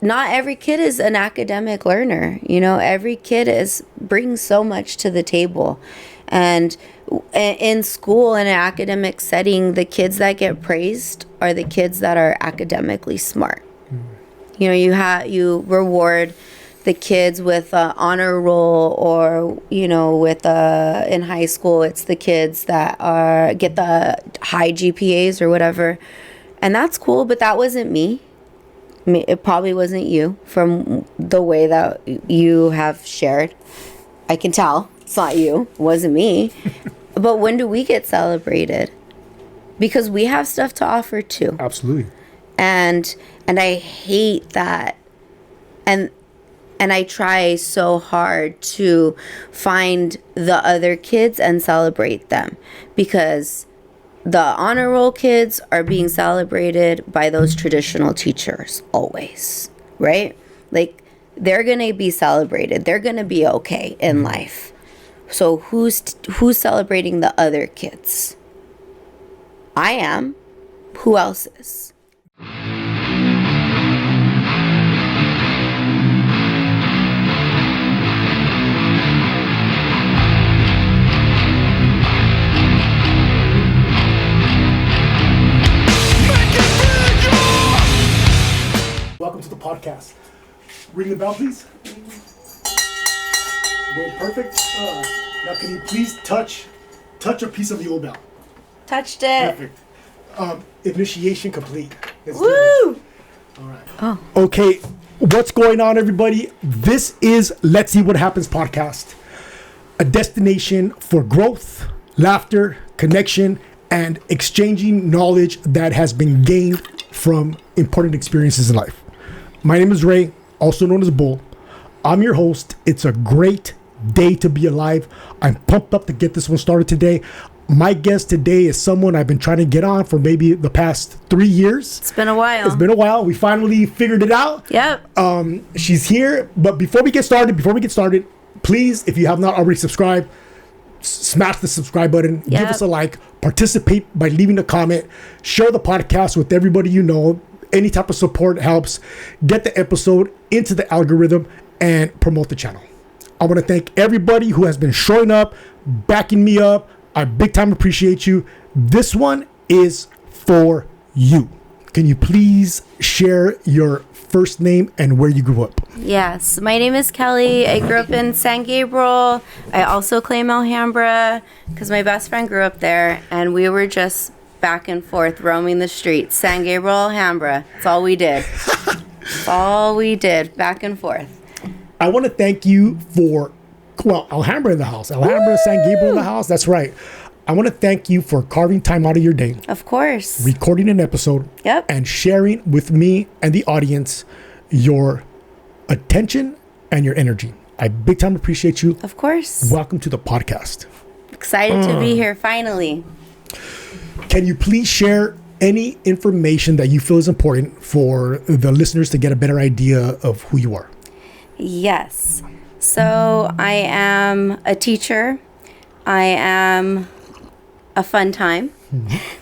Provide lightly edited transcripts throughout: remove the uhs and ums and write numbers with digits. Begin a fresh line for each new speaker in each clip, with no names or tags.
not every kid is an academic learner. You know, every kid brings so much to the table. And in school, in an academic setting, the kids that get praised are the kids that are academically smart. You know, you reward the kids with an honor roll, or, you know, with in high school, it's the kids that get the high GPAs or whatever. And that's cool, but that wasn't me. I mean, it probably wasn't you from the way that you have shared. I can tell it's not you. It wasn't me. But when do we get celebrated? Because we have stuff to offer too.
Absolutely.
And I hate that. And I try so hard to find the other kids and celebrate them, because the honor roll kids are being celebrated by those traditional teachers always, right? Like, they're going to be celebrated. They're going to be okay in life. So who's celebrating the other kids? I am. Who else is?
Welcome to the podcast. Ring the bell, please. Well, perfect. Now, can you please touch a piece of the old bell?
Touched it.
Perfect. Initiation complete. Let's
Woo!
do this. All right.
Oh.
Okay, what's going on, everybody? This is Let's See What Happens podcast, a destination for growth, laughter, connection, and exchanging knowledge that has been gained from important experiences in life. My name is Ray, also known as Bull. I'm your host. It's a great day to be alive. I'm pumped up to get this one started today. My guest today is someone I've been trying to get on for maybe the past 3 years.
It's been a while.
We finally figured it out.
Yep.
She's here. But before we get started, please, if you have not already subscribed, smash the subscribe button.
Yep.
Give us a like. Participate by leaving a comment. Share the podcast with everybody you know. Any type of support helps. Get the episode into the algorithm and promote the channel. I want to thank everybody who has been showing up, backing me up. I big time appreciate you. This one is for you. Can you please share your first name and where you grew up?
Yes, my name is Kelly. I grew up in San Gabriel. I also claim Alhambra because my best friend grew up there, and we were just back and forth roaming the streets. San Gabriel, Alhambra. That's all we did. Back and forth.
I want to thank you for, Alhambra in the house. Alhambra, Woo! San Gabriel in the house. That's right. I want to thank you for carving time out of your day.
Of course.
Recording an episode.
Yep.
And sharing with me and the audience your attention and your energy. I big time appreciate you.
Of course.
Welcome to the podcast.
Excited to be here finally.
Can you please share any information that you feel is important for the listeners to get a better idea of who you are?
Yes. So I am a teacher. I am a fun time.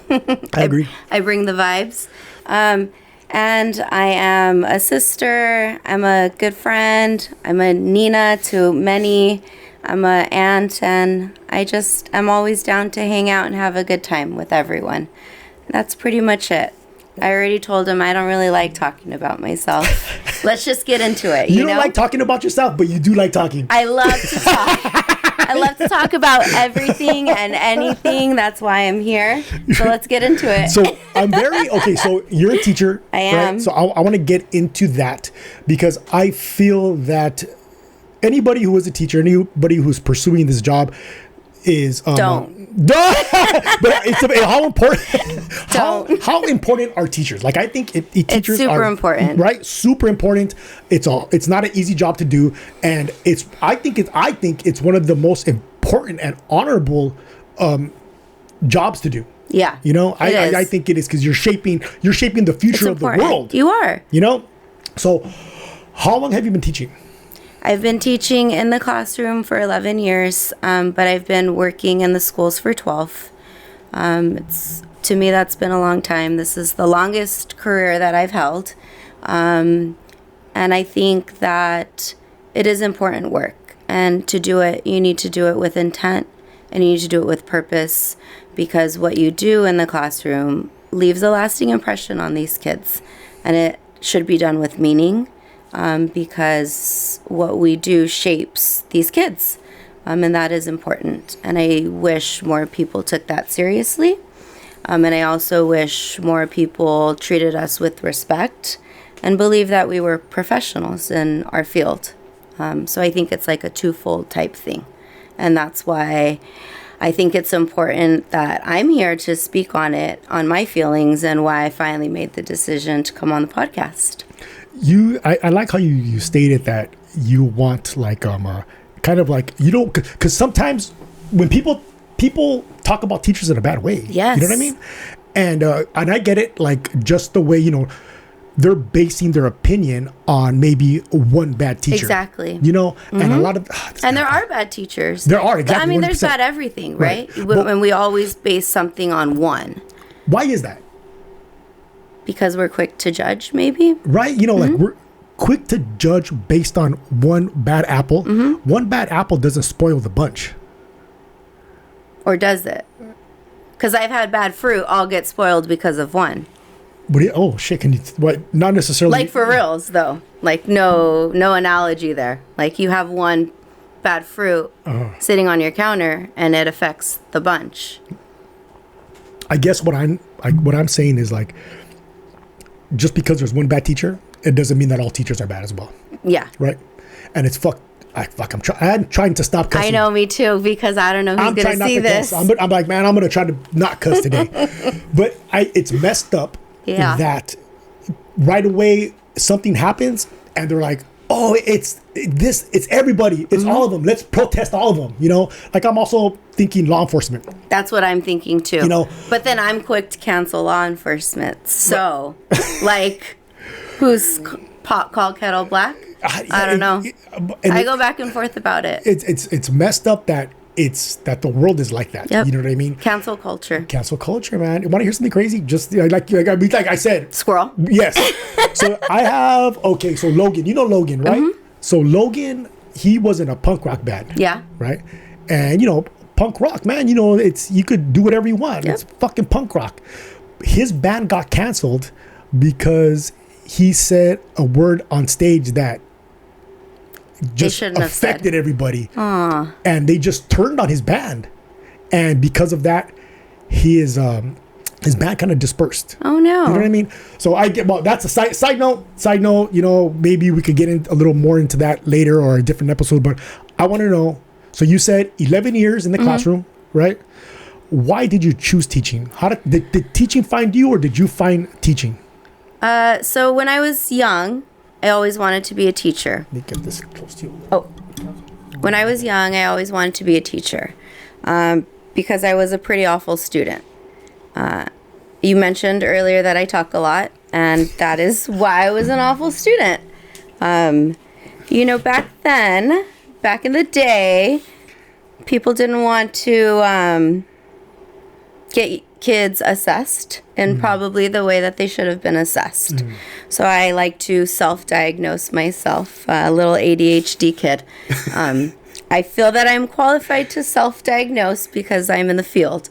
I agree.
I bring the vibes. And I am a sister. I'm a good friend. I'm a Nina to many. I'm a aunt, and I'm always down to hang out and have a good time with everyone. That's pretty much it. I already told him I don't really like talking about myself. Let's just get into it.
You don't like talking about yourself, but you do like talking.
I love to talk. I love to talk about everything and anything. That's why I'm here. So let's get into it.
So I'm so you're a teacher.
I am.
Right? So I want to get into that because I feel that anybody who is a teacher, anybody who's pursuing this job is
don't.
But it's how important are teachers? Like, I think teachers
it's super important,
right? Super important. It's not an easy job to do, and I think it's one of the most important and honorable jobs to do.
Yeah,
you know, I think it is, because you're shaping the future of the world.
You are.
You know, so how long have you been teaching?
I've been teaching in the classroom for 11 years, but I've been working in the schools for 12. To me, that's been a long time. This is the longest career that I've held. And And I think that it is important work. And to do it, you need to do it with intent and you need to do it with purpose, because what you do in the classroom leaves a lasting impression on these kids. And it should be done with meaning, because what we do shapes these kids. And that is important. And I wish more people took that seriously. And I also wish more people treated us with respect and believe that we were professionals in our field. So I think it's like a twofold type thing. And that's why I think it's important that I'm here to speak on it, on my feelings, and why I finally made the decision to come on the podcast.
I like how you stated that you want like kind of like, you don't, because sometimes when people talk about teachers in a bad way,
yes,
you know what I mean, and I get it, like just the way, you know, they're basing their opinion on maybe one bad teacher.
Exactly.
You know, and a lot of...
and there are bad teachers.
There are, exactly.
I mean,
100%.
there's bad everything, right? When we always base something on one.
Why is that?
Because we're quick to judge, maybe?
Right? You know, like we're quick to judge based on one bad apple. One bad apple doesn't spoil the bunch.
Or does it? Because I've had bad fruit all get spoiled because of one.
But oh shit! Can you? What? Not necessarily.
Like for reals, though. Like no analogy there. Like you have one bad fruit sitting on your counter, and it affects the bunch.
I guess what I'm saying is like, just because there's one bad teacher, it doesn't mean that all teachers are bad as well.
Yeah.
Right. And it's I'm trying to stop cussing.
I know, me too, because I don't know who's going to see this.
I'm like, man, I'm going to try to not cuss today. But it's messed up.
Yeah.
That right away something happens and they're like, oh, it's everybody. It's all of them. Let's protest all of them. You know, like I'm also thinking law enforcement.
That's what I'm thinking too.
You know,
but then I'm quick to cancel law enforcement. So, like, who's called kettle black? I don't know. I go back and forth about it.
It's messed up that the world is like that.
Yep.
You know what I mean?
Cancel culture,
man. You want to hear something crazy? Just like I said,
squirrel.
Yes. So I have so Logan. You know Logan, right? So Logan, he was in a punk rock band.
Yeah.
Right. And you know, punk rock, man. You know, you could do whatever you want. Yep. It's fucking punk rock. His band got canceled because he said a word on stage that just affected everybody.
Aww.
And they just turned on his band, and because of that his band kind of dispersed.
Oh no.
You know what I mean? So that's a side note, you know, maybe we could get a little more into that later or a different episode, but I want to know, so you said 11 years in the classroom, right? Why did you choose teaching? How did teaching find you, or did you find teaching?
So when I was young, I always wanted to be a teacher.
Let me get this close to you.
Oh. When I was young, I always wanted to be a teacher because I was a pretty awful student. You mentioned earlier that I talk a lot, and that is why I was an awful student. You know, back in the day, people didn't want to get kids assessed in probably the way that they should have been assessed. So I like to self-diagnose myself, a little ADHD kid. I feel that I'm qualified to self-diagnose because I'm in the field.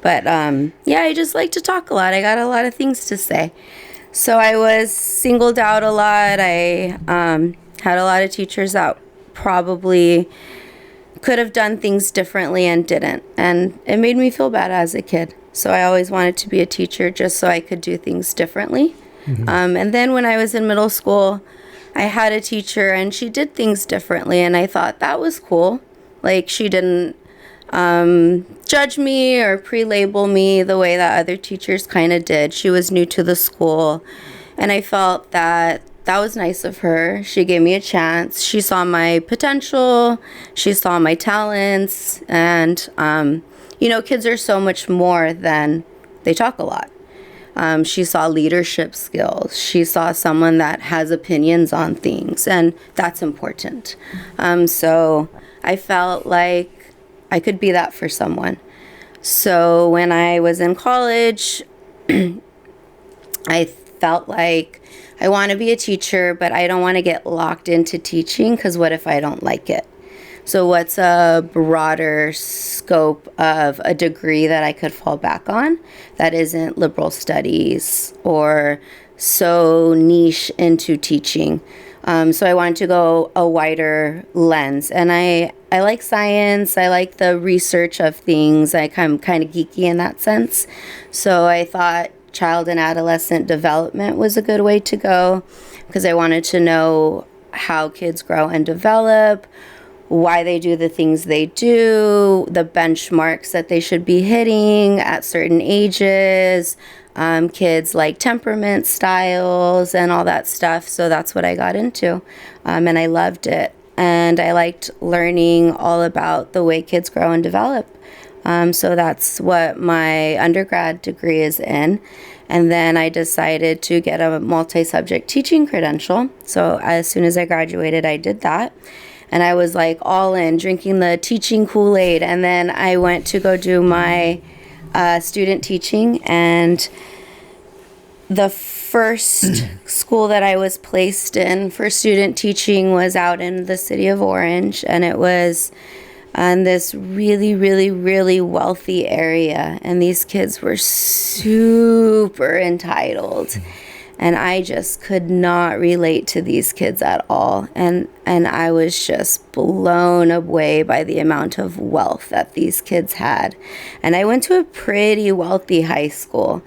But yeah, I just like to talk a lot. I got a lot of things to say. So I was singled out a lot. I had a lot of teachers that probably could have done things differently and didn't. And it made me feel bad as a kid. So I always wanted to be a teacher just so I could do things differently. And then when I was in middle school, I had a teacher and she did things differently. And I thought that was cool. Like she didn't judge me or pre-label me the way that other teachers kind of did. She was new to the school. And I felt that was nice of her. She gave me a chance. She saw my potential. She saw my talents. And, you know, kids are so much more than they talk a lot. She saw leadership skills. She saw someone that has opinions on things, and that's important. So I felt like I could be that for someone. So when I was in college, I felt like I want to be a teacher, but I don't want to get locked into teaching because what if I don't like it? So what's a broader scope of a degree that I could fall back on that isn't liberal studies or so niche into teaching? So I wanted to go a wider lens. And I like science. I like the research of things. I'm kind of geeky in that sense. So I thought child and adolescent development was a good way to go because I wanted to know how kids grow and develop, why they do the things they do, the benchmarks that they should be hitting at certain ages, kids like temperament styles and all that stuff. So that's what I got into. And I loved it. And I liked learning all about the way kids grow and develop. So that's what my undergrad degree is in. And then I decided to get a multi-subject teaching credential. So as soon as I graduated, I did that. And I was like all in, drinking the teaching Kool-Aid. And then I went to go do my student teaching. And the first school that I was placed in for student teaching was out in the city of Orange. And it was in this really, really, really wealthy area. And these kids were super entitled. And I just could not relate to these kids at all. And I was just blown away by the amount of wealth that these kids had. And I went to a pretty wealthy high school.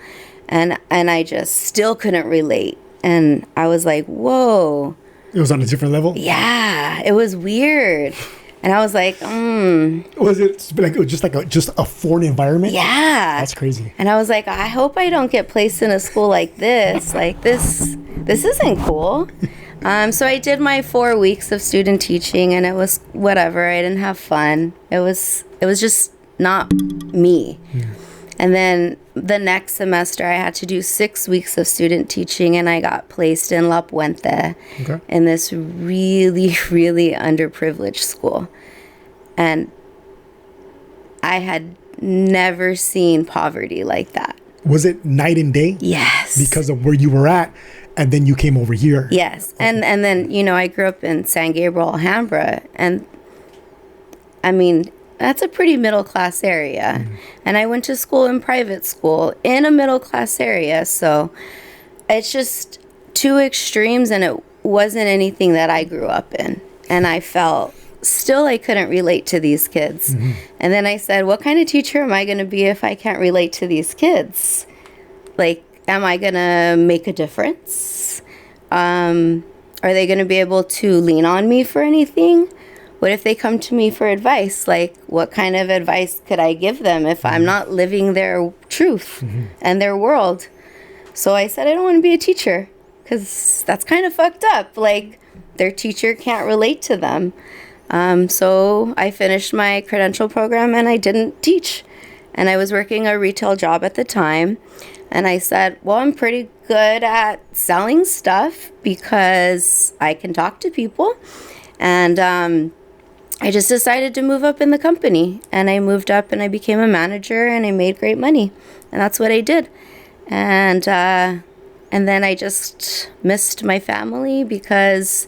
And I just still couldn't relate. And I was like, whoa.
It was on a different level?
Yeah, it was weird. And I was like,
Was it like just a foreign environment?
Yeah.
That's crazy.
And I was like, I hope I don't get placed in a school like this. Like this isn't cool. So I did my 4 weeks of student teaching, and it was whatever. I didn't have fun. It was just not me. Yeah. And then the next semester, I had to do 6 weeks of student teaching, and I got placed in La Puente in this really, really underprivileged school. And I had never seen poverty like that.
Was it night and day?
Yes.
Because of where you were at, and then you came over here.
Yes. Okay. And then, I grew up in San Gabriel, Alhambra, and I mean, that's a pretty middle-class area. Mm. And I went to school in private school in a middle-class area. So it's just two extremes, and it wasn't anything that I grew up in. And I felt still I couldn't relate to these kids. Mm-hmm. And then I said, what kind of teacher am I going to be if I can't relate to these kids? Like, am I going to make a difference? Are they going to be able to lean on me for anything? What if they come to me for advice? Like, what kind of advice could I give them if I'm not living their truth and their world? So I said, I don't want to be a teacher because that's kind of fucked up. Like, their teacher can't relate to them. So I finished my credential program and I didn't teach. And I was working a retail job at the time. And I said, well, I'm pretty good at selling stuff because I can talk to people. And I just decided to move up in the company, and I moved up and I became a manager and I made great money, and that's what I did. And then I just missed my family because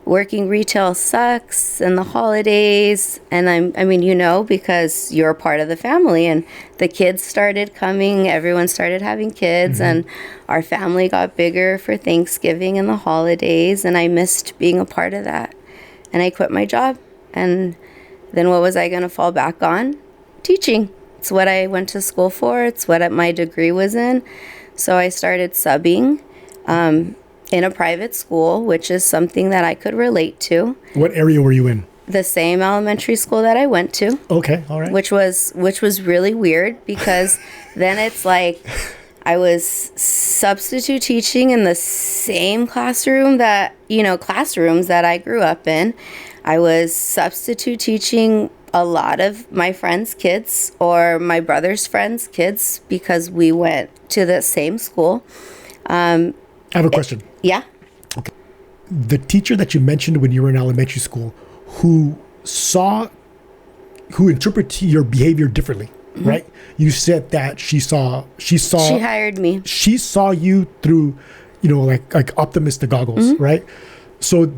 working retail sucks and the holidays. And I mean, because you're a part of the family, and the kids started coming, everyone started having kids, and our family got bigger for Thanksgiving and the holidays, and I missed being a part of that. And I quit my job. And then what was I going to fall back on? Teaching. It's what I went to school for. It's what my degree was in. So I started subbing in a private school, which is something that I could relate to.
What area were you in?
The same elementary school that I went to.
Okay, all right.
Which was really weird because then it's like I was substitute teaching in the same classrooms that I grew up in. I was substitute teaching a lot of my friends' kids or my brother's friends' kids because we went to the same school.
I have a question.
Yeah.
Okay. The teacher that you mentioned when you were in elementary school who interpreted your behavior differently, right? You said that she hired me. She saw you through like optimist goggles, right? So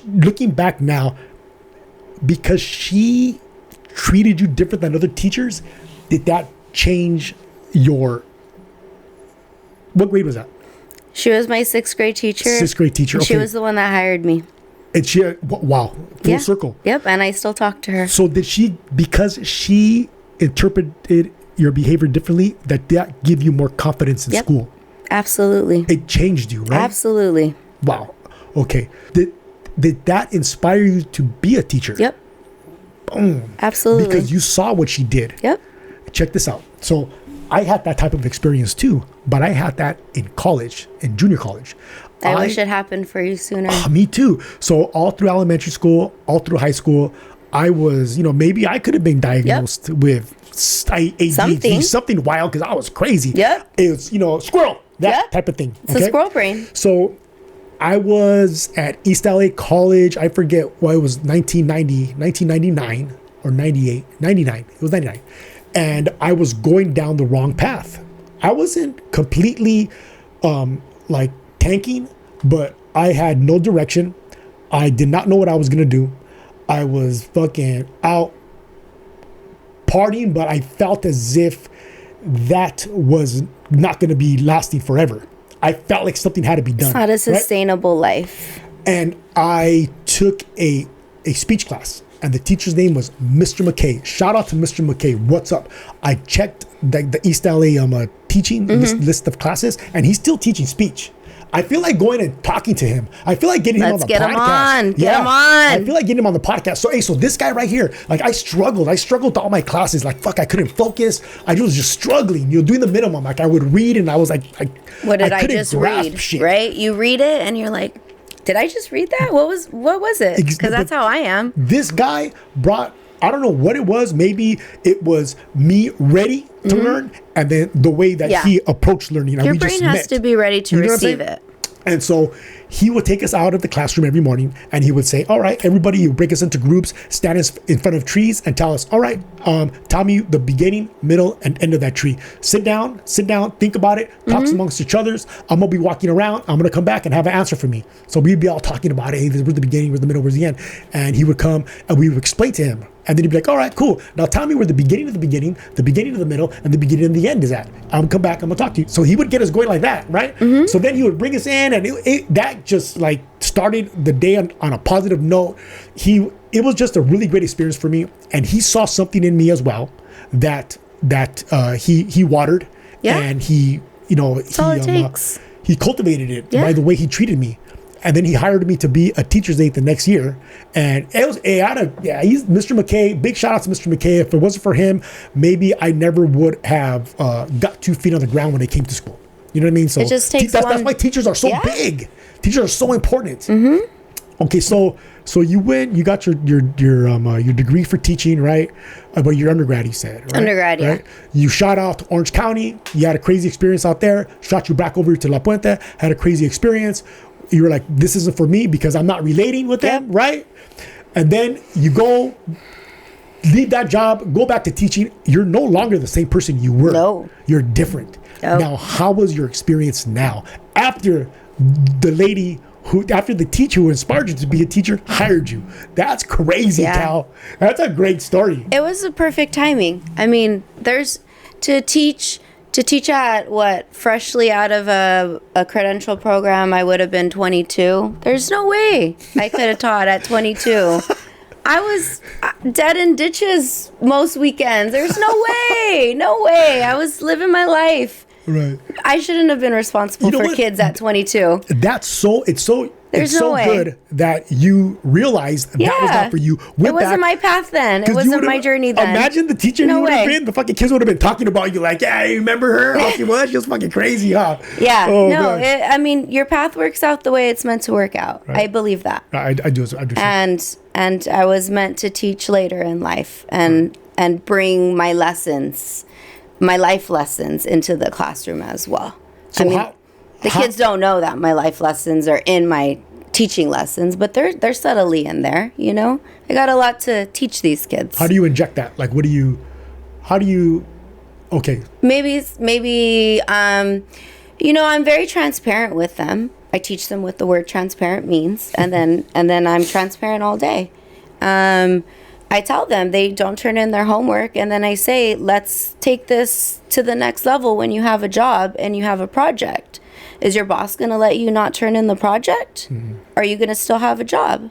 looking back now, because she treated you different than other teachers, did that change what grade was that?
She was my 6th grade teacher.
6th grade teacher. Okay.
She was the one that hired me.
And she, wow, full circle.
Yep, and I still talk to her.
So because she interpreted your behavior differently, that give you more confidence in school?
Absolutely.
It changed you, right?
Absolutely.
Wow. Okay. Did that inspire you to be a teacher?
Yep.
Boom.
Absolutely.
Because you saw what she did.
Yep.
Check this out. So I had that type of experience too, but I had that in college, in junior college.
I wish it happened for you sooner.
Me too. So all through elementary school, all through high school, I was, maybe I could have been diagnosed with ADHD, something wild, because I was crazy.
Yep.
It was, squirrel, that type of thing.
It's a squirrel brain.
So I was at East LA College. I forget what it was, 1999 or 98, 99. It was 99. And I was going down the wrong path. I wasn't completely like tanking, but I had no direction. I did not know what I was going to do. I was fucking out partying, but I felt as if that was not going to be lasting forever. I felt like something had to be done.
It's not a sustainable life.
And I took a speech class, and the teacher's name was Mr. McKay. Shout out to Mr. McKay. What's up? I checked the East LA teaching list of classes, and he's still teaching speech. I feel like going and talking to him. I feel like getting him on the podcast.
Let's get him on. Get him on.
I feel like getting him on the podcast. So this guy right here, like I struggled to all my classes. Like, fuck, I couldn't focus. I was just struggling, doing the minimum. Like I would read and I was like,
what did I just read?
Shit.
Right? You read it and you're like, did I just read that? What was it? Because that's how I am.
This guy brought, I don't know what it was. Maybe it was me ready to learn, and then the way that he approached learning.
Your brain has to be ready to receive it.
And so he would take us out of the classroom every morning, and he would say, all right, everybody, you break us into groups, stand in front of trees and tell us, all right, tell me the beginning, middle, and end of that tree. Sit down, think about it, talk amongst each others. I'm going to be walking around. I'm going to come back and have an answer for me. So we'd be all talking about it. Hey, where's the beginning, where's the middle, where's the end? And he would come and we would explain to him. And then he'd be like, all right, cool. Now tell me where the beginning of the beginning of the middle, and the beginning of the end is at. I'm come back, I'm gonna talk to you. So he would get us going like that, right? So then he would bring us in, and that just like started the day on a positive note. It was just a really great experience for me. And he saw something in me as well that he watered, and he cultivated it by the way he treated me. And then he hired me to be a teacher's aide the next year. And it was, he's Mr. McKay. Big shout out to Mr. McKay. If it wasn't for him, maybe I never would have got 2 feet on the ground when I came to school. You know what I mean? So
it just takes
that's why teachers are so big. Teachers are so important. Okay, so you went, you got your degree for teaching, right? But your undergrad, you said, right?
Undergrad, yeah.
Right? You shot out to Orange County. You had a crazy experience out there. Shot you back over to La Puente. Had a crazy experience. You were like, this isn't for me because I'm not relating with them, right? And then you go, leave that job, go back to teaching. You're no longer the same person you were.
No.
You're different. No. Now, how was your experience now? After the teacher who inspired you to be a teacher hired you. That's crazy, Cal. That's a great story.
It was a perfect timing. I mean, to teach at freshly out of a credential program, I would have been 22. There's no way I could have taught at 22. I was dead in ditches most weekends. There's no way. I was living my life.
Right.
I shouldn't have been responsible for kids at 22.
It's so good that you realized that was not for you.
It wasn't my path then. It wasn't my journey then.
Imagine the teacher you would have been. The fucking kids would have been talking about you like, yeah, you remember her? How she was? She was fucking crazy, huh?
Yeah. I mean, your path works out the way it's meant to work out. Right. I believe that.
I do.
And I was meant to teach later in life and bring my life lessons into the classroom as well.
So
the kids don't know that my life lessons are in my teaching lessons, but they're subtly in there, I got a lot to teach these kids.
How do you inject that? Like,
I'm very transparent with them. I teach them what the word transparent means, and then I'm transparent all day. I tell them they don't turn in their homework, and then I say, let's take this to the next level when you have a job and you have a project. Is your boss going to let you not turn in the project? Mm-hmm. Are you going to still have a job?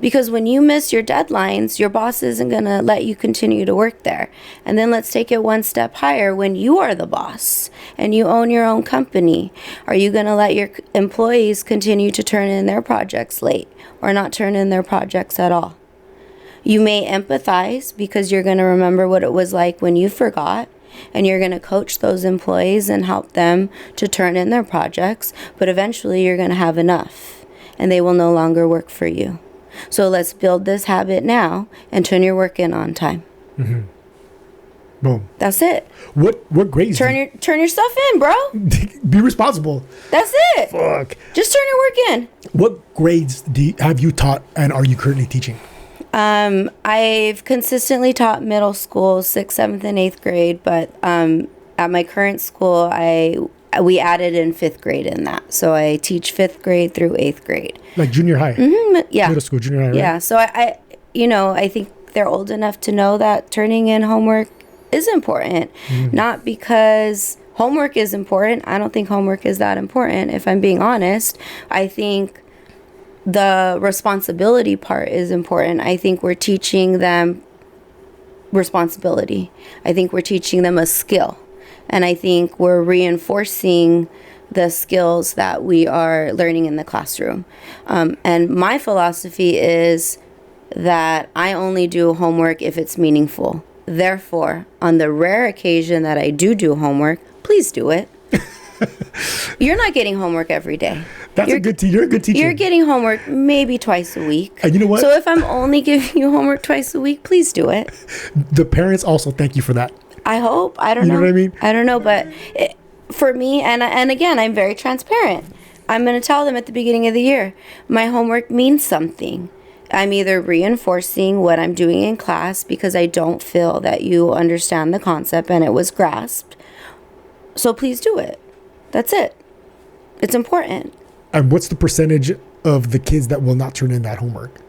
Because when you miss your deadlines, your boss isn't going to let you continue to work there. And then let's take it one step higher. When you are the boss and you own your own company, are you going to let your employees continue to turn in their projects late or not turn in their projects at all? You may empathize because you're going to remember what it was like when you forgot, and you're going to coach those employees and help them to turn in their projects, but eventually you're going to have enough and they will no longer work for you. So let's build this habit now and turn your work in on time.
Mm-hmm. Boom.
That's it.
What grades?
Turn your stuff in, bro.
Be responsible.
That's it.
Fuck.
Just turn your work in.
What grades have you taught and are you currently teaching?
I've consistently taught middle school, 6th, 7th, and 8th grade, but at my current school, we added in 5th grade in that. So I teach 5th grade through 8th grade.
Like junior high?
Mm-hmm, yeah.
Middle school, junior high, right?
Yeah, so I think they're old enough to know that turning in homework is important. Mm-hmm. Not because homework is important. I don't think homework is that important, if I'm being honest. I think the responsibility part is important. I think we're teaching them responsibility. I think we're teaching them a skill. And I think we're reinforcing the skills that we are learning in the classroom. And my philosophy is that I only do homework if it's meaningful. Therefore, on the rare occasion that I do homework, please do it. You're not getting homework every day.
You're a good teacher.
You're getting homework maybe twice a week.
And you know what?
So if I'm only giving you homework twice a week, please do it.
The parents also thank you for that.
I hope. I don't know.
You know what I mean?
I don't know, but for me, and again, I'm very transparent. I'm going to tell them at the beginning of the year, my homework means something. I'm either reinforcing what I'm doing in class because I don't feel that you understand the concept and it was grasped. So please do it. That's it. It's important.
And what's the percentage of the kids that will not turn in that homework?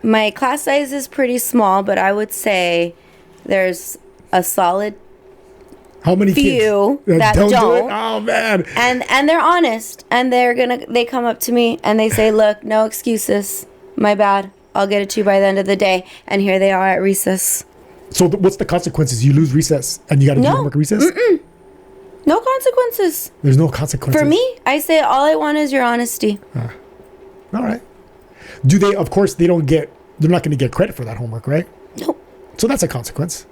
My class size is pretty small, but I would say there's a solid
how many
few
kids
that don't.
Do it? Oh man.
And they're honest, and they come up to me and they say, "Look, no excuses. My bad. I'll get it to you by the end of the day." And here they are at recess.
So what's the consequences? You lose recess and you got to do homework at recess?
Mm-mm. No consequences.
There's no consequences.
For me, I say all I want is your honesty.
All right. Do they, of course, they're not going to get credit for that homework, right?
Nope.
So that's a consequence.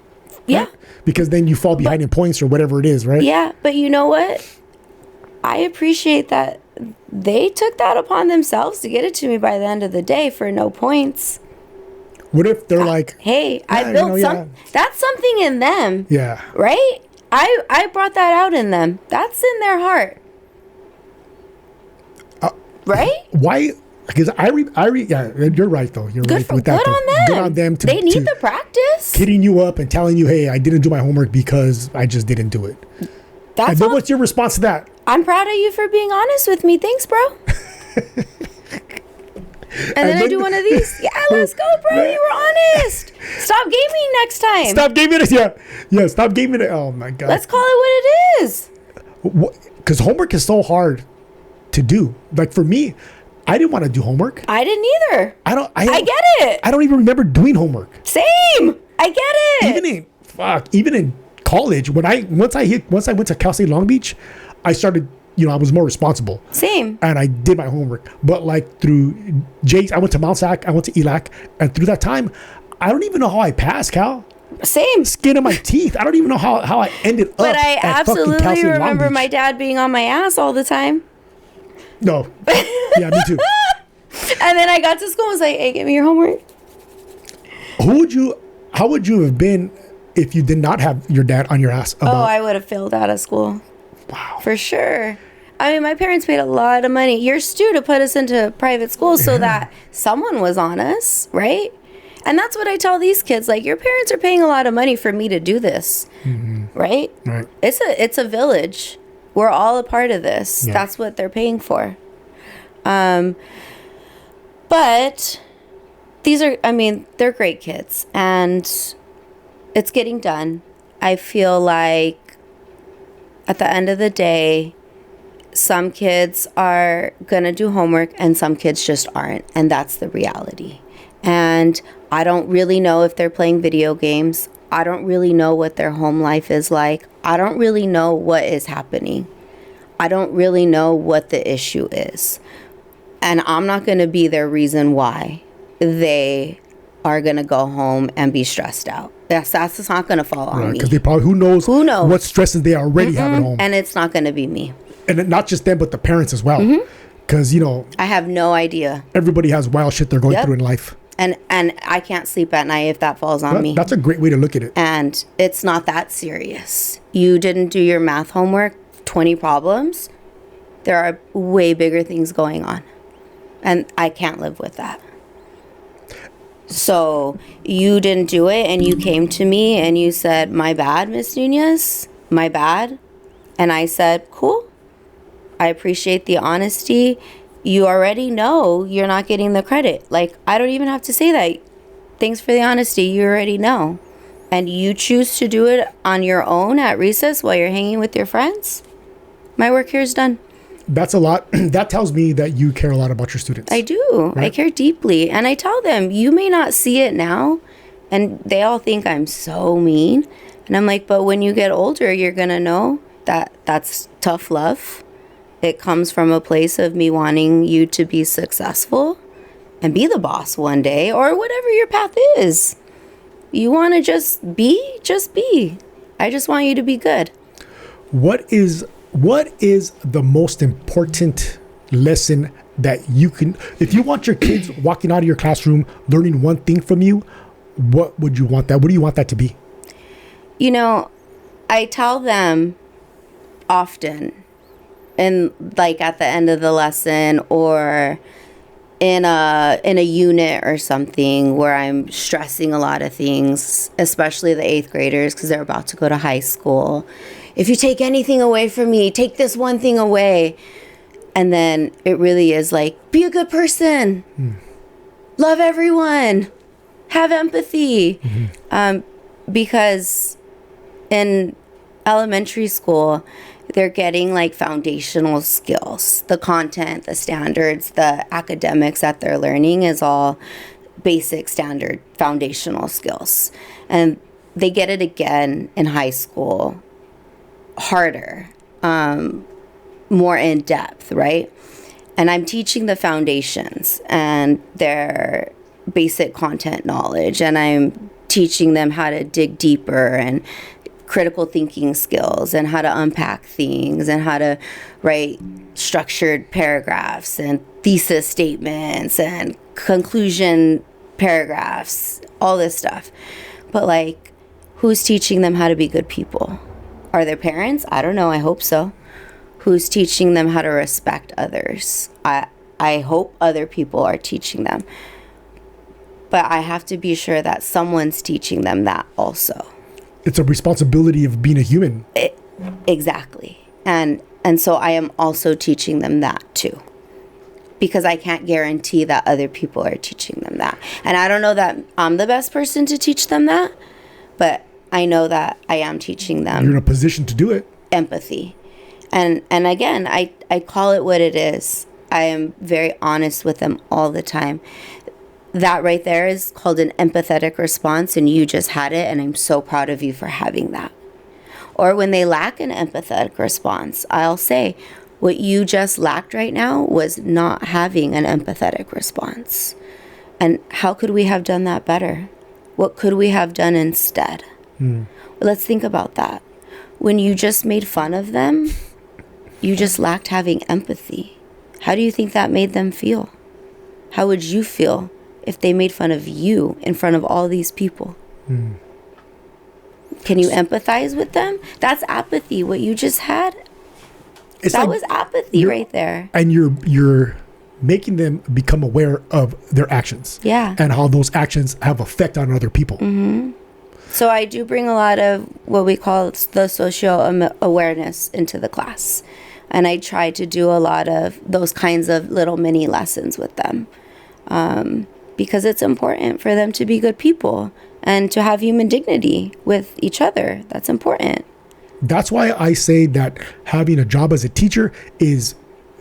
Yeah.
Right? Because then you fall behind in points or whatever it is, right?
Yeah, but you know what? I appreciate that they took that upon themselves to get it to me by the end of the day for no points.
What if they're like,
hey, I built that's something in them.
Yeah.
Right? I brought that out in them. That's in their heart. Right?
Why? Because I read. Yeah, you're right though. You're right with that.
Good on them.
Good on them.
They need the practice.
Kidding you up and telling you, hey, I didn't do my homework because I just didn't do it. And then what's your response to that?
I'm proud of you for being honest with me. Thanks, bro. And then I do one of these. Yeah, let's go, bro. You were honest. Stop gaming next time.
Stop gaming it. Yeah. Stop gaming it. Oh my god.
Let's call it what it is.
Because homework is so hard to do. Like for me, I didn't want to do homework.
I didn't either. I get it.
I don't even remember doing homework.
Same. I get it.
Even in college, once I went to Cal State Long Beach, I started. I was more responsible.
Same.
And I did my homework. But like through Jake's, I went to Mount Sac, I went to ELAC, and through that time, I don't even know how I passed, Cal.
Same.
Skin of my teeth. I don't even know how I ended up.
But I absolutely remember my dad being on my ass all the time.
No. Yeah, me too.
And then I got to school and was like, hey, give me your homework.
How would you have been if you did not have your dad on your ass?
I would have failed out of school.
Wow.
For sure. I mean, my parents paid a lot of money. Your Stu to put us into private schools so that someone was on us, right? And that's what I tell these kids. Like, your parents are paying a lot of money for me to do this, right?
Right.
It's a village. We're all a part of this.
Yeah.
That's what they're paying for. But these are, I mean, they're great kids, and it's getting done. I feel like at the end of the day, some kids are going to do homework and some kids just aren't. And that's the reality. And I don't really know if they're playing video games. I don't really know what their home life is like. I don't really know what is happening. I don't really know what the issue is. And I'm not going to be their reason why they are going to go home and be stressed out. That's just not going to fall on me.
Because they probably, who knows what stresses they already have at home.
And it's not going to be me.
And not just them, but the parents as well. Because, you know,
I have no idea.
Everybody has wild shit they're going through in life.
And I can't sleep at night if that falls on me.
That's a great way to look at it.
And it's not that serious. You didn't do your math homework, 20 problems. There are way bigger things going on. And I can't live with that. So you didn't do it and you came to me and you said, my bad, Miss Nunez, my bad. And I said, cool. I appreciate the honesty. You already know you're not getting the credit. Like, I don't even have to say that. Thanks for the honesty. You already know. And you choose to do it on your own at recess while you're hanging with your friends. My work here is done.
That's a lot. That tells me that you care a lot about your students.
I do. Right? I care deeply. And I tell them, you may not see it now. And they all think I'm so mean. And I'm like, but when you get older, you're going to know that that's tough love. It comes from a place of me wanting you to be successful and be the boss one day, or whatever your path is. You want to just be. I just want you to be good.
What is the most important lesson that you can, if you want your kids walking out of your classroom learning one thing from you, what would you want that? What do you want that to be?
You know, I tell them often, and like at the end of the lesson or in a unit or something where I'm stressing a lot of things, especially the 8th graders because they're about to go to high school. If you take anything away from me, take this one thing away. And then it really is like, be a good person. Love everyone. Have empathy. Because in elementary school, they're getting like foundational skills. The content, the standards, the academics that they're learning is all basic standard foundational skills. And they get it again in high school, harder, more in depth, right? And I'm teaching the foundations and their basic content knowledge, and I'm teaching them how to dig deeper and critical thinking skills and how to unpack things and how to write structured paragraphs and thesis statements and conclusion paragraphs, all this stuff. But like, who's teaching them how to be good people? Are their parents? I don't know. I hope so. Who's teaching them how to respect others? I hope other people are teaching them. But I have to be sure that someone's teaching them that also.
It's a responsibility of being a human.
Exactly. And so I am also teaching them that too. Because I can't guarantee that other people are teaching them that. And I don't know that I'm the best person to teach them that, but I know that I am teaching them.
You're in a position to do it.
Empathy. And again, I call it what it is. I am very honest with them all the time. That right there is called an empathetic response, and you just had it, and I'm so proud of you for having that. Or when they lack an empathetic response, I'll say, what you just lacked right now was not having an empathetic response. And how could we have done that better? What could we have done instead? Let's think about that. When you just made fun of them, you just lacked having empathy. How do you think that made them feel? How would you feel if they made fun of you in front of all these people? Can you empathize with them? That's apathy. What you just had, that was apathy right there.
And you're making them become aware of their actions.
Yeah.
And how those actions have effect on other people.
So I do bring a lot of what we call the social awareness into the class. And I try to do a lot of those kinds of little mini lessons with them. Because it's important for them to be good people and to have human dignity with each other. That's important.
That's why I say that having a job as a teacher is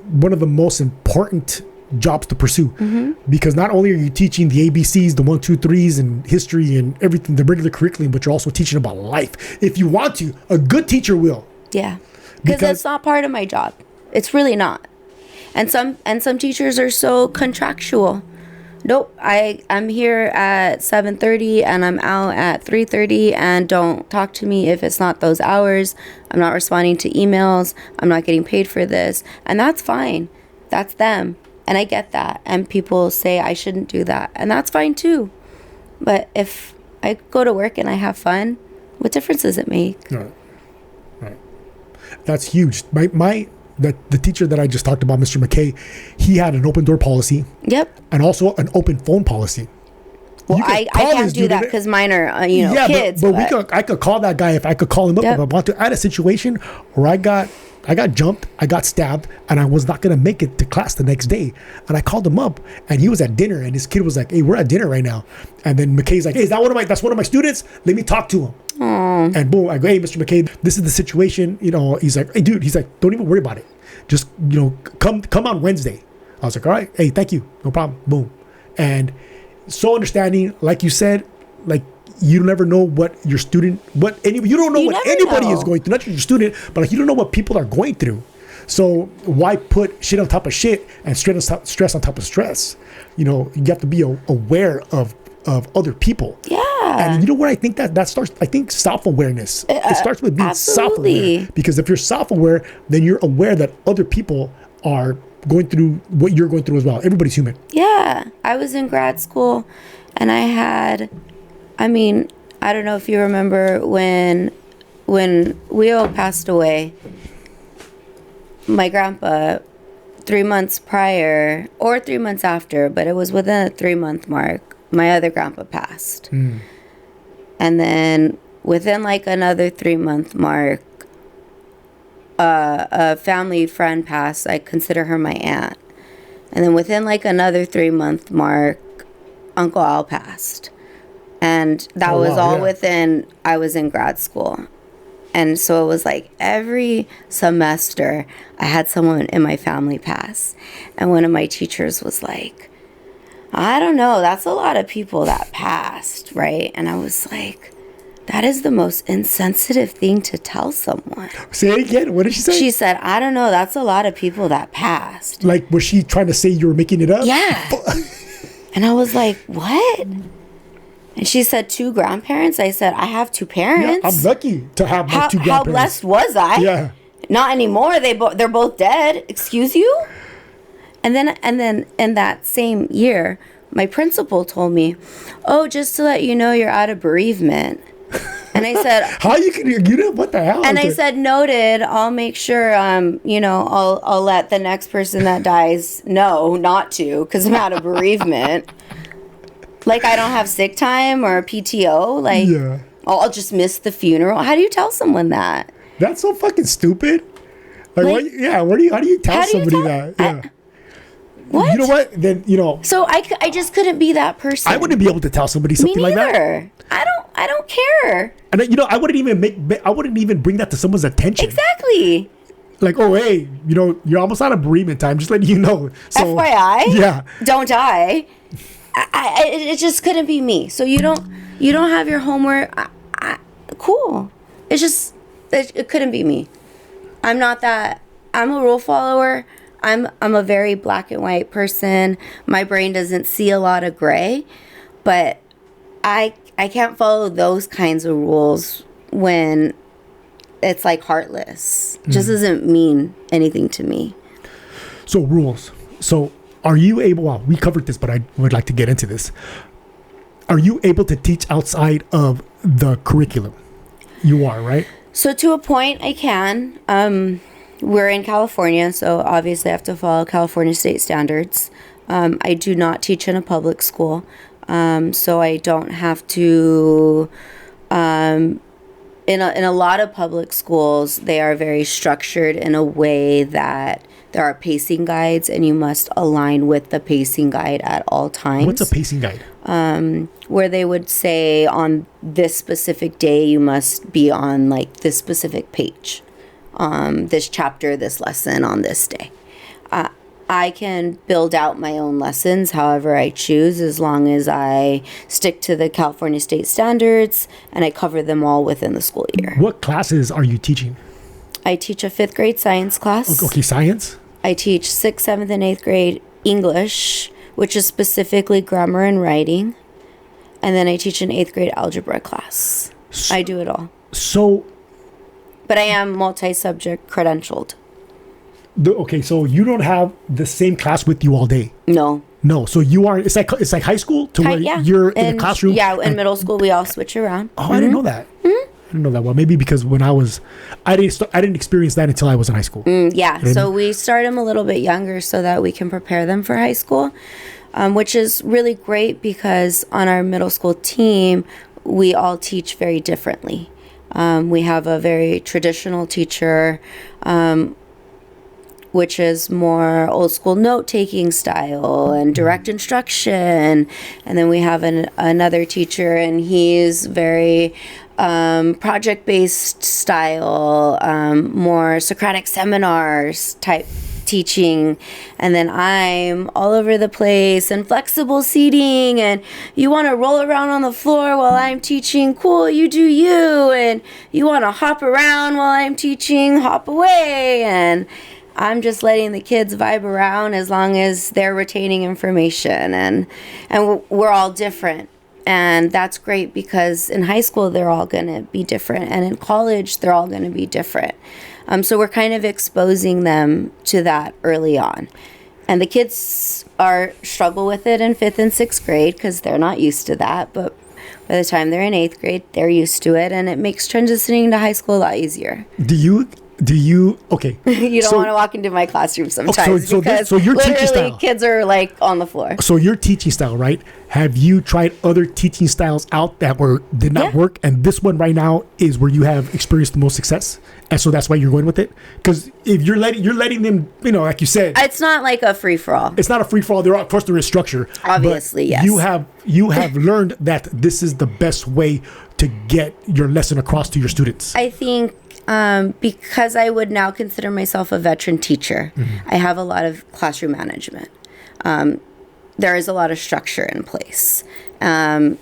one of the most important jobs to pursue. Because not only are you teaching the ABCs, the 1, 2, 3s, and history and everything, the regular curriculum, but you're also teaching about life. If you want to, a good teacher will.
Yeah. Because that's not part of my job. It's really not. And some teachers are so contractual. Nope, I'm here at 7:30 and I'm out at 3:30, and don't talk to me if it's not those hours. I'm not responding to emails. I'm not getting paid for this. And that's fine. That's them. And I get that. And people say I shouldn't do that. And that's fine too. But if I go to work and I have fun, what difference does it make?
Right. That's huge. The teacher that I just talked about, Mr. McKay, he had an open door policy.
Yep.
And also an open phone policy.
Well, I can't do that because mine are, kids.
But I could call that guy if I could call him up if I want to. I had a situation where I got jumped, I got stabbed, and I was not going to make it to class the next day. And I called him up, and he was at dinner, and his kid was like, hey, we're at dinner right now. And then McKay's like, hey, that's one of my students? Let me talk to him.
Aww.
And boom, I go, hey, Mr. McKay, this is the situation. He's like, hey, dude, don't even worry about it. Just, come on Wednesday. I was like, all right, hey, thank you. No problem. Boom. And so understanding, like you said, like, you never know what your student, you don't know what anybody is going through, not just your student, but like, you don't know what people are going through. So why put shit on top of shit and stress on top of stress? You have to be aware of other people.
Yeah.
And you know what I think that starts, I think self-awareness. It starts with being self-aware. Because if you're self-aware, then you're aware that other people are going through what you're going through as well. Everybody's human.
Yeah. I was in grad school and I don't know if you remember when Leo passed away, my grandpa, 3 months prior or 3 months after, but it was within a 3-month mark, my other grandpa passed. And then within like another 3-month mark, a family friend passed. I consider her my aunt. And then within like another 3-month mark, Uncle Al passed. And that was all within, I was in grad school. And so it was like every semester I had someone in my family pass. And one of my teachers was like, I don't know, that's a lot of people that passed, right? And I was like, that is the most insensitive thing to tell someone.
Say it again. What did she say?
She said, I don't know, that's a lot of people that passed.
Like, was she trying to say you were making it up?
Yeah. And I was like, what? And she said 2 grandparents. I said, I have 2 parents.
Yeah, I'm lucky to have my 2 grandparents.
How blessed was I?
Yeah.
Not anymore. They're both dead. Excuse you? And then in that same year, my principal told me, oh, just to let you know, you're out of bereavement. And I said,
how you know what the hell?
And I said, noted. I'll make sure, I'll let the next person that dies know not to, because I'm out of bereavement. Like, I don't have sick time or PTO. Like, yeah. I'll just miss the funeral. How do you tell someone that?
That's so fucking stupid. Like how do you tell somebody that? Yeah.
What?
You know what? Then,
So I just couldn't be that person.
I wouldn't be able to tell somebody something like that.
I don't care.
And I wouldn't even bring that to someone's attention.
Exactly.
Like, oh, hey, you're almost out of bereavement time. Just letting you know. So,
FYI.
Yeah.
Don't die. It just couldn't be me. So you don't have your homework. Cool. It's just it couldn't be me. I'm not that. I'm a rule follower. I'm a very black and white person. My brain doesn't see a lot of gray, but I can't follow those kinds of rules when it's like heartless. It just doesn't mean anything to me.
So rules. So are you able, well, we covered this, but I would like to get into this. Are you able to teach outside of the curriculum? You are, right?
So to a point, I can. We're in California, so obviously I have to follow California state standards. I do not teach in a public school, so I don't have to in a lot of public schools, they are very structured in a way that there are pacing guides, and you must align with the pacing guide at all times.
What's a pacing guide?
Where they would say on this specific day, you must be on like this specific page, this chapter, this lesson on this day. I can build out my own lessons however I choose, as long as I stick to the California state standards and I cover them all within the school year.
What classes are you teaching?
I teach a 5th grade science class.
Okay, science.
I teach 6th, 7th, and 8th grade English, which is specifically grammar and writing. And then I teach an 8th grade algebra class. I do it all. But I am multi-subject credentialed.
Okay, so you don't have the same class with you all day.
No.
So you are. It's like high school to where you're in the classroom.
Yeah, in middle school we all switch around.
Oh, I didn't know that. I didn't know that. Well, maybe because when I didn't experience that until I was in high school.
Yeah, so we start them a little bit younger so that we can prepare them for high school, which is really great because on our middle school team we all teach very differently. We have a very traditional teacher, which is more old school note-taking style and direct instruction. And then we have another teacher, and he's very project-based style, more Socratic seminars type teaching. And then I'm all over the place and flexible seating, and you want to roll around on the floor while I'm teaching, cool, you do you. And you want to hop around while I'm teaching, hop away. And I'm just letting the kids vibe around as long as they're retaining information, and we're all different. And that's great because in high school they're all going to be different, and in college they're all going to be different. So we're kind of exposing them to that early on. And the kids struggle with it in 5th and 6th grade because they're not used to that, but by the time they're in 8th grade, they're used to it, and it makes transitioning to high school a lot easier.
Do you okay?
You don't want to walk into my classroom sometimes because
your teaching
literally
style,
kids are like on the floor.
So your teaching style, right? Have you tried other teaching styles out that did not work, and this one right now is where you have experienced the most success, and so that's why you're going with it? Because if you're letting them, like you said,
it's not like a free for all.
It's not a free for all. Of course there is structure.
Obviously, yes.
You have learned that this is the best way to get your lesson across to your students.
I think. Because I would now consider myself a veteran teacher, I have a lot of classroom management. There is a lot of structure in place. And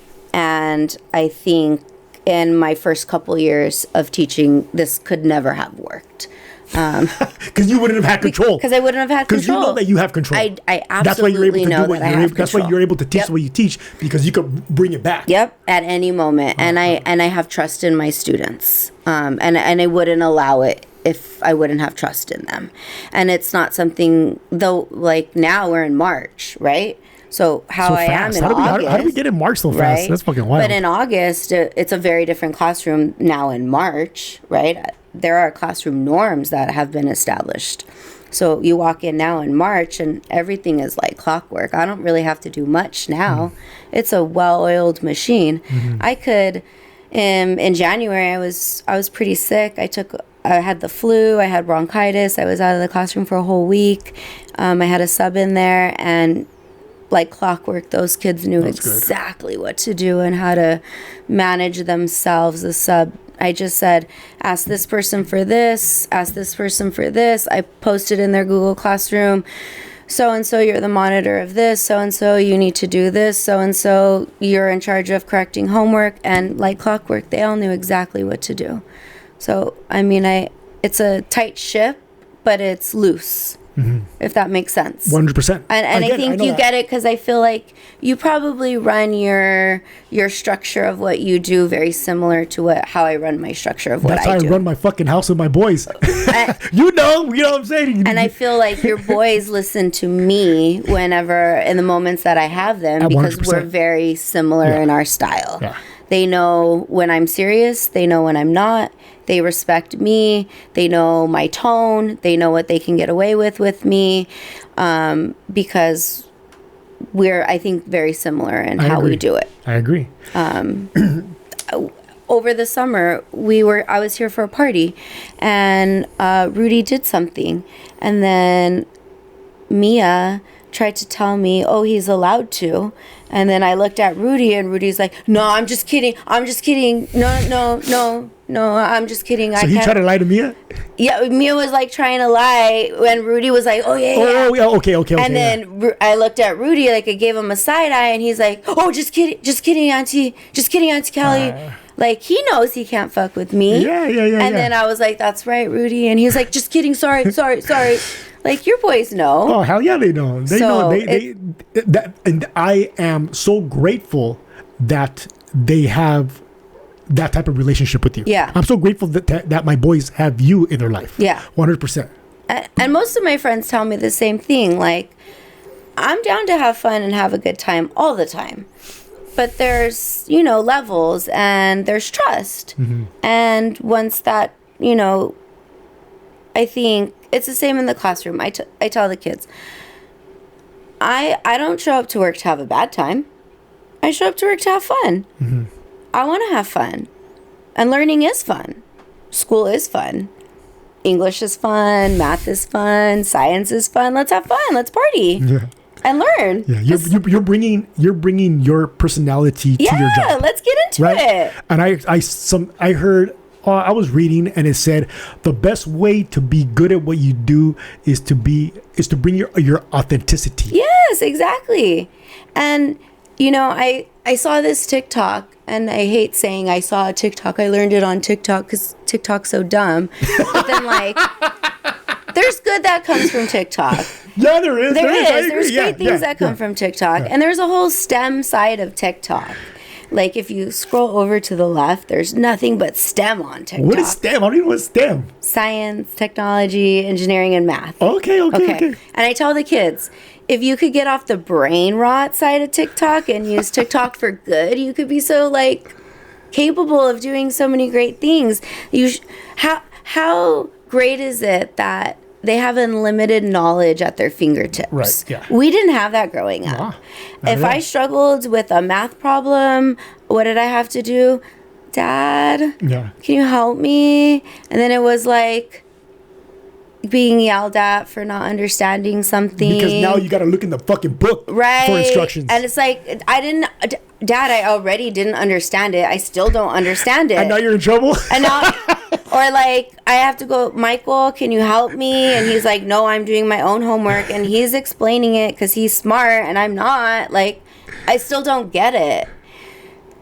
I think in my first couple years of teaching, this could never have worked.
Because you wouldn't have had control.
Because I wouldn't have had control.
Because you know that you have control.
I absolutely know that I have control.
That's why you're able to teach the way you teach, because you could bring it back.
Yep, at any moment. And I have trust in my students. And I wouldn't allow it if I wouldn't have trust in them. And it's not something, though, like now we're in March, right? So I am in August.
How do we get in March so fast?
Right?
That's fucking wild.
But in August, it's a very different classroom now in March, right? There are classroom norms that have been established. So you walk in now in March and everything is like clockwork. I don't really have to do much now. It's a well-oiled machine. I could, in January, I was pretty sick. I had the flu, I had bronchitis. I was out of the classroom for a whole week. I had a sub in there, and like clockwork, those kids knew exactly what to do and how to manage themselves. The sub, I just said, ask this person for this, ask this person for this. I posted in their Google Classroom, so-and-so, you're the monitor of this, so-and-so, you need to do this, so-and-so, you're in charge of correcting homework. And like clockwork, they all knew exactly what to do. So, I mean, it's a tight ship, but it's loose. If that makes sense.
100%.
And I think you get it because I feel like you probably run your structure of what you do very similar to how I run my structure of what I do.
That's how I run my fucking house with my boys. You know what I'm saying?
And I feel like your boys listen to me whenever, in the moments that I have them, because
100%.
we're very similar in our style.
Yeah.
They know when I'm serious. They know when I'm not. They respect me. They know my tone. They know what they can get away with me, because we're, I think, very similar in how we do it.
I agree.
over the summer, I was here for a party, and Rudy did something, and then Mia tried to tell me, oh, he's allowed to. And then I looked at Rudy, and Rudy's like, no, I'm just kidding. I'm just kidding. No, I'm just kidding.
So he tried to lie to Mia?
Yeah, Mia was like trying to lie, when Rudy was like, oh, yeah.
Oh, okay.
And then I looked at Rudy, like I gave him a side eye, and he's like, oh, just kidding, Auntie. Just kidding, Auntie Kelly. Like, he knows he can't fuck with me.
Yeah.
And then I was like, that's right, Rudy. And he was like, just kidding, sorry. Like, your boys know.
Oh, hell yeah, they know. They know. And I am so grateful that they have that type of relationship with you.
Yeah.
I'm so grateful that my boys have you in their life.
Yeah.
100%.
And most of my friends tell me the same thing. Like, I'm down to have fun and have a good time all the time. But there's, levels, and there's trust. Mm-hmm. And once that, I think it's the same in the classroom. I tell the kids, I don't show up to work to have a bad time. I show up to work to have fun. Mm-hmm. I want to have fun. And learning is fun. School is fun. English is fun. Math is fun. Science is fun. Let's have fun. Let's party. Yeah. And learn.
Yeah, you're bringing your personality to your job.
Yeah, let's get into it.
And I heard, I was reading, and it said the best way to be good at what you do is to bring your authenticity.
Yes, exactly. And I saw this TikTok, and I hate saying I saw a TikTok. I learned it on TikTok because TikTok's so dumb. But then there's good that comes from TikTok.
Yeah, there is.
There's great things that come from TikTok. Yeah. And there's a whole STEM side of TikTok. Like, if you scroll over to the left, there's nothing but STEM on TikTok.
What is STEM? I don't even know what STEM.
Science, technology, engineering, and math.
Okay.
And I tell the kids, if you could get off the brain rot side of TikTok and use TikTok for good, you could be so, capable of doing so many great things. How great is it that they have unlimited knowledge at their fingertips?
Right, yeah.
We didn't have that growing up. If I struggled with a math problem, what did I have to do? Dad, can you help me? And then it was like being yelled at for not understanding something.
Because now you got to look in the fucking book for instructions.
And it's like, Dad, I already didn't understand it. I still don't understand it.
And now you're in trouble?
And now... Or I have to go, Michael, can you help me? And he's like, no, I'm doing my own homework. And he's explaining it because he's smart and I'm not. I still don't get it.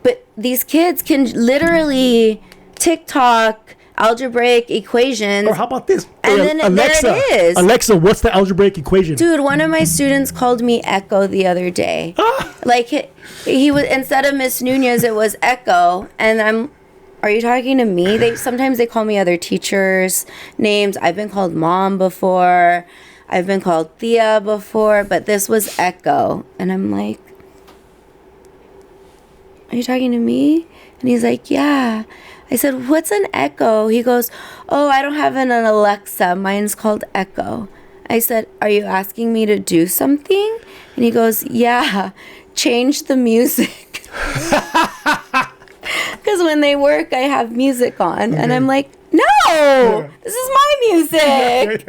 But these kids can literally TikTok algebraic equations.
Or how about this?
And then
Alexa,
there it is.
Alexa, what's the algebraic equation?
Dude, one of my students called me Echo the other day. He was, instead of Miss Nunez, it was Echo. And are you talking to me? Sometimes they call me other teachers' names. I've been called Mom before. I've been called Thea before. But this was Echo. And I'm like, are you talking to me? And he's like, yeah. I said, what's an Echo? He goes, oh, I don't have an Alexa. Mine's called Echo. I said, are you asking me to do something? And he goes, yeah, change the music. Because when they work, I have music on. And I'm like, no, this is my music.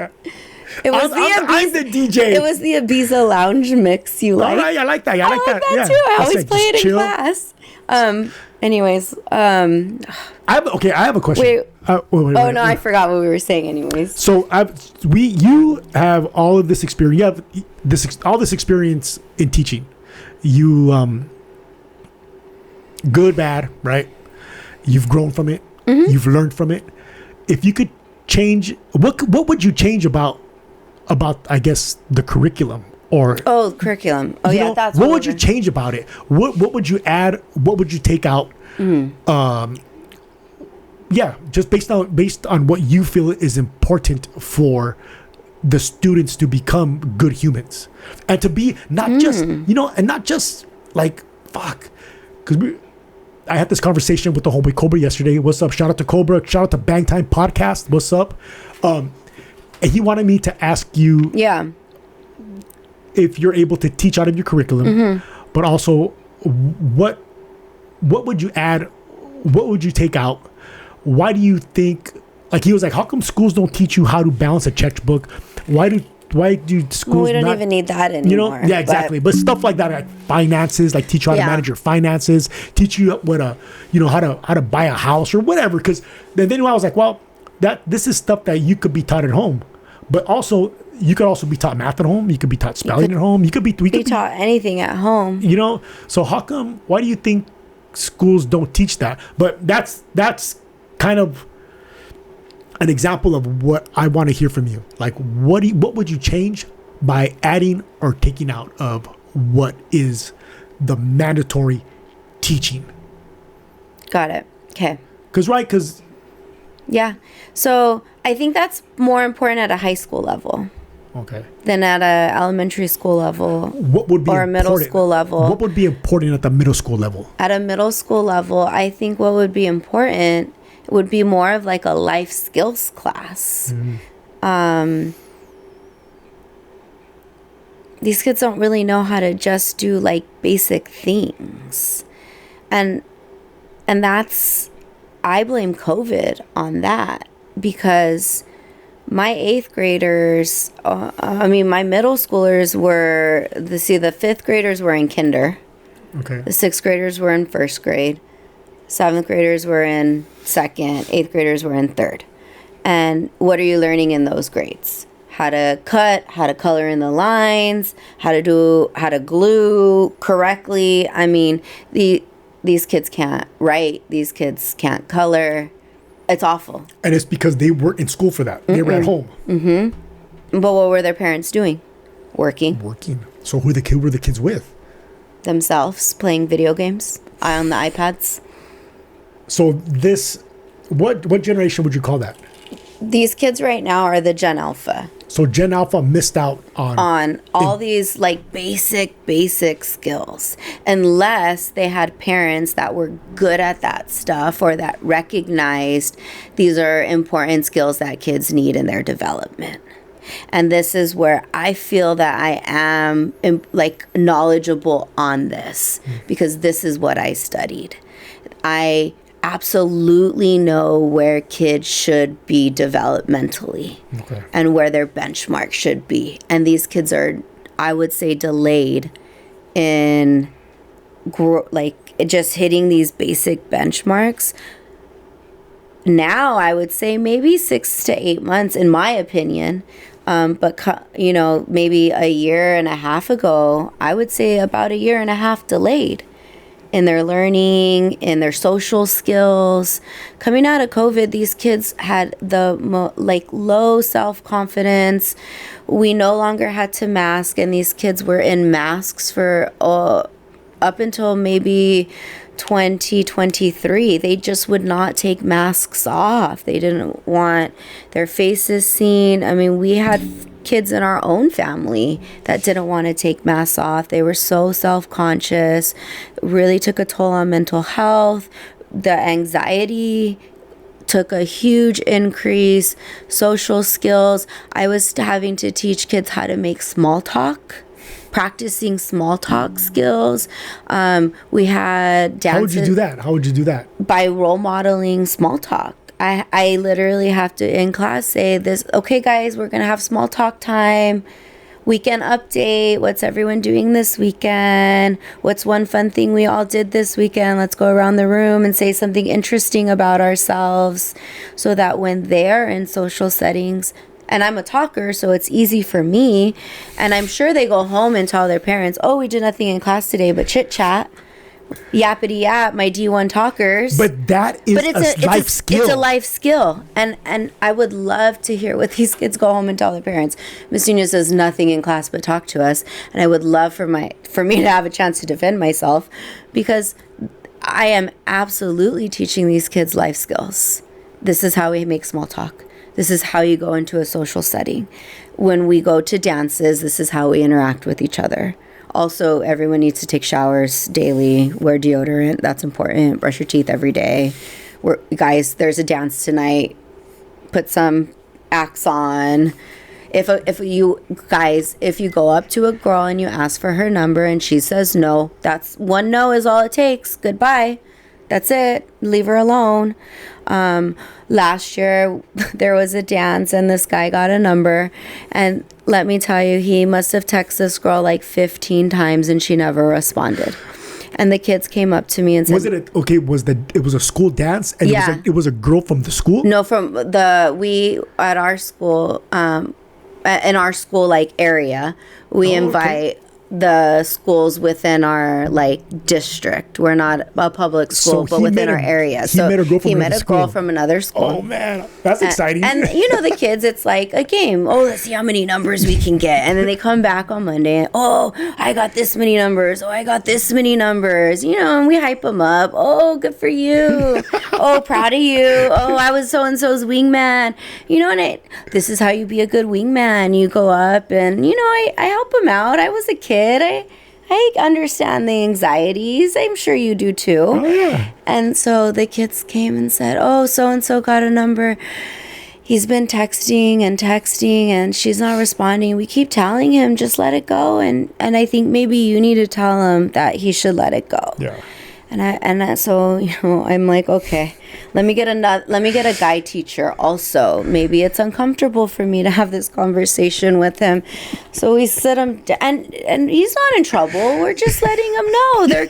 It was
I'm the DJ.
It was the Ibiza Lounge mix you like.
I like that. I like that
too. I always play it in class. Anyways.
I have a question.
Wait. I forgot what we were saying anyways.
So you have all of this experience. You have all this experience in teaching. You... good, bad, right? You've grown from it. Mm-hmm. You've learned from it. If you could change, what would you change about I guess the curriculum or?
Oh, curriculum. Oh yeah, that's
what would you change about it? What would you add? What would you take out? Mm-hmm. Just based on what you feel is important for the students to become good humans and to be not just and not just fuck. Because I had this conversation with the homeboy Cobra yesterday. What's up? Shout out to Cobra. Shout out to Bang Time Podcast. What's up? And he wanted me to ask you if you're able to teach out of your curriculum, but also what would you add? what would you take out? Why do you think, like he was like, how come schools don't teach you how to balance a checkbook? Why do schools
Well, we don't
not,
even need that anymore.
yeah, exactly. But stuff like that, like finances, like teach you how to manage your finances, teach you what how to buy a house or whatever. Because then I was like, well, this is stuff that you could be taught at home, but also you could also be taught math at home. You could be taught spelling at home. We could be
taught anything at home.
So how come? Why do you think schools don't teach that? But that's kind of an example of what I want to hear from you. Like, what would you change by adding or taking out of what is the mandatory teaching?
Got it. Okay.
Because
yeah. So I think that's more important at a high school level.
Okay.
Than at a elementary school level.
What would be
or a middle school level?
What would be important at the middle school level?
At a middle school level, I think what would be important would be more of like a life skills class. These kids don't really know how to just do like basic things, and that's, I blame COVID on that, because my 8th graders, my middle schoolers were, the 5th graders were in kinder.
Okay.
The 6th graders were in 1st grade. 7th graders were in 2nd. 8th graders were in 3rd. And what are you learning in those grades? How to cut, how to color in the lines, how to glue correctly. I mean, these kids can't write. These kids can't color. It's awful.
And it's because they weren't in school for that. They were at home.
Mm-hmm. But what were their parents doing? Working.
So who were the kids with?
Themselves, playing video games on the iPads.
So what generation would you call that?
These kids right now are the Gen Alpha.
So Gen Alpha missed out on
all these like basic skills, unless they had parents that were good at that stuff or that recognized these are important skills that kids need in their development. And this is where I feel that I am like knowledgeable on this, because this is what I studied. I absolutely know where kids should be developmentally, and where their benchmark should be. And these kids are, I would say, delayed in just hitting these basic benchmarks. Now, I would say maybe 6 to 8 months, in my opinion. But maybe a year and a half ago, I would say about a year and a half delayed in their learning, in their social skills. Coming out of COVID, these kids had the low self-confidence. We no longer had to mask, and these kids were in masks for up until maybe 2023. They just would not take masks off. They didn't want their faces seen. I mean, we had kids in our own family that didn't want to take masks off. They were so self-conscious. Really took a toll on mental health. The anxiety took a huge increase. Social skills. I was having to teach kids how to make small talk, practicing small talk skills. We had dances.
How would you do that?
By role modeling small talk. I literally have to, in class, say this, okay, guys, we're going to have small talk time. Weekend update. What's everyone doing this weekend? What's one fun thing we all did this weekend? Let's go around the room and say something interesting about ourselves, so that when they're in social settings, and I'm a talker, so it's easy for me, and I'm sure they go home and tell their parents, oh, we did nothing in class today but chit chat. Yappity yap, my D1 talkers.
But that is a life skill.
It's a life skill. And I would love to hear what these kids go home and tell their parents. Miss Nunez does nothing in class but talk to us. And I would love for me to have a chance to defend myself, because I am absolutely teaching these kids life skills. This is how we make small talk. This is how you go into a social setting. When we go to dances, this is how we interact with each other. Also, everyone needs to take showers daily, wear deodorant. That's important. Brush your teeth every day. Guys, there's a dance tonight. Put some Axe on. If you go up to a girl and you ask for her number and she says no, that's one no is all it takes. Goodbye. That's it. Leave her alone. Last year there was a dance and this guy got a number, and let me tell you, he must have texted this girl like 15 times and she never responded. And the kids came up to me and said,
Was it it was a school dance, and
Yeah.
it was a girl from the school?
no, at our school, in our school like area, we invite the schools within our like district. We're not a public school, but within our area.
He met a girl from
he met
another
a girl
school.
from another school.
Oh man, that's exciting.
And you know, the kids, it's like a game. Oh, let's see how many numbers we can get. And then they come back on Monday and, oh, I got this many numbers. Oh, I got this many numbers. You know, and we hype them up. Oh, good for you. Oh, proud of you. Oh, I was so-and-so's wingman. You know, and this is how you be a good wingman. You go up and, you know, I help them out. I was a kid. I understand the anxieties. I'm sure you do too.
Oh, yeah.
And so the kids came and said, oh, so-and-so got a number. He's been texting and she's not responding. We keep telling him, just let it go. And I think maybe you need to tell him that he should let it go.
Yeah.
So, you know, I'm like, okay, let me get a guy teacher also. Maybe it's uncomfortable for me to have this conversation with him. So we sit him down, and he's not in trouble. We're just letting him know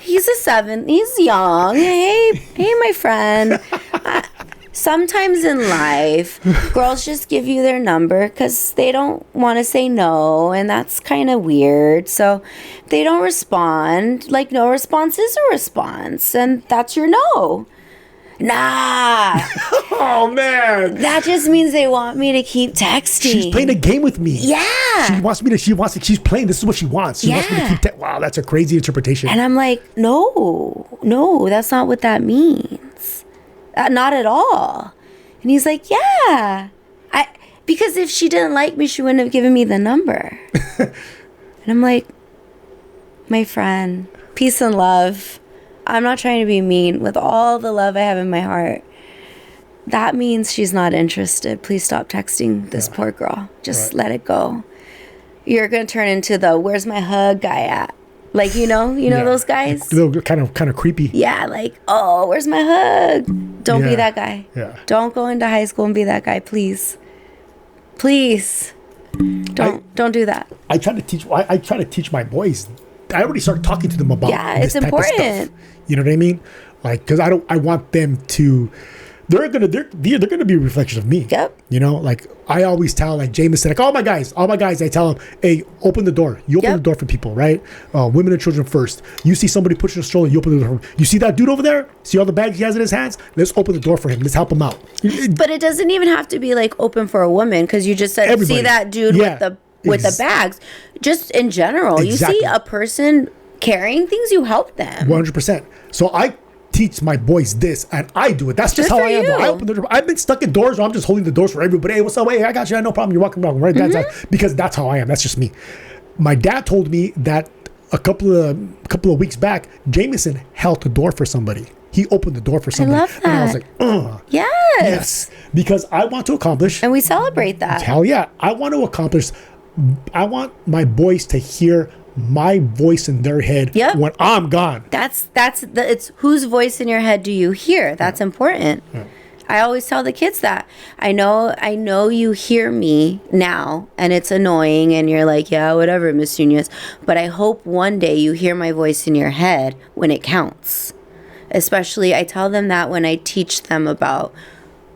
he's a 7. He's young. Hey, my friend. Sometimes in life, girls just give you their number because they don't want to say no, and that's kind of weird. So they don't respond. Like, no response is a response, and that's your no. Nah.
Oh man,
That just means they want me to keep texting.
she's playing a game with me.
Yeah.
She's playing. This is what she wants. She wants me to keep. Wow, that's a crazy interpretation.
And I'm like, no, that's not what that means. Not at all. And he's like, yeah. Because if she didn't like me, she wouldn't have given me the number. And I'm like, my friend, peace and love. I'm not trying to be mean. With all the love I have in my heart, that means she's not interested. Please stop texting this poor girl. Just let it go. You're going to turn into the where's my hug guy at? Like, you know those guys?
They're kind of creepy.
Yeah, like, oh, where's my hug? Don't be that guy.
Yeah.
Don't go into high school and be that guy, please. Please. Don't do that.
I try to teach my boys. I already started talking to them about
it's
this type of
important.
stuff. You know what I mean? Like, because I want them to. They're gonna be a reflection of me.
Yep.
You know, like I always tell, like Jameson, like all my guys, I tell them, hey, open the door. You open the door for people, right? Women and children first. You see somebody pushing a stroller, you open the door. You see that dude over there? See all the bags he has in his hands? Let's open the door for him. Let's help him out.
But it doesn't even have to be like open for a woman, because you just said,
Everybody.
see that dude with the bags. Just in general,
Exactly.
you see a person carrying things, you help them.
100%. So I teach my boys this, and I do it. That's just
Good
how
for
I am.
you.
I open the door. I've been stuck in doors where I'm just holding the doors for everybody. Hey, what's up? Hey, I got you. No problem. You're walking around, right? Because that's how I am. That's just me. My dad told me that a couple of weeks back, Jameson held the door for somebody. He opened the door for somebody.
love that.
And I was like, yes. Because I want to accomplish.
And we celebrate that.
Hell yeah. I want to accomplish. I want my boys to hear my voice in their head when I'm gone.
It's whose voice in your head do you hear? That's important. Yeah. I always tell the kids that. I know you hear me now, and it's annoying, and you're like, yeah, whatever, Miss Nunez. But I hope one day you hear my voice in your head when it counts. Especially, I tell them that when I teach them about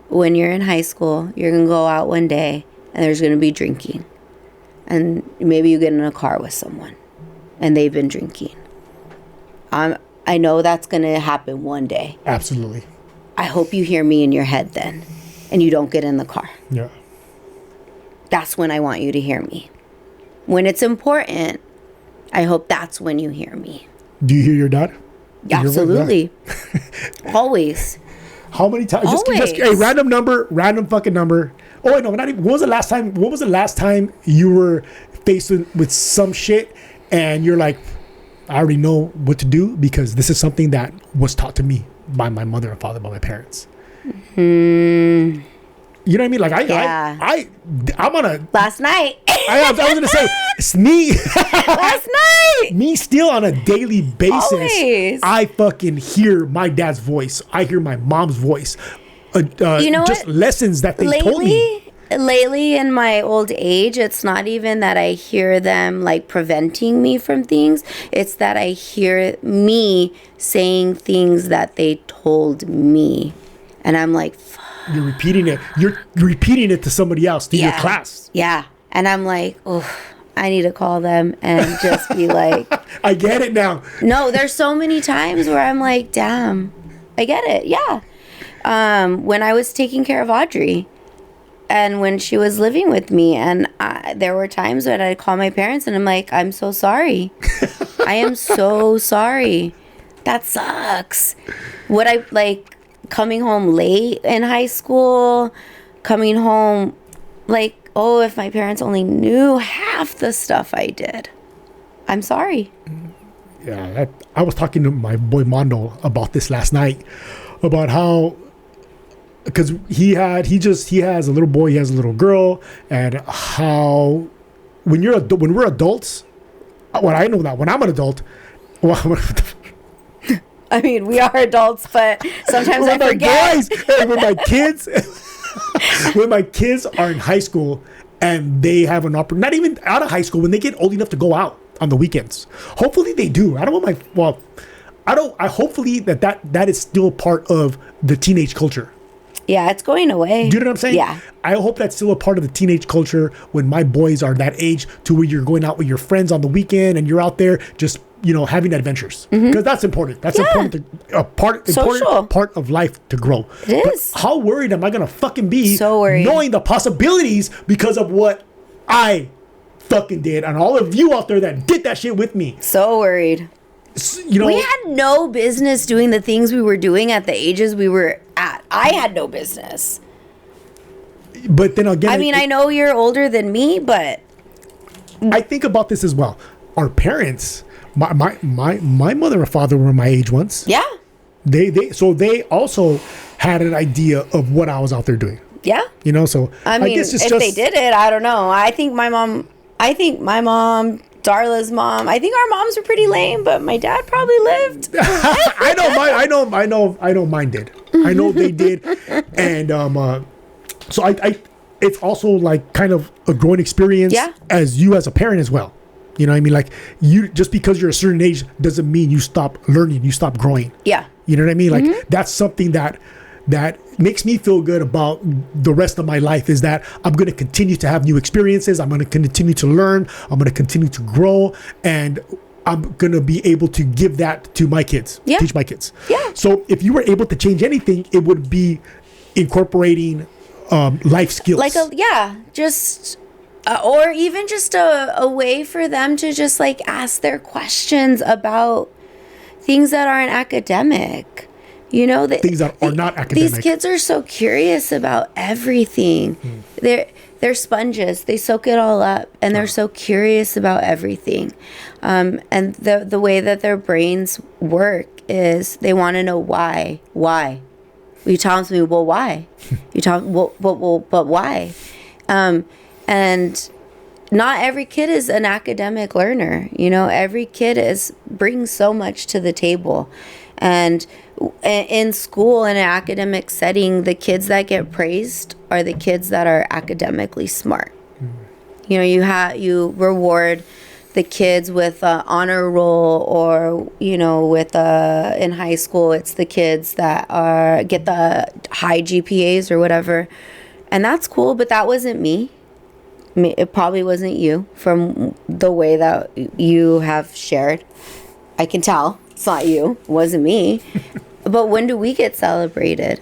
when you're in high school, you're going to go out one day, and there's going to be drinking. And maybe you get in a car with someone and they've been drinking. I know that's going to happen one day.
Absolutely.
I hope you hear me in your head then, and you don't get in the car.
Yeah.
That's when I want you to hear me. When it's important, I hope that's when you hear me.
Do you hear your dad?
Absolutely. Always.
How many times?
Always.
Just a random fucking number. Oh wait, no, not even. When was the last time you were faced with some shit and you're like, I already know what to do because this is something that was taught to me by my mother and father, by my parents. You know what I mean? Like I'm on a
Last night.
I was gonna say it's me.
Last night.
Me still on a daily basis.
Always.
I fucking hear my dad's voice. I hear my mom's voice.
You know
just
what?
lessons that they told me.
Lately in my old age, it's not even that I hear them like preventing me from things. It's that I hear me saying things that they told me. And I'm like, fuck.
You're repeating it. You're repeating it to somebody else, to your class.
Yeah. And I'm like, oh, I need to call them and just be like.
I get it now.
No, there's so many times where I'm like, damn, I get it. Yeah. When I was taking care of Audrey and when she was living with me, and there were times when I'd call my parents and I'm like, I'm so sorry. I am so sorry. That sucks. Would I like coming home late in high school, coming home like, oh, if my parents only knew half the stuff I did. I'm sorry.
Yeah, I was talking to my boy Mondo about this last night, about how, because he has a little boy, he has a little girl, and how when we're adults, when I know that when I'm an adult, well,
I mean, we are adults, but sometimes I forget.
Guys, when my kids, when my kids are in high school and they have an not even out of high school, when they get old enough to go out on the weekends. Hopefully they do. I hopefully that is still part of the teenage culture.
Yeah, it's going away.
Do you know what I'm saying?
Yeah.
I hope that's still a part of the teenage culture when my boys are that age to where you're going out with your friends on the weekend and you're out there just, having adventures. Because that's important. That's important part of life to grow.
It is.
How worried am I going to fucking be
so worried,
knowing the possibilities because of what I fucking did and all of you out there that did that shit with me?
So worried. We had no business doing the things we were doing at the ages we were at. I had no business.
But then again,
I know you're older than me, but
I think about this as well. Our parents, my mother and father were my age once.
Yeah.
They also had an idea of what I was out there doing.
Yeah.
So
I guess if they did it, I don't know. I think my mom, Darla's mom, I think our moms were pretty lame, but my dad probably lived.
I know mine did. I know they did. And so I it's also like kind of a growing experience as you as a parent as well. You know what I mean? Like you, just because you're a certain age doesn't mean you stop learning, you stop growing.
Yeah.
You know what I mean? Like that's something that makes me feel good about the rest of my life, is that I'm going to continue to have new experiences. I'm going to continue to learn. I'm going to continue to grow, and I'm going to be able to give that to my kids, teach my kids.
Yeah.
So if you were able to change anything, it would be incorporating life skills.
Or even just a way for them to just like ask their questions about things that aren't academic.
Things that are not academic.
These kids are so curious about everything. They're sponges. They soak it all up, and they're so curious about everything. And the way that their brains work is they want to know why. Why? You tell them to me, well, why? You tell them, but why? And not every kid is an academic learner. Every kid brings so much to the table. And in school, in an academic setting, the kids that get praised are the kids that are academically smart. You reward the kids with an honor roll, or with in high school, it's the kids that get the high GPAs or whatever, and that's cool. But that wasn't me. It probably wasn't you, from the way that you have shared. I can tell. It's not you. It wasn't me. But when do we get celebrated?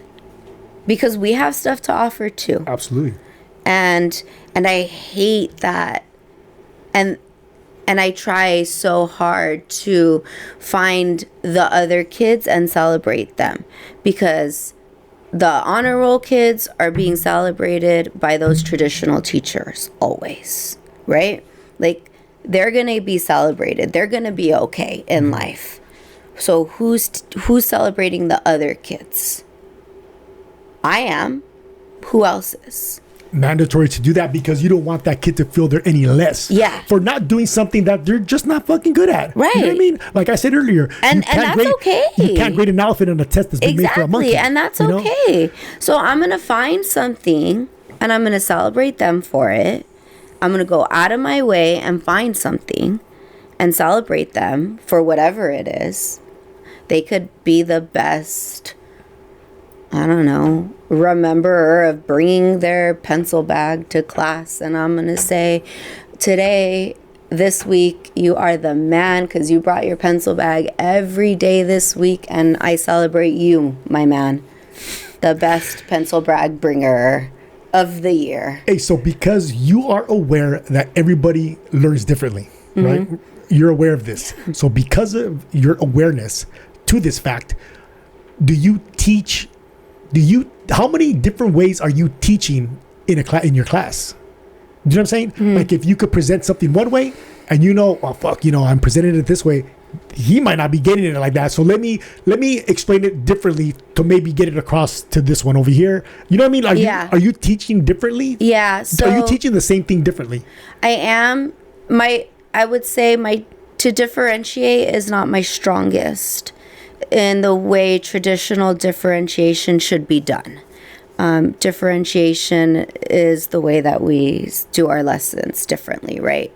Because we have stuff to offer too.
Absolutely.
And I hate that. And I try so hard to find the other kids and celebrate them, because the honor roll kids are being celebrated by those traditional teachers always, right? Like, they're going to be celebrated. They're going to be okay in life. So who's celebrating the other kids? I am. who else is?
Mandatory to do that because you don't want that kid to feel they're any less for not doing something that they're just not fucking good at.
Right.
You know what I mean? Like I said earlier,
and that's okay.
You can't grade an elephant on a test that's been made for a monkey.
And that's okay. So I'm going to find something and I'm going to celebrate them for it. I'm going to go out of my way and find something and celebrate them for whatever it is. They could be the best, I don't know, rememberer of bringing their pencil bag to class. And I'm going to say, today, this week, you are the man because you brought your pencil bag every day this week. And I celebrate you, my man, the best pencil bag bringer of the year.
Hey, so because you are aware that everybody learns differently, right? You're aware of this. So because of your awareness to this fact, how many different ways are you teaching in your class? Do you know what I'm saying? Like if you could present something one way and I'm presenting it this way, he might not be getting it like that. So let me explain it differently to maybe get it across to this one over here. You know what I mean? Are you teaching differently?
Yeah. So
are you teaching the same thing differently?
I am. I would say to differentiate is not my strongest in the way traditional differentiation should be done. Differentiation is the way that we do our lessons differently, right?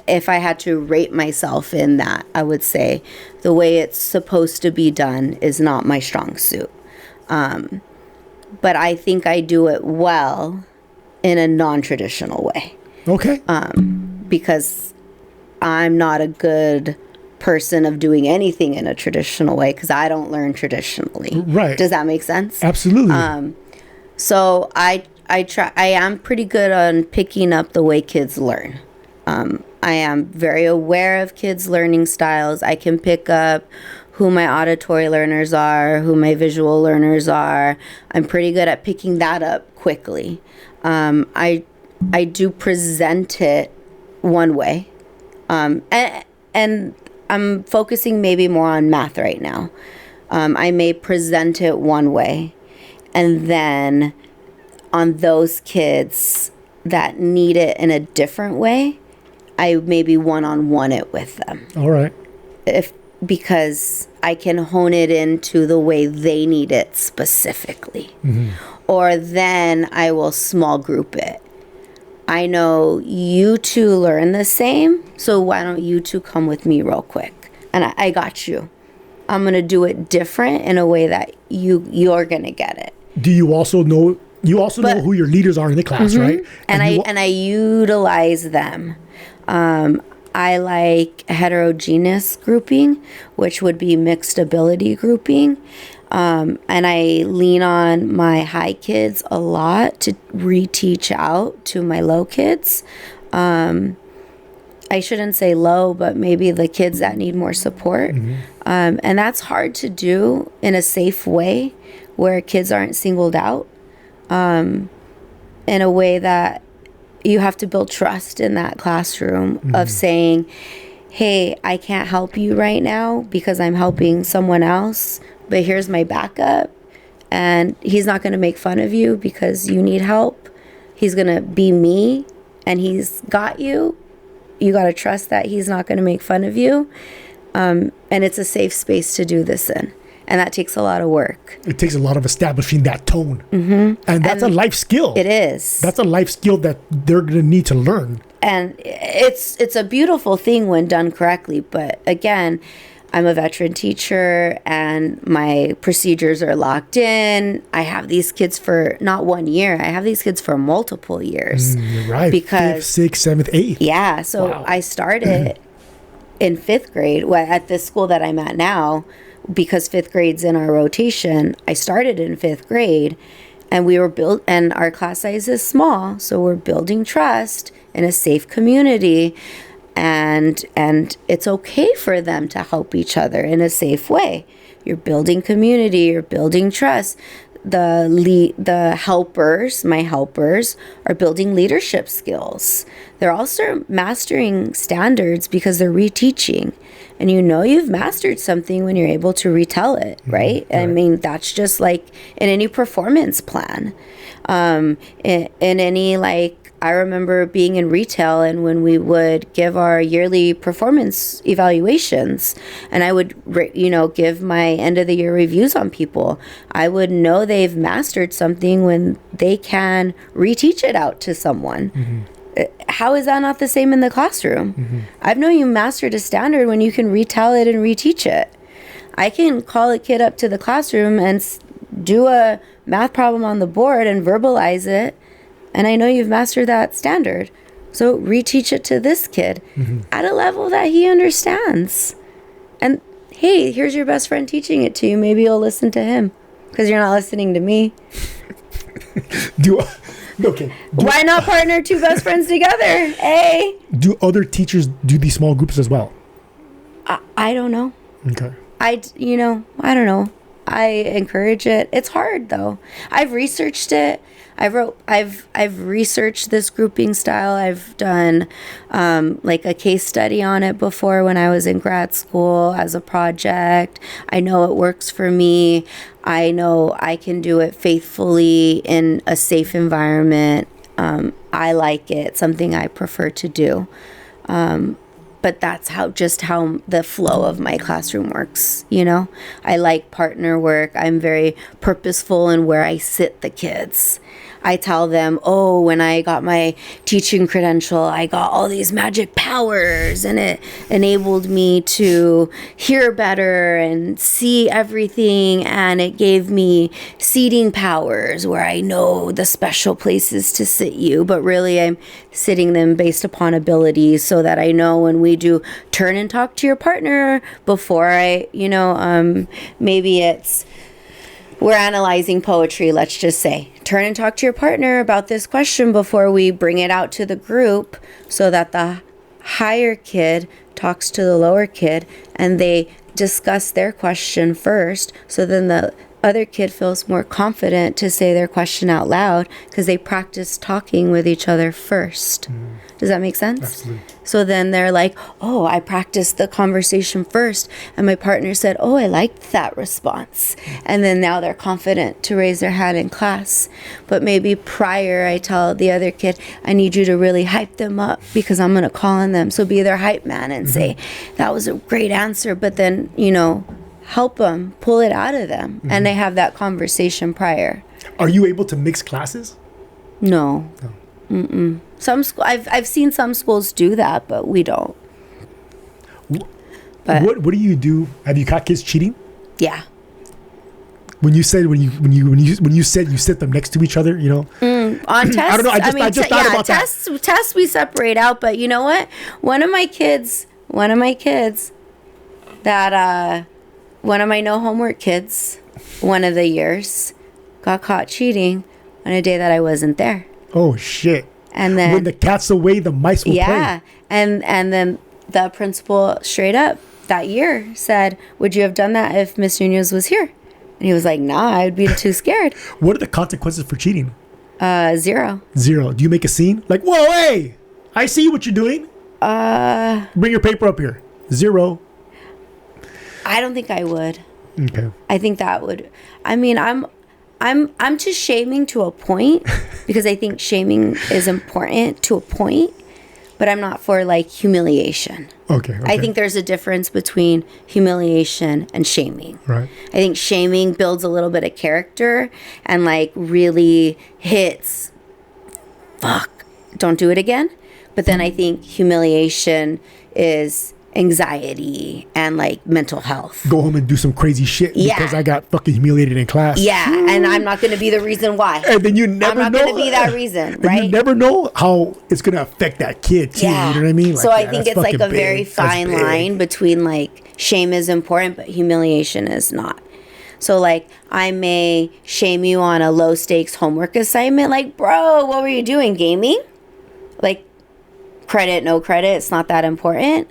If I had to rate myself in that, I would say the way it's supposed to be done is not my strong suit. But I think I do it well in a non-traditional way.
Okay.
Because I'm not a good person of doing anything in a traditional way because I don't learn traditionally.
Right.
Does that make sense?
Absolutely.
So I am pretty good on picking up the way kids learn. I am very aware of kids' learning styles. I can pick up who my auditory learners are, who my visual learners are. I'm pretty good at picking that up quickly. I do present it one way. And I'm focusing maybe more on math right now. I may present it one way, and then on those kids that need it in a different way, I maybe one-on-one it with them.
All right.
Because I can hone it into the way they need it specifically. Or then I will small group it. I know you two learn the same, so why don't you two come with me real quick? And I got you. I'm going to do it different in a way that you're going to get it.
Do you also know who your leaders are in the class, right?
And I utilize them. I like heterogeneous grouping, which would be mixed ability grouping. And I lean on my high kids a lot to reteach out to my low kids. I shouldn't say low, but maybe the kids that need more support. And that's hard to do in a safe way where kids aren't singled out, in a way that you have to build trust in that classroom of saying, hey, I can't help you right now because I'm helping someone else, but here's my backup. And he's not going to make fun of you because you need help. He's going to be me and he's got you. You got to trust that he's not going to make fun of you. And it's a safe space to do this in. And that takes a lot of work.
It takes a lot of establishing that tone. And that's a life skill.
It is.
That's a life skill that they're going to need to learn.
And it's a beautiful thing when done correctly. But again, I'm a veteran teacher and my procedures are locked in. I have these kids for not 1 year. I have these kids for multiple years.
You're right.
Because
5th, 6th, 7th, 8th.
Yeah. So wow. I started in 5th grade at the school that I'm at now. Because 5th grade's in our rotation, I started in 5th grade and we were and our class size is small. So we're building trust in a safe community and it's okay for them to help each other in a safe way. You're building community, you're building trust. the helpers, my helpers, are building leadership skills. They're also mastering standards because they're reteaching. And you know you've mastered something when you're able to retell it, right? I mean, that's just like in any performance plan. In any, like, I remember being in retail, and when we would give our yearly performance evaluations, and I would, give my end of the year reviews on people, I would know they've mastered something when they can reteach it out to someone. How is that not the same in the classroom? I've known you mastered a standard when you can retell it and reteach it. I can call a kid up to the classroom and do a math problem on the board and verbalize it, and I know you've mastered that standard. So reteach it to this kid at a level that he understands. And hey, here's your best friend teaching it to you. Maybe you'll listen to him because you're not listening to me. Why not partner two best friends together? Hey.
Do other teachers do these small groups as well?
I don't know.
Okay.
I don't know. I encourage it. It's hard though. I've researched it. I've researched this grouping style. I've done like a case study on it before when I was in grad school as a project. I know it works for me. I know I can do it faithfully in a safe environment. I like it, something I prefer to do. But that's how the flow of my classroom works, I like partner work. I'm very purposeful in where I sit the kids. I tell them, when I got my teaching credential, I got all these magic powers, and it enabled me to hear better and see everything, and it gave me seating powers where I know the special places to sit you, but really I'm sitting them based upon abilities, so that I know when we do turn and talk to your partner before maybe it's we're analyzing poetry, let's just say. Turn and talk to your partner about this question before we bring it out to the group, so that the higher kid talks to the lower kid and they discuss their question first, so then the other kid feels more confident to say their question out loud because they practice talking with each other first. Does that make sense?
Absolutely.
So then they're like, I practiced the conversation first, and my partner said, I liked that response. And then now they're confident to raise their hand in class. But maybe prior, I tell the other kid, I need you to really hype them up because I'm going to call on them. So be their hype man and say, that was a great answer. But then, help them, pull it out of them. And they have that conversation prior.
Are you able to mix classes?
No. Mm-mm. I've seen some schools do that, but we don't. But
what do you do? Have you caught kids cheating?
Yeah.
When you said you said you sit them next to each other,
on tests.
I don't know. I just thought about
tests we separate out, but you know what? One of my kids that one of my no homework kids, one of the years, got caught cheating on a day that I wasn't there.
Oh shit.
And then
when the cat's away, the mice will play.
Yeah. And then the principal straight up that year said, would you have done that if Miss Nunez was here? And he was like, nah, I'd be too scared.
What are the consequences for cheating?
0.
Do you make a scene? Like, whoa, hey, I see what you're doing. Bring your paper up here. 0.
I don't think I would.
Okay.
I think that would. I mean, I'm to shaming to a point because I think shaming is important to a point, but I'm not for like humiliation.
Okay.
I think there's a difference between humiliation and shaming.
Right.
I think shaming builds a little bit of character and like really hits, don't do it again. But then I think humiliation is anxiety and like mental health.
Go home and do some crazy shit because I got fucking humiliated in class.
Yeah, and I'm not going to be the reason why.
And then you never know.
I'm not going to be that reason, right?
You never know how it's going to affect that kid too.
Yeah.
You know what I mean? Like,
so I think it's like a
big.
very fine line between like shame is important, but humiliation is not. So like I may shame you on a low stakes homework assignment. Like, bro, what were you doing? Gaming? Like credit, no credit. It's not that important.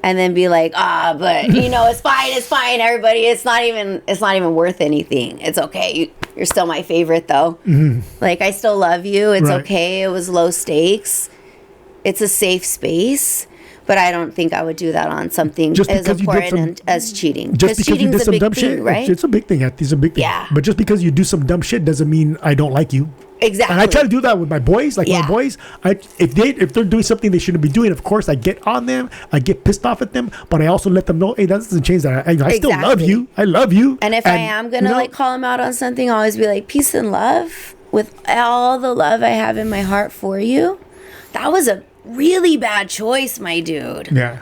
and then be like, but it's fine, everybody. It's not even worth anything. It's okay. You're still my favorite, though. Mm-hmm. Like, I still love you. It's okay. It was low stakes. It's a safe space. But I don't think I would do that on something as important as cheating.
Just because you did some dumb shit,
right?
It's a big thing. It's a big thing.
Yeah.
But just because you do some dumb shit doesn't mean I don't like you.
Exactly.
And I try to do that with my boys. Like my boys, if they're doing something they shouldn't be doing, of course I get on them. I get pissed off at them, but I also let them know, hey, that doesn't change that. I still love you. I love you.
And if I am gonna like call them out on something, I'll always be like, peace and love, with all the love I have in my heart for you. That was a really bad choice, my dude.
Yeah.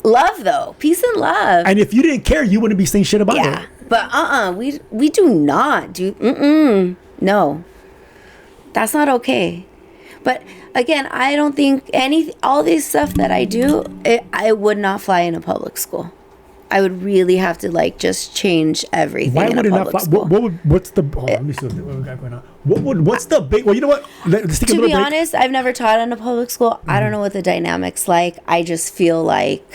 Love, though. Peace and love.
And if you didn't care, you wouldn't be saying shit about it.
But we do not do no. That's not okay. But again, I don't think all this stuff that I do, I would not fly in a public school. I would really have to like just change everything. Why would it not fly?
What's the? Let me see what we got going on. What's the big? Well, you know what? Let's take a little break.
To be honest, I've never taught in a public school. I don't know what the dynamics like. I just feel like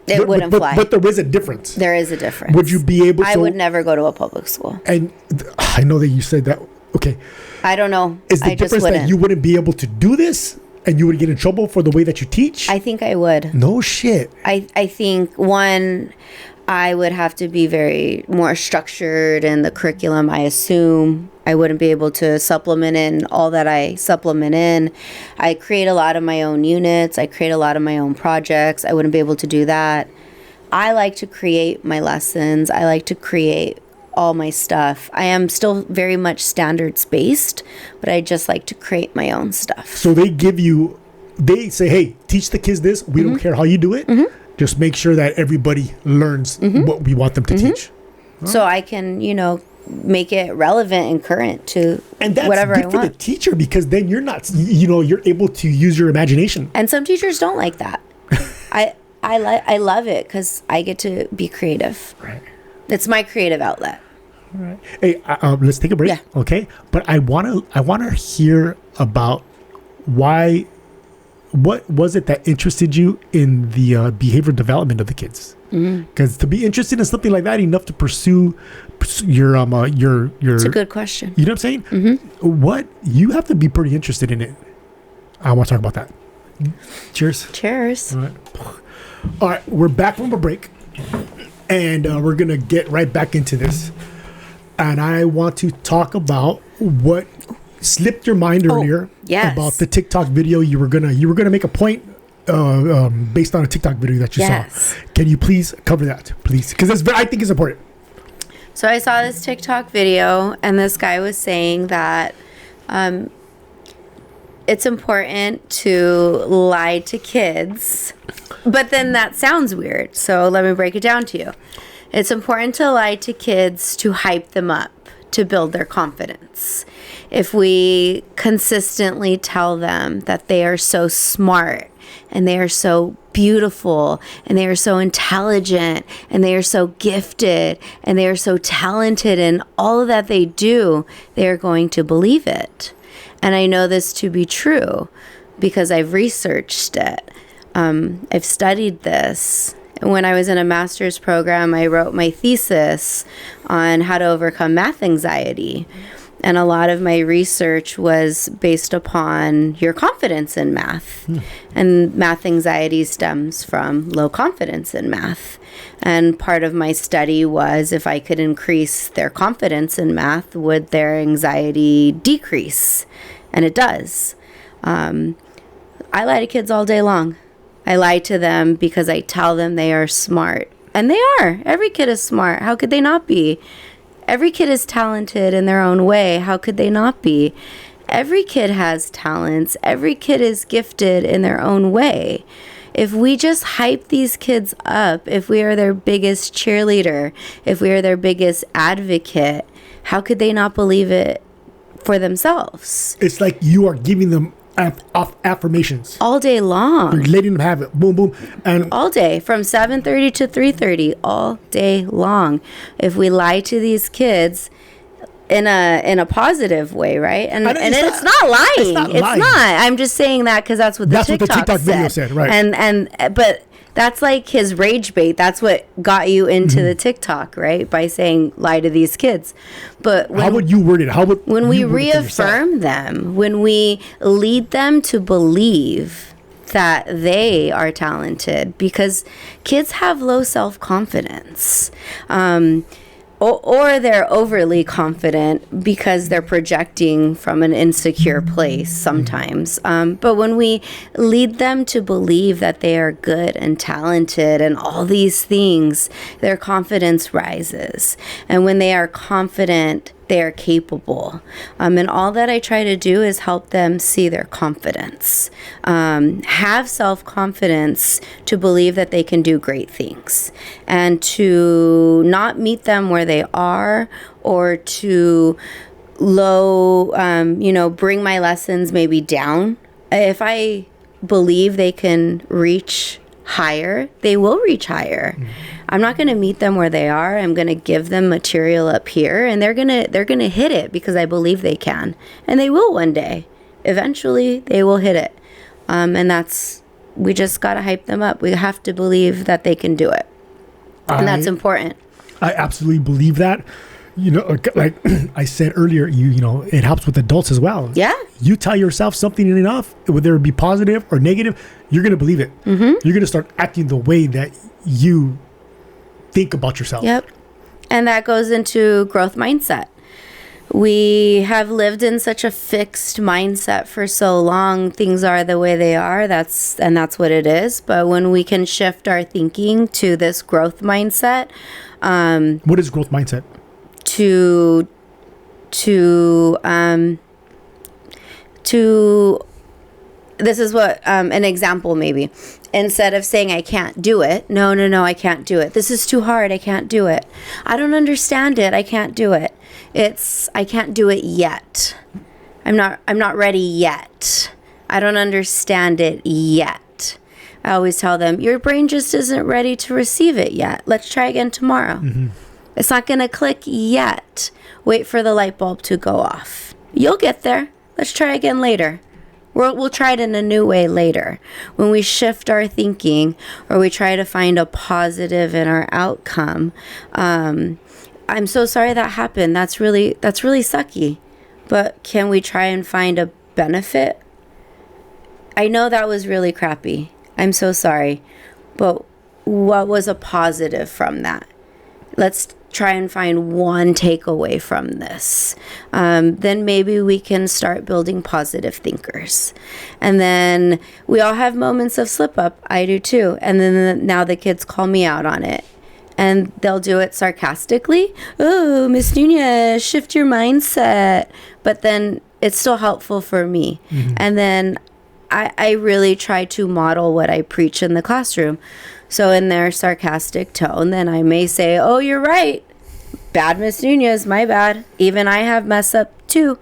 it wouldn't fly.
But there is a difference.
There is a difference.
Would you be able to?
I would never go to a public school.
And I know that you said that. Okay.
I don't know.
Is the difference that you wouldn't be able to do this? And you would get in trouble for the way that you teach?
I think I would.
No shit.
I think, one, I would have to be very more structured in the curriculum, I assume. I wouldn't be able to supplement in all that I supplement in. I create a lot of my own units. I create a lot of my own projects. I wouldn't be able to do that. I like to create my lessons. I like to create all my stuff. I am still very much standards based, but I just like to create my own stuff.
So they say, hey, teach the kids this. We don't care how you do it. Mm-hmm. Just make sure that everybody learns what we want them to teach.
So I can, make it relevant and current to whatever I want.
And that's good for the teacher, because then you're not, you're able to use your imagination.
And some teachers don't like that. I love it because I get to be creative. Right. It's my creative outlet.
All right. Hey, let's take a break.
Yeah. Okay.
But I want to hear about what was it that interested you in the behavioral development of the kids? Because to be interested in something like that, enough to pursue your. It's
a good question.
You know what I'm saying? What you have to be pretty interested in it. I want to talk about that. Cheers.
Cheers.
All right. We're back from a break. And we're going to get right back into this. And I want to talk about what slipped your mind earlier about the TikTok video. You were gonna make a point based on a TikTok video that you saw. Can you please cover that, please? Because I think it's important.
So I saw this TikTok video, and this guy was saying that it's important to lie to kids. But then that sounds weird. So let me break it down to you. It's important to lie to kids to hype them up, to build their confidence. If we consistently tell them that they are so smart and they are so beautiful and they are so intelligent and they are so gifted and they are so talented in all that they do, they are going to believe it. And I know this to be true because I've researched it. I've studied this. When I was in a master's program, I wrote my thesis on how to overcome math anxiety. And a lot of my research was based upon your confidence in math. And math anxiety stems from low confidence in math. And part of my study was if I could increase their confidence in math, would their anxiety decrease? And it does. I lie to kids all day long. I lie to them because I tell them they are smart. And they are. Every kid is smart. How could they not be? Every kid is talented in their own way. How could they not be? Every kid has talents. Every kid is gifted in their own way. If we just hype these kids up, if we are their biggest cheerleader, if we are their biggest advocate, how could they not believe it for themselves?
It's like you are giving them affirmations
all day long.
You're letting them have it. Boom, boom, and
all day from 7:30 to 3:30, all day long. If we lie to these kids in a positive way, right? And it's not lying. It's not. I'm just saying that because that's what the TikTok
video said, right?
But That's like his rage bait. That's what got you into the TikTok, right? By saying lie to these kids. But
how would you word it?
When we reaffirm them, when we lead them to believe that they are talented, because kids have low self-confidence. Or they're overly confident because they're projecting from an insecure place sometimes. But when we lead them to believe that they are good and talented and all these things, their confidence rises. And when they are confident, they are capable. And all that I try to do is help them see their confidence. Have self-confidence to believe that they can do great things. And to not meet them where they are, or to bring my lessons maybe down. If I believe they can reach higher, they will reach higher. I'm not going to meet them where they are. I'm going to give them material up here, and they're going to hit it because I believe they can. And they will one day. Eventually, they will hit it. We just got to hype them up. We have to believe that they can do it. And that's important.
I absolutely believe that. Like I said earlier, it helps with adults as well.
Yeah.
You tell yourself something enough, whether it be positive or negative, you're going to believe it. Mm-hmm. You're going to start acting the way that you think about yourself.
Yep. And that goes into growth mindset. We have lived in such a fixed mindset for so long. Things are the way they are. That's what it is. But when we can shift our thinking to this growth mindset.
What is growth mindset?
This is what an example maybe. Instead of saying I can't do it, no, I can't do it. This is too hard. I can't do it. I don't understand it. I can't do it. I can't do it yet. I'm not ready yet. I don't understand it yet. I always tell them, your brain just isn't ready to receive it yet. Let's try again tomorrow. Mm-hmm. It's not going to click yet. Wait for the light bulb to go off. You'll get there. Let's try again later. We'll try it in a new way later. When we shift our thinking, or we try to find a positive in our outcome, I'm so sorry that happened. That's really sucky. But can we try and find a benefit? I know that was really crappy. I'm so sorry. But what was a positive from that? Let's try and find one takeaway from this. Then maybe we can start building positive thinkers. And then we all have moments of slip up. I do too. And then now the kids call me out on it. And they'll do it sarcastically. Oh, Miss Nunez, shift your mindset. But then it's still helpful for me. Mm-hmm. And then I really try to model what I preach in the classroom. So in their sarcastic tone, then I may say, oh, you're right. Bad Miss Nunez, my bad. Even I have mess up too.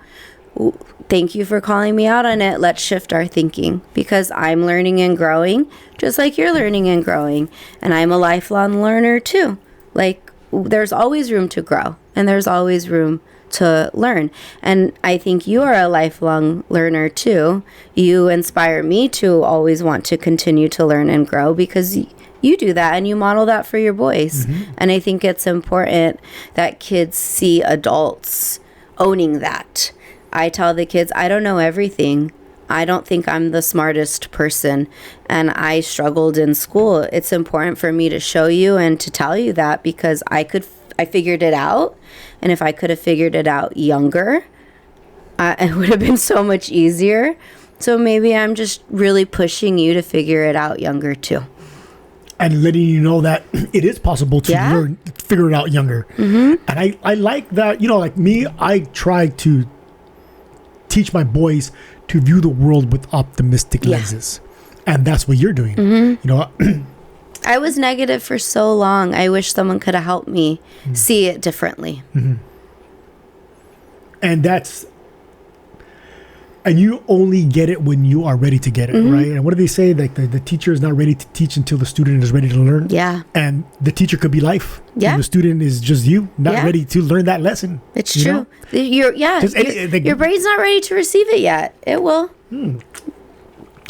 Thank you for calling me out on it. Let's shift our thinking, because I'm learning and growing just like you're learning and growing. And I'm a lifelong learner too. Like, there's always room to grow, and there's always room to learn. And I think you are a lifelong learner too. You inspire me to always want to continue to learn and grow, because you do that and you model that for your boys. Mm-hmm. And I think it's important that kids see adults owning that. I tell the kids, I don't know everything. I don't think I'm the smartest person, and I struggled in school. It's important for me to show you and to tell you that, because I figured it out. And if I could have figured it out younger, it would have been so much easier. So maybe I'm just really pushing you to figure it out younger too.
And letting you know that it is possible to figure it out younger. Mm-hmm. And I like that, like me, I try to teach my boys to view the world with optimistic lenses. And that's what you're doing. Mm-hmm.
I was negative for so long. I wish someone could have helped me see it differently. Mm-hmm.
And you only get it when you are ready to get it, right? And what do they say? Like the teacher is not ready to teach until the student is ready to learn.
Yeah.
And the teacher could be life. Yeah. And the student is just you, not ready to learn that lesson.
It's true. Your brain's not ready to receive it yet. It will.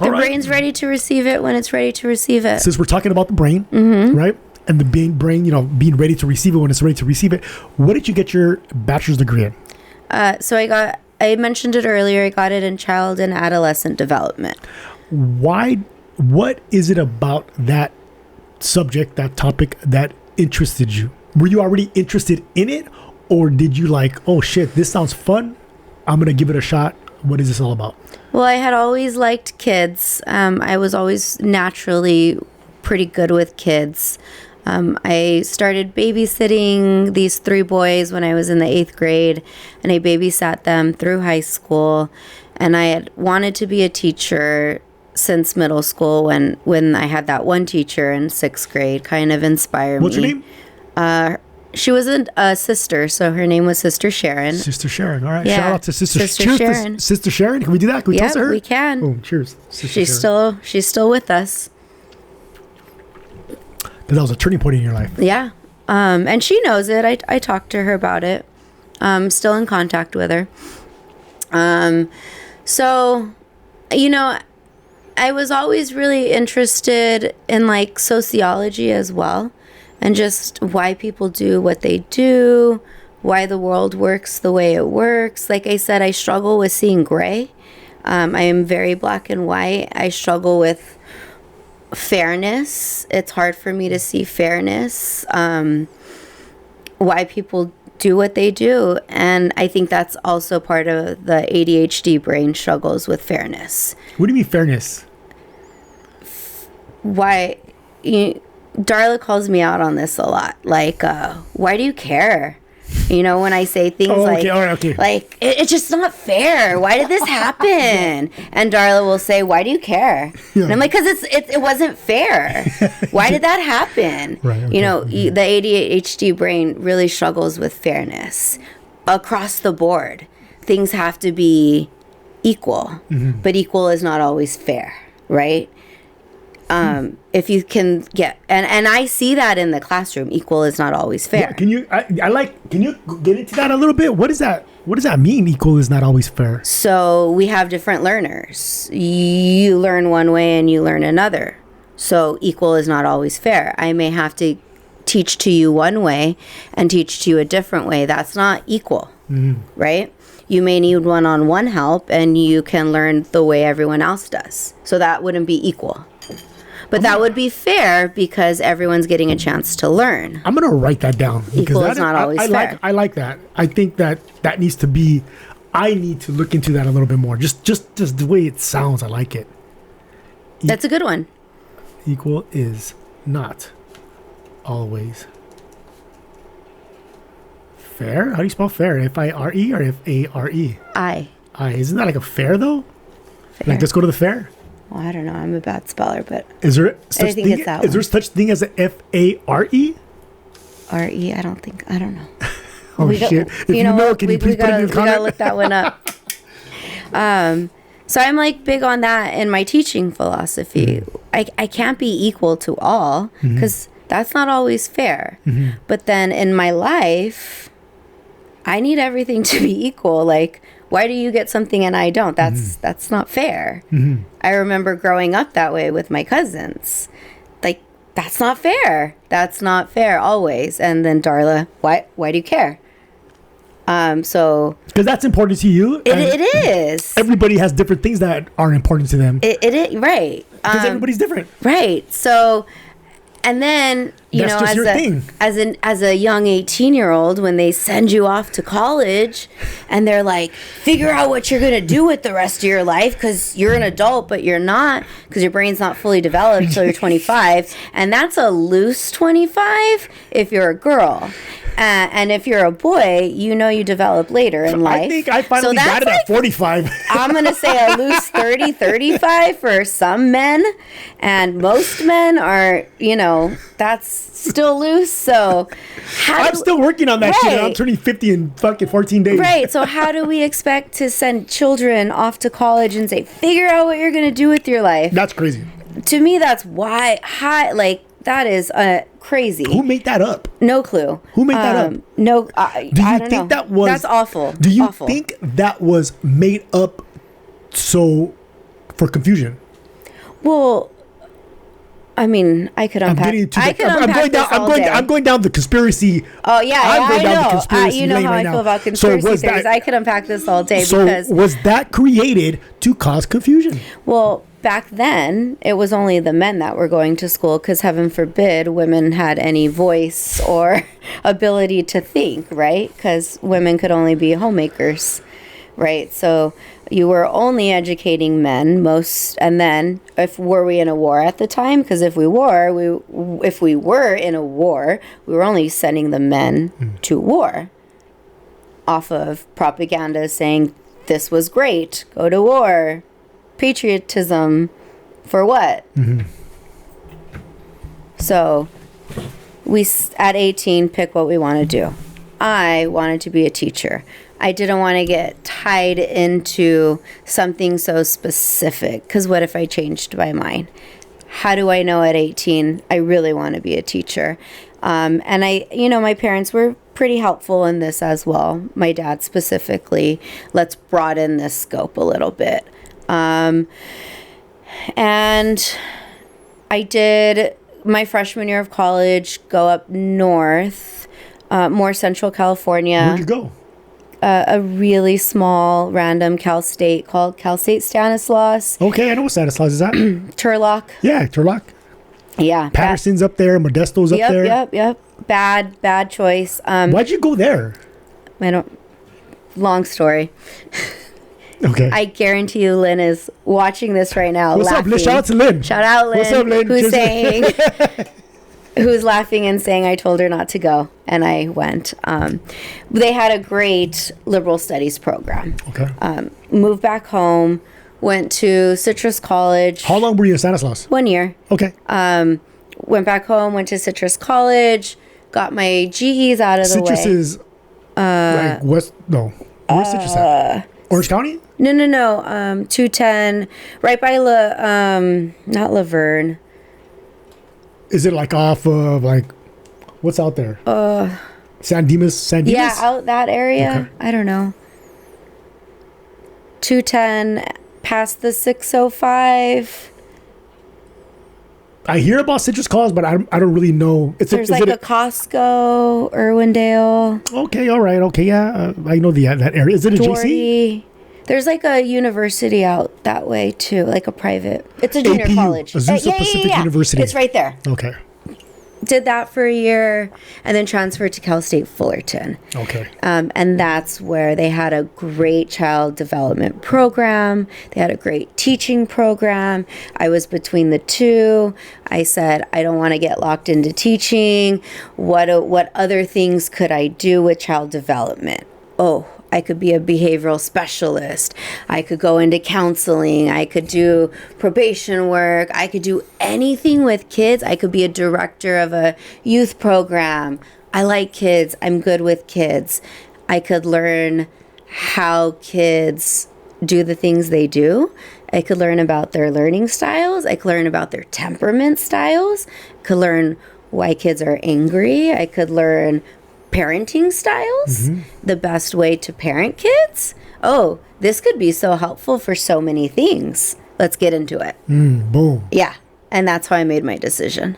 The brain's ready to receive it when it's ready to receive it.
Since we're talking about the brain, right? And the brain, being ready to receive it when it's ready to receive it. What did you get your bachelor's degree in?
So I mentioned it earlier. I got it in child and adolescent development.
What is it about that subject, that topic, that interested you? Were you already interested in it? Or did you oh shit, this sounds fun, I'm going to give it a shot? What is this all about?
Well, I had always liked kids. I was always naturally pretty good with kids. I started babysitting these 3 boys when I was in the 8th grade, and I babysat them through high school. And I had wanted to be a teacher since middle school when I had that one teacher in 6th grade kind of inspire me.
What's your name?
She was a sister, so her name was Sister Sharon.
Sister Sharon, all right.
Yeah.
Shout out to Sister
Sister Sharon.
Sister Sharon, can we do that? Can we toast her?
We can.
Oh, cheers. Sister Sharon.
She's still with us.
Because that was a turning point in your life.
Yeah. And she knows it. I talked to her about it. I'm still in contact with her. So, I was always really interested in sociology as well, and just why people do what they do, why the world works the way it works. Like I said, I struggle with seeing gray. I am very black and white. I struggle with fairness. It's hard for me to see fairness, why people do what they do. And I think that's also part of the ADHD brain struggles with fairness.
What do you mean fairness?
Darla calls me out on this a lot. Why do you care? When I say things it's just not fair. Why did this happen? And Darla will say, why do you care? Yeah. And I'm like, because it wasn't fair. Why did that happen?
Right, okay.
The ADHD brain really struggles with fairness across the board. Things have to be equal, but equal is not always fair, right? If you can get, and I see that in the classroom, equal is not always fair.
Yeah, can you get into that a little bit? What does that mean? Equal is not always fair.
So we have different learners. You learn one way and you learn another. So equal is not always fair. I may have to teach to you one way and teach to you a different way. That's not equal, right? You may need one-on-one help and you can learn the way everyone else does. So that wouldn't be equal. But that would be fair because everyone's getting a chance to learn.
I'm going to write that down.
Equal is not always fair.
I like that. I think that needs to be, I need to look into that a little bit more. Just the way it sounds, I like it.
That's a good one.
Equal is not always fair. How do you spell fair? F-I-R-E or F-A-R-E?
I.
Isn't that like a fair though?
Fair.
Let's go to the fair.
Well, I don't know. I'm a bad speller, but
is there such thing as a F-A-R-E?
R-E? I don't know.
Oh shit! If you know, can you please put it in the comment?
We gotta look that one up. So I'm big on that in my teaching philosophy. I can't be equal to all because that's not always fair. But then in my life, I need everything to be equal. Why do you get something and I don't? That's not fair. I remember growing up that way with my cousins. That's not fair. That's not fair always. And then Darla, why do you care? Because
that's important to you.
It is.
Everybody has different things that are important to them.
It is, right.
Because everybody's different.
Right. So, and then, as a young 18-year-old, when they send you off to college and they're like, figure out what you're going to do with the rest of your life because you're an adult, but you're not because your brain's not fully developed until you're 25. And that's a loose 25 if you're a girl. And if you're a boy, you develop later in life.
I think I finally got it at 45. I'm
going to say a loose 30, 35 for some men. And most men are, that's still loose. So
I'm still working on that shit. I'm turning 50 in fucking 14 days.
Right. So how do we expect to send children off to college and say, figure out what you're going to do with your life?
That's crazy.
To me, that's that is crazy.
Who made that up?
No clue.
Who made that up?
No, I don't know. That's awful.
Do you think that was made up for confusion?
Well, I mean, I could unpack.
I'm going down the conspiracy.
Oh yeah,
I'm going down the
I know.
conspiracy
You know
lane
how
right
I
now.
feel about conspiracy
was
theories.
that-
I could unpack this all day
So
because,
was that created to cause confusion?
well, back then it was only the men that were going to school because heaven forbid women had any voice or ability to think, right? Because women could only be homemakers, right? So you were only educating men and then were we in a war at the time? Because if we were in a war, we were only sending the men to war off of propaganda saying this was great, go to war, patriotism, for what? So we at 18 pick what we want to do. I wanted to be a teacher. I didn't want to get tied into something so specific, because what if I changed my mind? How do I know at 18 I really want to be a teacher? And my parents were pretty helpful in this as well. My dad specifically. Let's broaden this scope a little bit. And I did my freshman year of college go up north, more central California.
Where'd you go?
A really small random Cal State called Cal State Stanislaus.
Okay, I know what Stanislaus is at.
Turlock.
Yeah, Turlock.
Yeah.
Patterson's up there. Modesto's up there.
Yep. Bad choice.
Why'd you go there?
Long story.
Okay.
I guarantee you Lynn is watching this right now.
What's
laughing.
up? Shout out to Lynn.
Shout out Lynn.
What's up, Lynn?
Who's laughing and saying I told her not to go, and I went. They had a great liberal studies program.
Okay.
Moved back home, went to Citrus College.
How long were you in Stanislaus?
1 year.
Okay.
Went back home, went to Citrus College, got my GEs out of the way.
Citrus is like west. No, where's Citrus at? Orange County?
No. 210, right by not Laverne.
Is it like off of like what's out there? San Dimas?
Yeah, out that area.
Okay.
I don't know. 210 past the 605.
I hear about Citrus College, but I don't really know.
There's like a Costco, Irwindale.
Okay, all right, okay, yeah, I know that area. Is it a JC?
Doherty. There's like a university out that way too, like a private. It's a junior
APU,
college.
Azusa Pacific University.
It's right there.
Okay.
Did that for a year and then transferred to Cal State Fullerton.
Okay.
And that's where they had a great child development program. They had a great teaching program. I was between the two. I said, I don't want to get locked into teaching. What other things could I do with child development? Oh, I could be a behavioral specialist. I could go into counseling. I could do probation work. I could do anything with kids. I could be a director of a youth program. I like kids. I'm good with kids. I could learn how kids do the things they do. I could learn about their learning styles. I could learn about their temperament styles. I could learn why kids are angry. I could learn parenting styles, the best way to parent kids. Oh, this could be so helpful for so many things. Let's get into it.
Boom.
Yeah. And that's how I made my decision.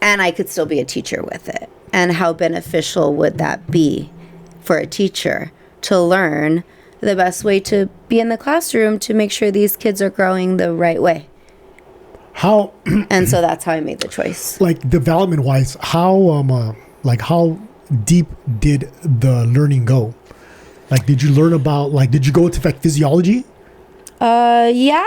And I could still be a teacher with it. And how beneficial would that be for a teacher to learn the best way to be in the classroom to make sure these kids are growing the right way?
How
And so that's how I made the choice.
like development wise, how deep did the learning go? Like, did you learn about, like, did you go into like physiology?
Yeah.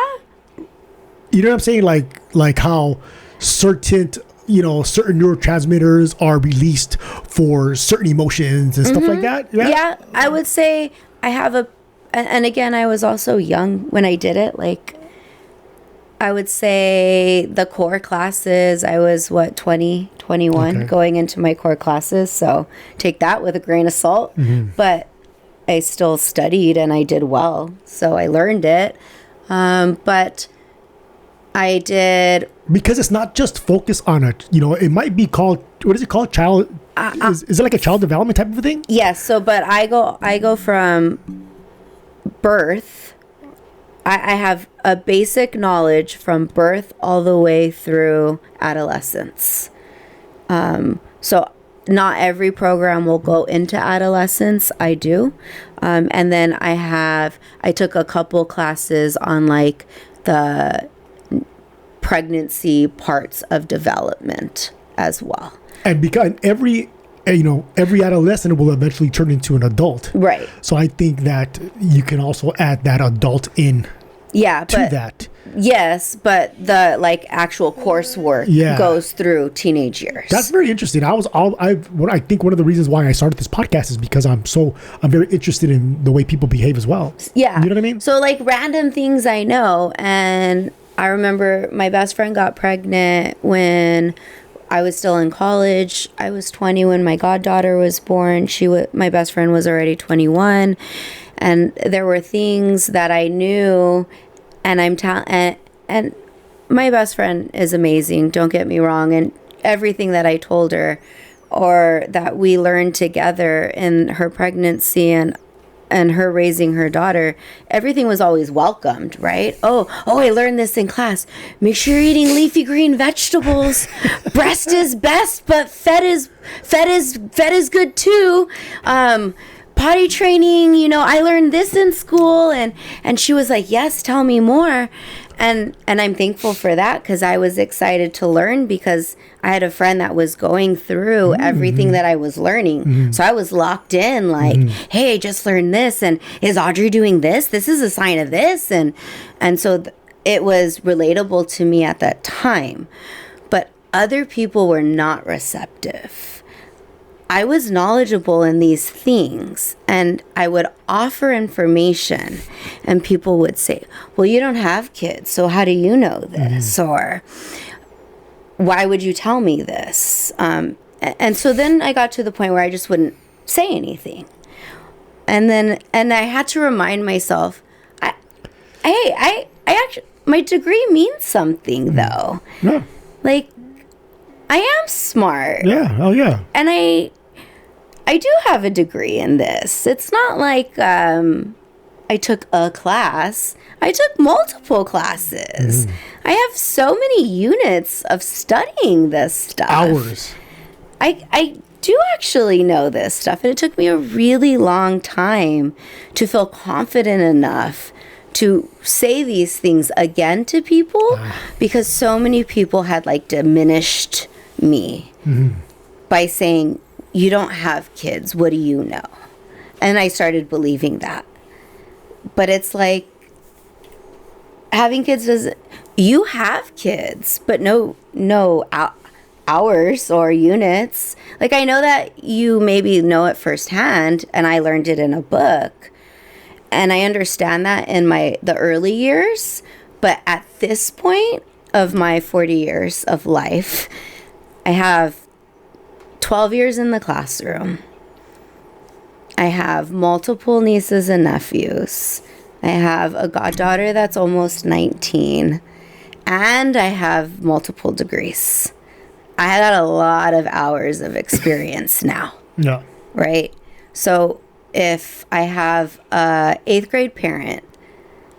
You know what I'm saying? Like how certain neurotransmitters are released for certain emotions and stuff like that.
Yeah, I would say I have and again, I was also young when I did it. Like, I would say the core classes, I was 20, 21
Okay.
going into my core classes. So take that with a grain of salt. But I still studied and I did well. So I learned it. But I did.
Because it's not just focused on it might be called, what is it called? Child, is it like a child development type of thing?
Yes. So, but I go from birth I have a basic knowledge from birth all the way through adolescence. So not every program will go into adolescence. I do. And then I took a couple classes on like the pregnancy parts of development as well.
And because every adolescent will eventually turn into an adult.
Right.
So I think that you can also add that adult in to that.
Yes, but the like actual coursework goes through teenage years.
That's very interesting. I think one of the reasons why I started this podcast is because I'm very interested in the way people behave as well.
Yeah.
You know what I mean?
So like random things I know, and I remember my best friend got pregnant when I was still in college. I was 20 when my goddaughter was born. My best friend was already 21, and there were things that I knew, and and my best friend is amazing. Don't get me wrong, and everything that I told her or that we learned together in her pregnancy and her raising her daughter, everything was always welcomed, right? Oh, I learned this in class. Make sure you're eating leafy green vegetables. Breast is best, but fed is good too. Potty training, I learned this in school, and she was like, yes, tell me more. And I'm thankful for that, because I was excited to learn, because I had a friend that was going through everything that I was learning. So I was locked in like, hey, I just learned this. And is Audrey doing this? This is a sign of this. And so it was relatable to me at that time. But other people were not receptive. I was knowledgeable in these things, and I would offer information, and people would say, well, you don't have kids, so how do you know this? Or why would you tell me this? And so then I got to the point where I just wouldn't say anything. And I had to remind myself, I actually, my degree means something though.
Yeah.
Like, I am smart.
Yeah. Oh yeah.
And I do have a degree in this. It's not like I took a class. I took multiple classes. I have so many units of studying this stuff.
Hours.
I do actually know this stuff, and it took me a really long time to feel confident enough to say these things again to people, because so many people had like diminished me by saying, you don't have kids, what do you know? And I started believing that. But it's like, having kids doesn't, you have kids, but no hours or units. Like, I know that you maybe know it firsthand, and I learned it in a book, and I understand that in the early years. But at this point of my 40 years of life, I have 12 years in the classroom. I have multiple nieces and nephews. I have a goddaughter that's almost 19. And I have multiple degrees. I got a lot of hours of experience now.
Yeah.
Right? So if I have a 8th grade parent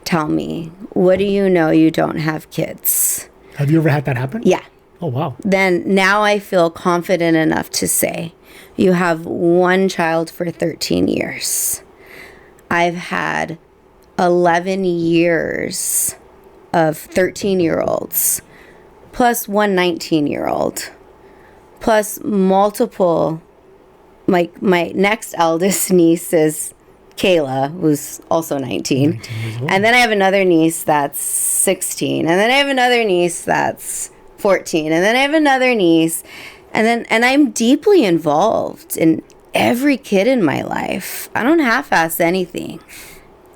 tell me, what do you know, you don't have kids?
Have you ever had that happen?
Yeah.
Oh, wow.
Then now I feel confident enough to say, you have one child for 13 years. I've had 11 years of 13-year-olds, plus one 19-year-old, plus multiple, like my next eldest niece is Kayla, who's also 19. And then I have another niece that's 16. And then I have another niece that's 14, and then I have another niece, and I'm deeply involved in every kid in my life. I don't half-ass anything.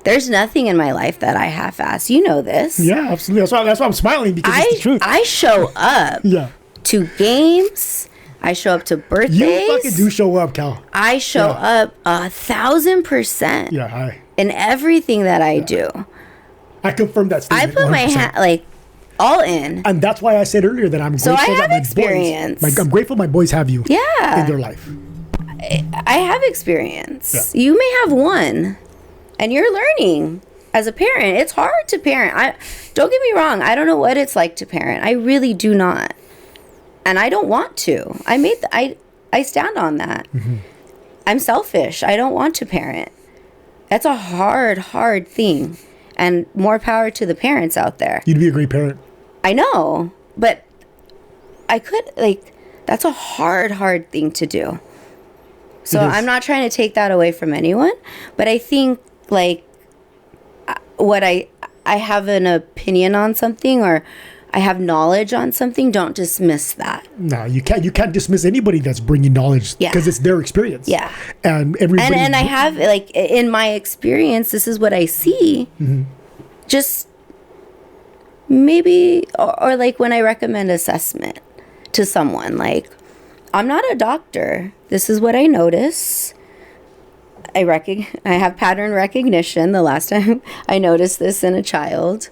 There's nothing in my life that I half-ass. You know this.
Yeah, absolutely. That's why I'm smiling, because it's the truth.
I show up to games. I show up to birthdays.
You fucking do show up, Cal.
I show up 1,000%.
Yeah,
in everything that I do.
I confirm that statement.
I put 100%. My hand like all in.
And that's why I said earlier that I'm grateful that my
experience.
Boys, I'm grateful my boys have you in their life.
I have experience. Yeah. You may have one, and you're learning. as a parent. It's hard to parent. Don't get me wrong. I don't know what it's like to parent. I really do not. And I don't want to. I stand on that. Mm-hmm. I'm selfish. I don't want to parent. That's a hard thing. And more power to the parents out there.
You'd be a great parent.
I know. But I could, that's a hard thing to do. So I'm not trying to take that away from anyone. But I think, what I have an opinion on something, or I have knowledge on something, don't dismiss that.
No, you can't dismiss anybody that's bringing knowledge, because it's their experience.
Yeah.
And everybody.
And I have, in my experience, this is what I see. Mm-hmm. Just maybe, or when I recommend assessment to someone, I'm not a doctor. This is what I notice. I have pattern recognition. The last time I noticed this in a child,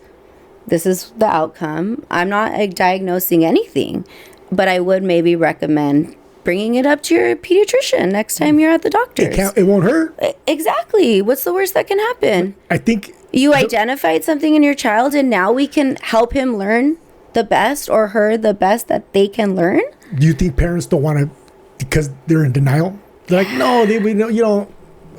this is the outcome. I'm not diagnosing anything, but I would maybe recommend bringing it up to your pediatrician next time you're at the doctor's.
It won't hurt.
Exactly. What's the worst that can happen?
I think
you identified something in your child, and now we can help him learn the best, or her the best that they can learn.
Do you think parents don't want to, because they're in denial? They're like, no,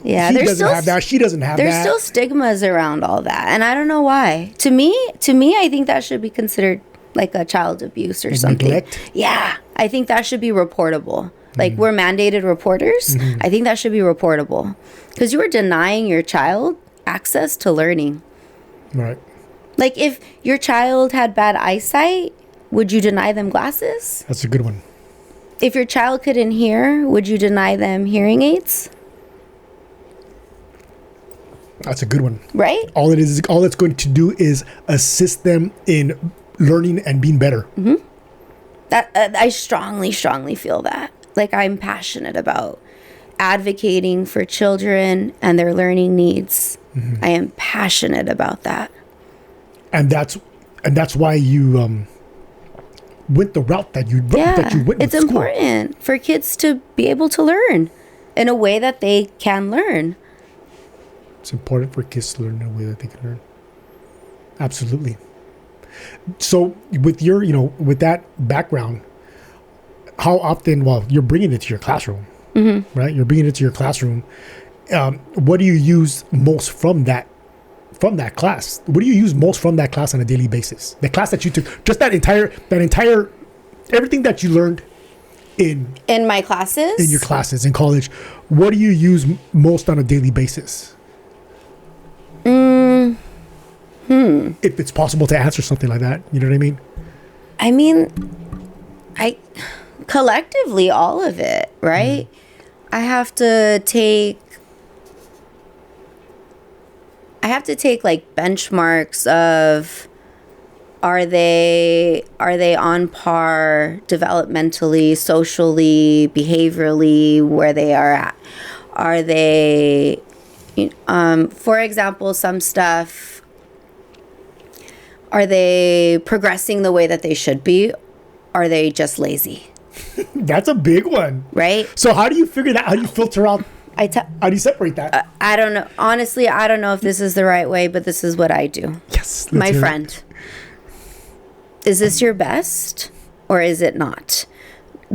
yeah,
he doesn't have that. She doesn't have that.
There's still stigmas around all that, and I don't know why. To me, I think that should be considered like a child abuse or something.
Neglect?
Yeah, I think that should be reportable. We're mandated reporters. Mm-hmm. I think that should be reportable, because you are denying your child access to learning.
Right.
If your child had bad eyesight, would you deny them glasses?
That's a good one.
If your child couldn't hear, would you deny them hearing aids?
That's a good one.
Right?
All it's going to do is assist them in learning and being better.
Mm-hmm. That I strongly feel that. I'm passionate about advocating for children and their learning needs. Mm-hmm. I am passionate about that.
And that's why you went the route that you went.
It's important for kids to be able to learn in a way that they can learn.
It's important for kids to learn in a way that they can learn. Absolutely. So with your, with that background, how often, you're bringing it to your classroom, mm-hmm. right? You're bringing it to your classroom. What do you use most from that class? What do you use most from that class on a daily basis? The class that you took, just that entire, everything that you learned in
my classes?
In your classes in college, what do you use most on a daily basis? If it's possible to answer something like that, you know what I mean?
I collectively, all of it, right? I have to take benchmarks of, are they on par developmentally, socially, behaviorally, where they are at? Are they, for example, some stuff, are they progressing the way that they should be? Are they just lazy?
That's a big one.
Right?
So how do you figure that? How do you filter out? How do you separate that?
I don't know. Honestly, I don't know if this is the right way, but this is what I do.
Yes.
My friend. Is this your best or is it not?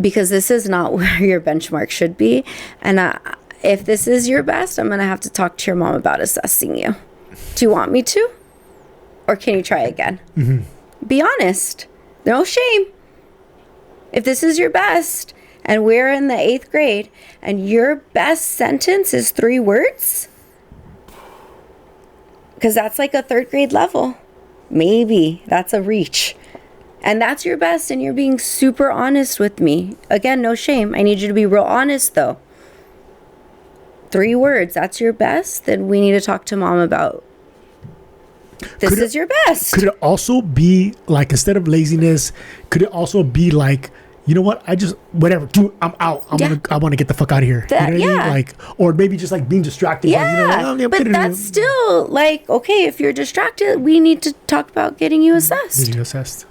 Because this is not where your benchmark should be. And if this is your best, I'm going to have to talk to your mom about assessing you. Do you want me to? Or can you try again? Mm-hmm. Be honest. No shame. If this is your best and we're in the 8th grade and your best sentence is 3 words, because that's a 3rd grade level, maybe that's a reach. And that's your best and you're being super honest with me. Again, no shame. I need you to be real honest though. 3 words, that's your best? Then we need to talk to mom about this is your best.
Could it also be instead of laziness, could it also be you know what? Whatever, dude, I'm out. I want to get the fuck out of here. You know what I mean? Or maybe just being distracted.
Yeah, but that's still okay, if you're distracted, we need to talk about getting you assessed.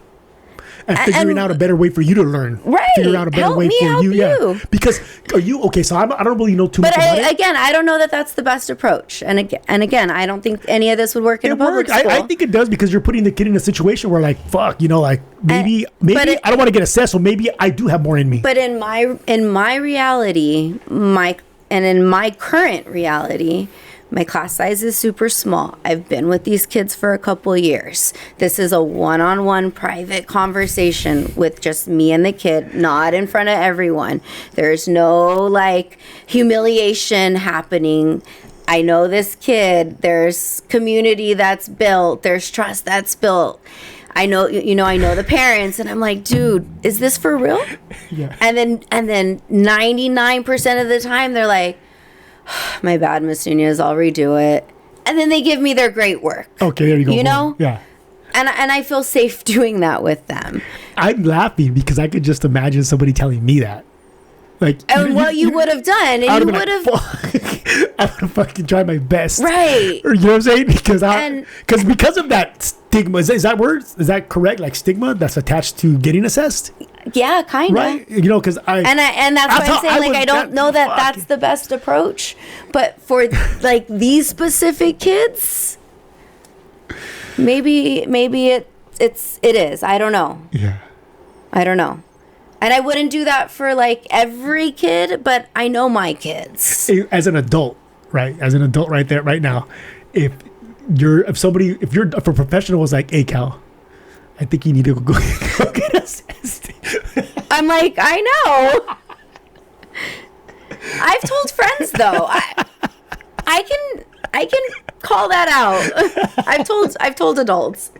and figuring out a better way for you to learn.
Right.
Figuring out a better
Help
way
me
for
help
you.
you.
Yeah. Because are you okay? So I don't really know too much about it.
Again, I don't know that that's the best approach. And again, I don't think any of this would work in a public school.
I think it does, because you're putting the kid in a situation where, like, fuck, you know, like maybe I don't want to get assessed, so maybe I do have more in me.
But in my reality, in my current reality, my class size is super small. I've been with these kids for a couple years. This is a one-on-one private conversation with just me and the kid, not in front of everyone. There's no like humiliation happening. I know this kid. There's community that's built. There's trust that's built. I know, I know the parents, and I'm like, dude, is this for real?
Yeah.
And then 99% of the time they're like, my bad, Miss Nunez, I'll redo it. And then they give me their great work.
Okay, there you go.
You know?
Yeah.
And I feel safe doing that with them.
I'm laughing because I could just imagine somebody telling me that. Like,
and what you would have done, and you would have.
I'm gonna fucking try my best,
right?
Or, you know what I'm saying? Because of that stigma. Is that word? Is that correct? Like stigma that's attached to getting assessed?
Yeah, kind of.
Right? You know, because and
that's why I'm saying, like, I don't know that that's the best approach, but for like these specific kids, maybe it is. I don't know.
Yeah.
I don't know. And I wouldn't do that for like every kid, but I know my kids.
As an adult, right? As an adult right there, right now, if a professional was like, hey, Cal, I think you need to go get assessed.
I'm like, I know. I've told friends though. I can call that out. I've told adults.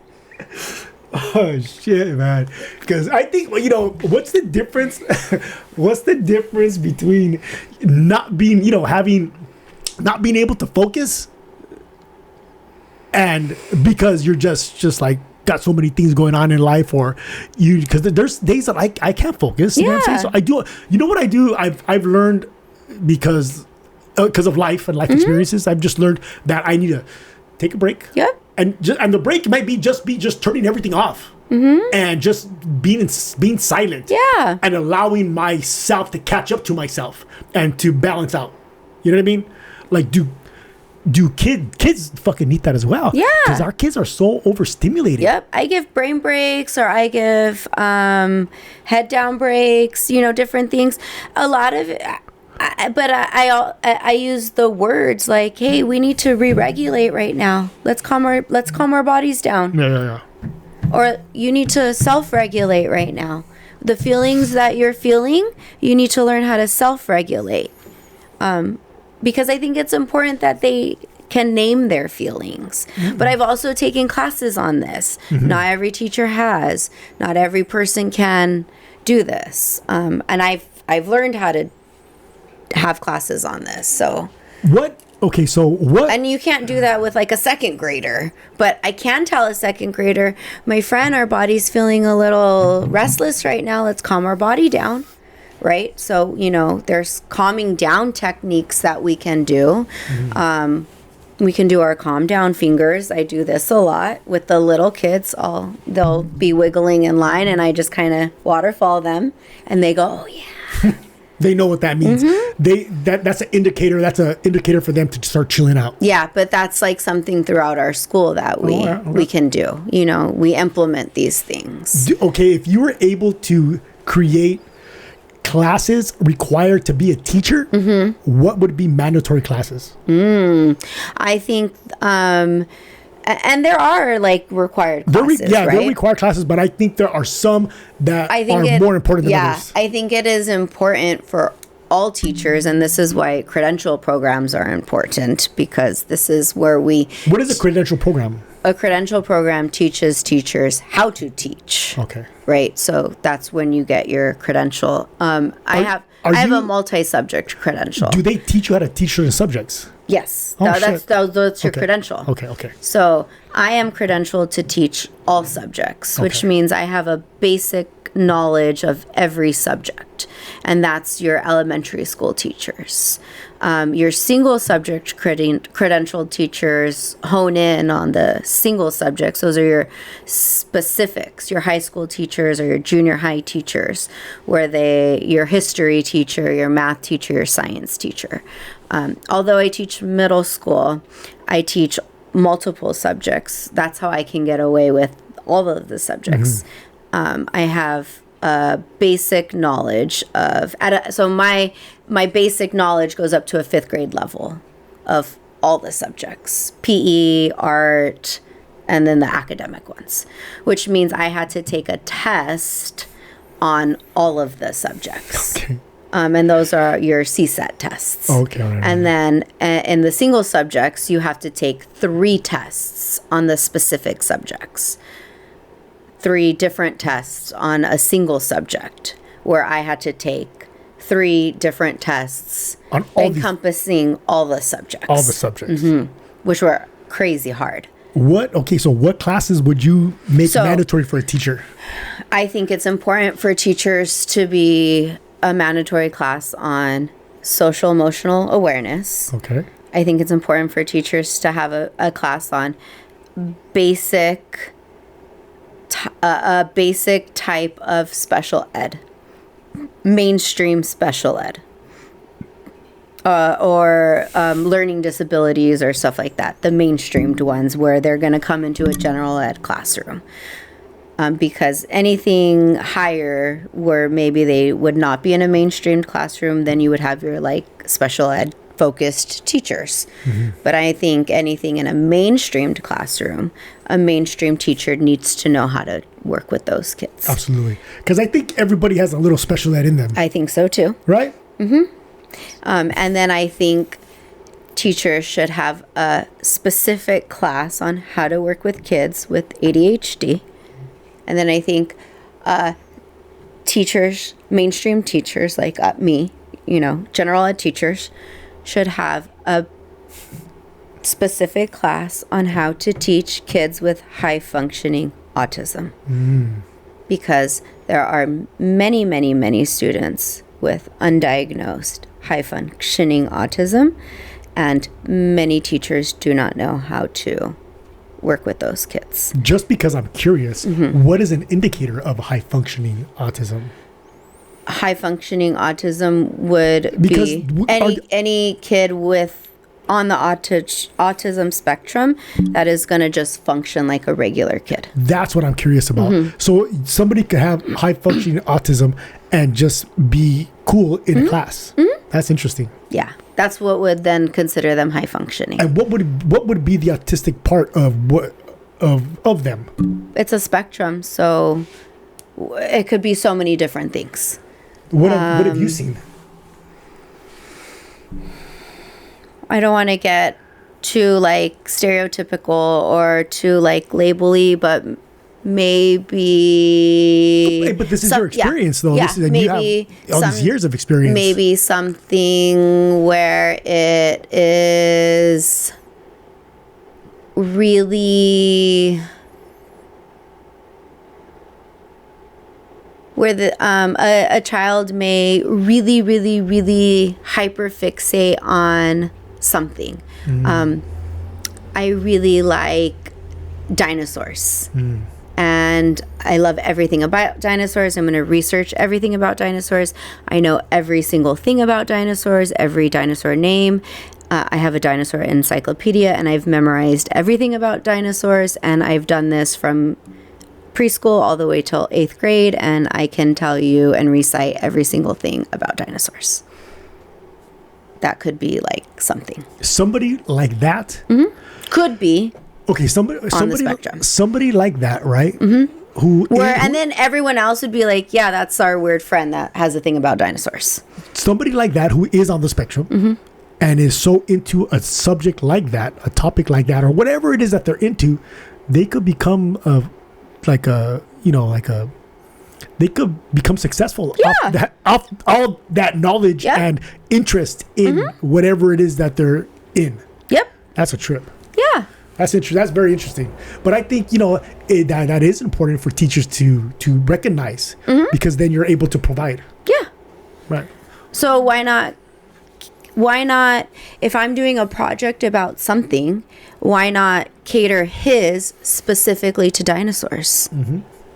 Oh shit, man! Because I think, well, you know, what's the difference? What's the difference between not being, not being able to focus, and because you're just like got so many things going on in life, or because there's days that I can't focus. You know what I'm saying? So I do. You know what I do? I've learned because of life and life experiences. I've just learned that I need to take a break.
Yep.
And the break might be just turning everything off, and just being silent,
yeah,
and allowing myself to catch up to myself and to balance out. You know what I mean? Like, do kids fucking need that as well?
Yeah,
because our kids are so overstimulated.
Yep, I give brain breaks, or I give head down breaks. Different things. A lot of it. I use the words like, "Hey, we need to re-regulate right now. Let's calm our bodies down."
Yeah.
Or you need to self-regulate right now. The feelings that you're feeling, you need to learn how to self-regulate. Because I think it's important that they can name their feelings. But I've also taken classes on this. Not every teacher has. Not every person can do this. And I've learned how to have classes on this. So
what? Okay, so what?
And you can't do that with like a second grader, but I can tell a second grader, my friend, our body's feeling a little restless right now. Let's calm our body down, right? So there's calming down techniques that we can do. We can do our calm down fingers. I do this a lot with the little kids. They'll be wiggling in line, and I just kind of waterfall them, and they go, "Oh yeah."
They know what that means. That's an indicator. That's an indicator for them to start chilling out.
Yeah, but that's like something throughout our school that we can do. We implement these things.
Okay, if you were able to create classes required to be a teacher, what would be mandatory classes?
I think, and there are like required classes, right?
There are required classes, but I think there are some that are more important than others.
I think it is important for all teachers, and this is why credential programs are important, because this is where
What is a credential program?
A credential program teaches teachers how to teach.
Okay.
Right. So that's when you get your credential. I have a multi-subject credential.
Do they teach you how to teach certain subjects?
Yes.
Oh,
that's your credential.
Okay.
So I am credentialed to teach all subjects, which means I have a basic knowledge of every subject, and that's your elementary school teachers. Your single subject credentialed teachers hone in on the single subjects. Those are your specifics. Your high school teachers or your junior high teachers, where your history teacher, your math teacher, your science teacher. Although I teach middle school, I teach multiple subjects. That's how I can get away with all of the subjects. I have a basic knowledge of, so my basic knowledge goes up to a 5th grade level of all the subjects, PE, art, and then the academic ones, which means I had to take a test on all of the subjects.
Okay.
And those are your CSAT tests.
Okay. Right.
And then in the single subjects, you have to take 3 tests on the specific subjects. 3 different tests on a single subject, where I had to take 3 different tests
on all
encompassing all the subjects.
All the subjects.
Which were crazy hard.
So what classes would you make mandatory for a teacher?
I think it's important for teachers to be a mandatory class on social emotional awareness.
Okay.
I think it's important for teachers to have a class on a basic type of special ed, mainstream special ed, or learning disabilities or stuff like that, the mainstreamed ones where they're going to come into a general ed classroom. Because anything higher where maybe they would not be in a mainstreamed classroom, then you would have your special ed focused teachers. But I think anything in a mainstreamed classroom, a mainstream teacher needs to know how to work with those kids.
Absolutely. Because I think everybody has a little special ed in them.
I think so too.
Right?
And then I think teachers should have a specific class on how to work with kids with ADHD. And then I think teachers, mainstream teachers like me, general ed teachers, should have a specific class on how to teach kids with high functioning autism. Because there are many, many, many students with undiagnosed high functioning autism, and many teachers do not know how to work with those kids.
Just because I'm curious, what is an indicator of high functioning autism?
High functioning autism would be any kid on the autism spectrum that is going to just function like a regular kid.
That's what I'm curious about. So somebody could have high functioning autism and just be cool in class. That's interesting.
Yeah, that's what would then consider them high functioning.
And what would be the autistic part of them? It's
a spectrum, so it could be so many different things.
What have you seen?
I don't want to get too stereotypical or too label-y, but maybe.
But this is your experience, though.
Yeah,
you have all these years of experience.
Maybe something where it is really. Where a child may really, really, really hyperfixate on something. I really like dinosaurs. And I love everything about dinosaurs. I'm going to research everything about dinosaurs. I know every single thing about dinosaurs, every dinosaur name. I have a dinosaur encyclopedia, and I've memorized everything about dinosaurs. And I've done this from preschool all the way till 8th grade, and I can tell you and recite every single thing about dinosaurs. That could be something.
Somebody like that?
Could be.
Okay, somebody like that, right? And
then everyone else would be like, yeah, that's our weird friend that has a thing about dinosaurs.
Somebody like that who is on the spectrum and is so into a subject like that, a topic like that, or whatever it is that they're into, they could become they could become successful off all that knowledge and interest in whatever it is that they're in.
Yep.
That's a trip.
Yeah.
That's interesting. That's very interesting. But I think, that is important for teachers to recognize, because then you're able to provide.
Yeah.
Right.
So why not, if I'm doing a project about something, why not cater his specifically to dinosaurs?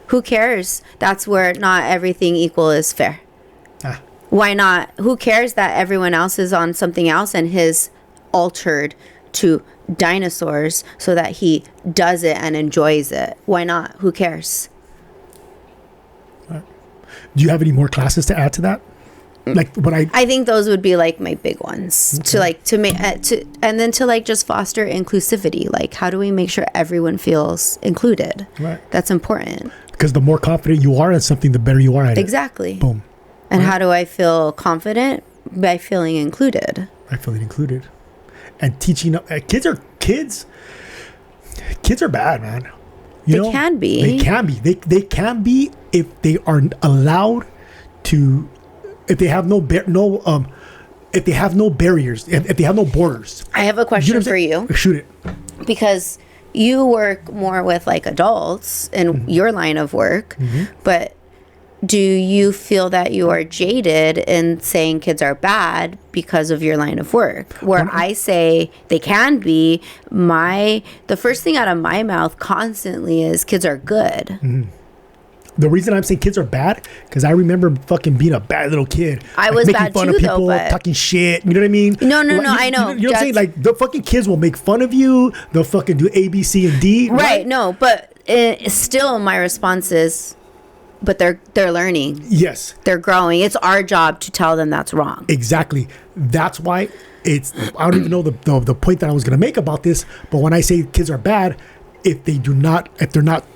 Who cares? That's where not everything equal is fair. Why not? Who cares that everyone else is on something else and his altered to dinosaurs so that he does it and enjoys it? Why not? Who cares?
Right. Do you have any more classes to add to that? Like what I
think those would be like my big ones, to make and then to just foster inclusivity. Like, how do we make sure everyone feels included?
Right.
That's important.
Because the more confident you are at something, the better you are at it.
Exactly.
Boom.
And how do I feel confident? By feeling included.
By feeling included. And teaching kids are bad, man.
They can be.
They can be. They can be if they are allowed to, if they have no barriers, if they have no borders.
I have a question for you.
Shoot it.
Because you work more with adults in your line of work, but do you feel that you are jaded in saying kids are bad because of your line of work? Where I say they can be, the first thing out of my mouth constantly is kids are good.
The reason I'm saying kids are bad, because I remember fucking being a bad little kid.
I was
making
bad
fun
too,
of people,
though, but
talking shit. You know what I mean?
No, I know.
You know what I'm saying? Like, the fucking kids will make fun of you. They'll fucking do A, B, C, and D.
Right? No, but still my response is, but they're learning.
Yes.
They're growing. It's our job to tell them that's wrong.
Exactly. That's why I don't even know the point that I was going to make about this, but when I say kids are bad, if they're not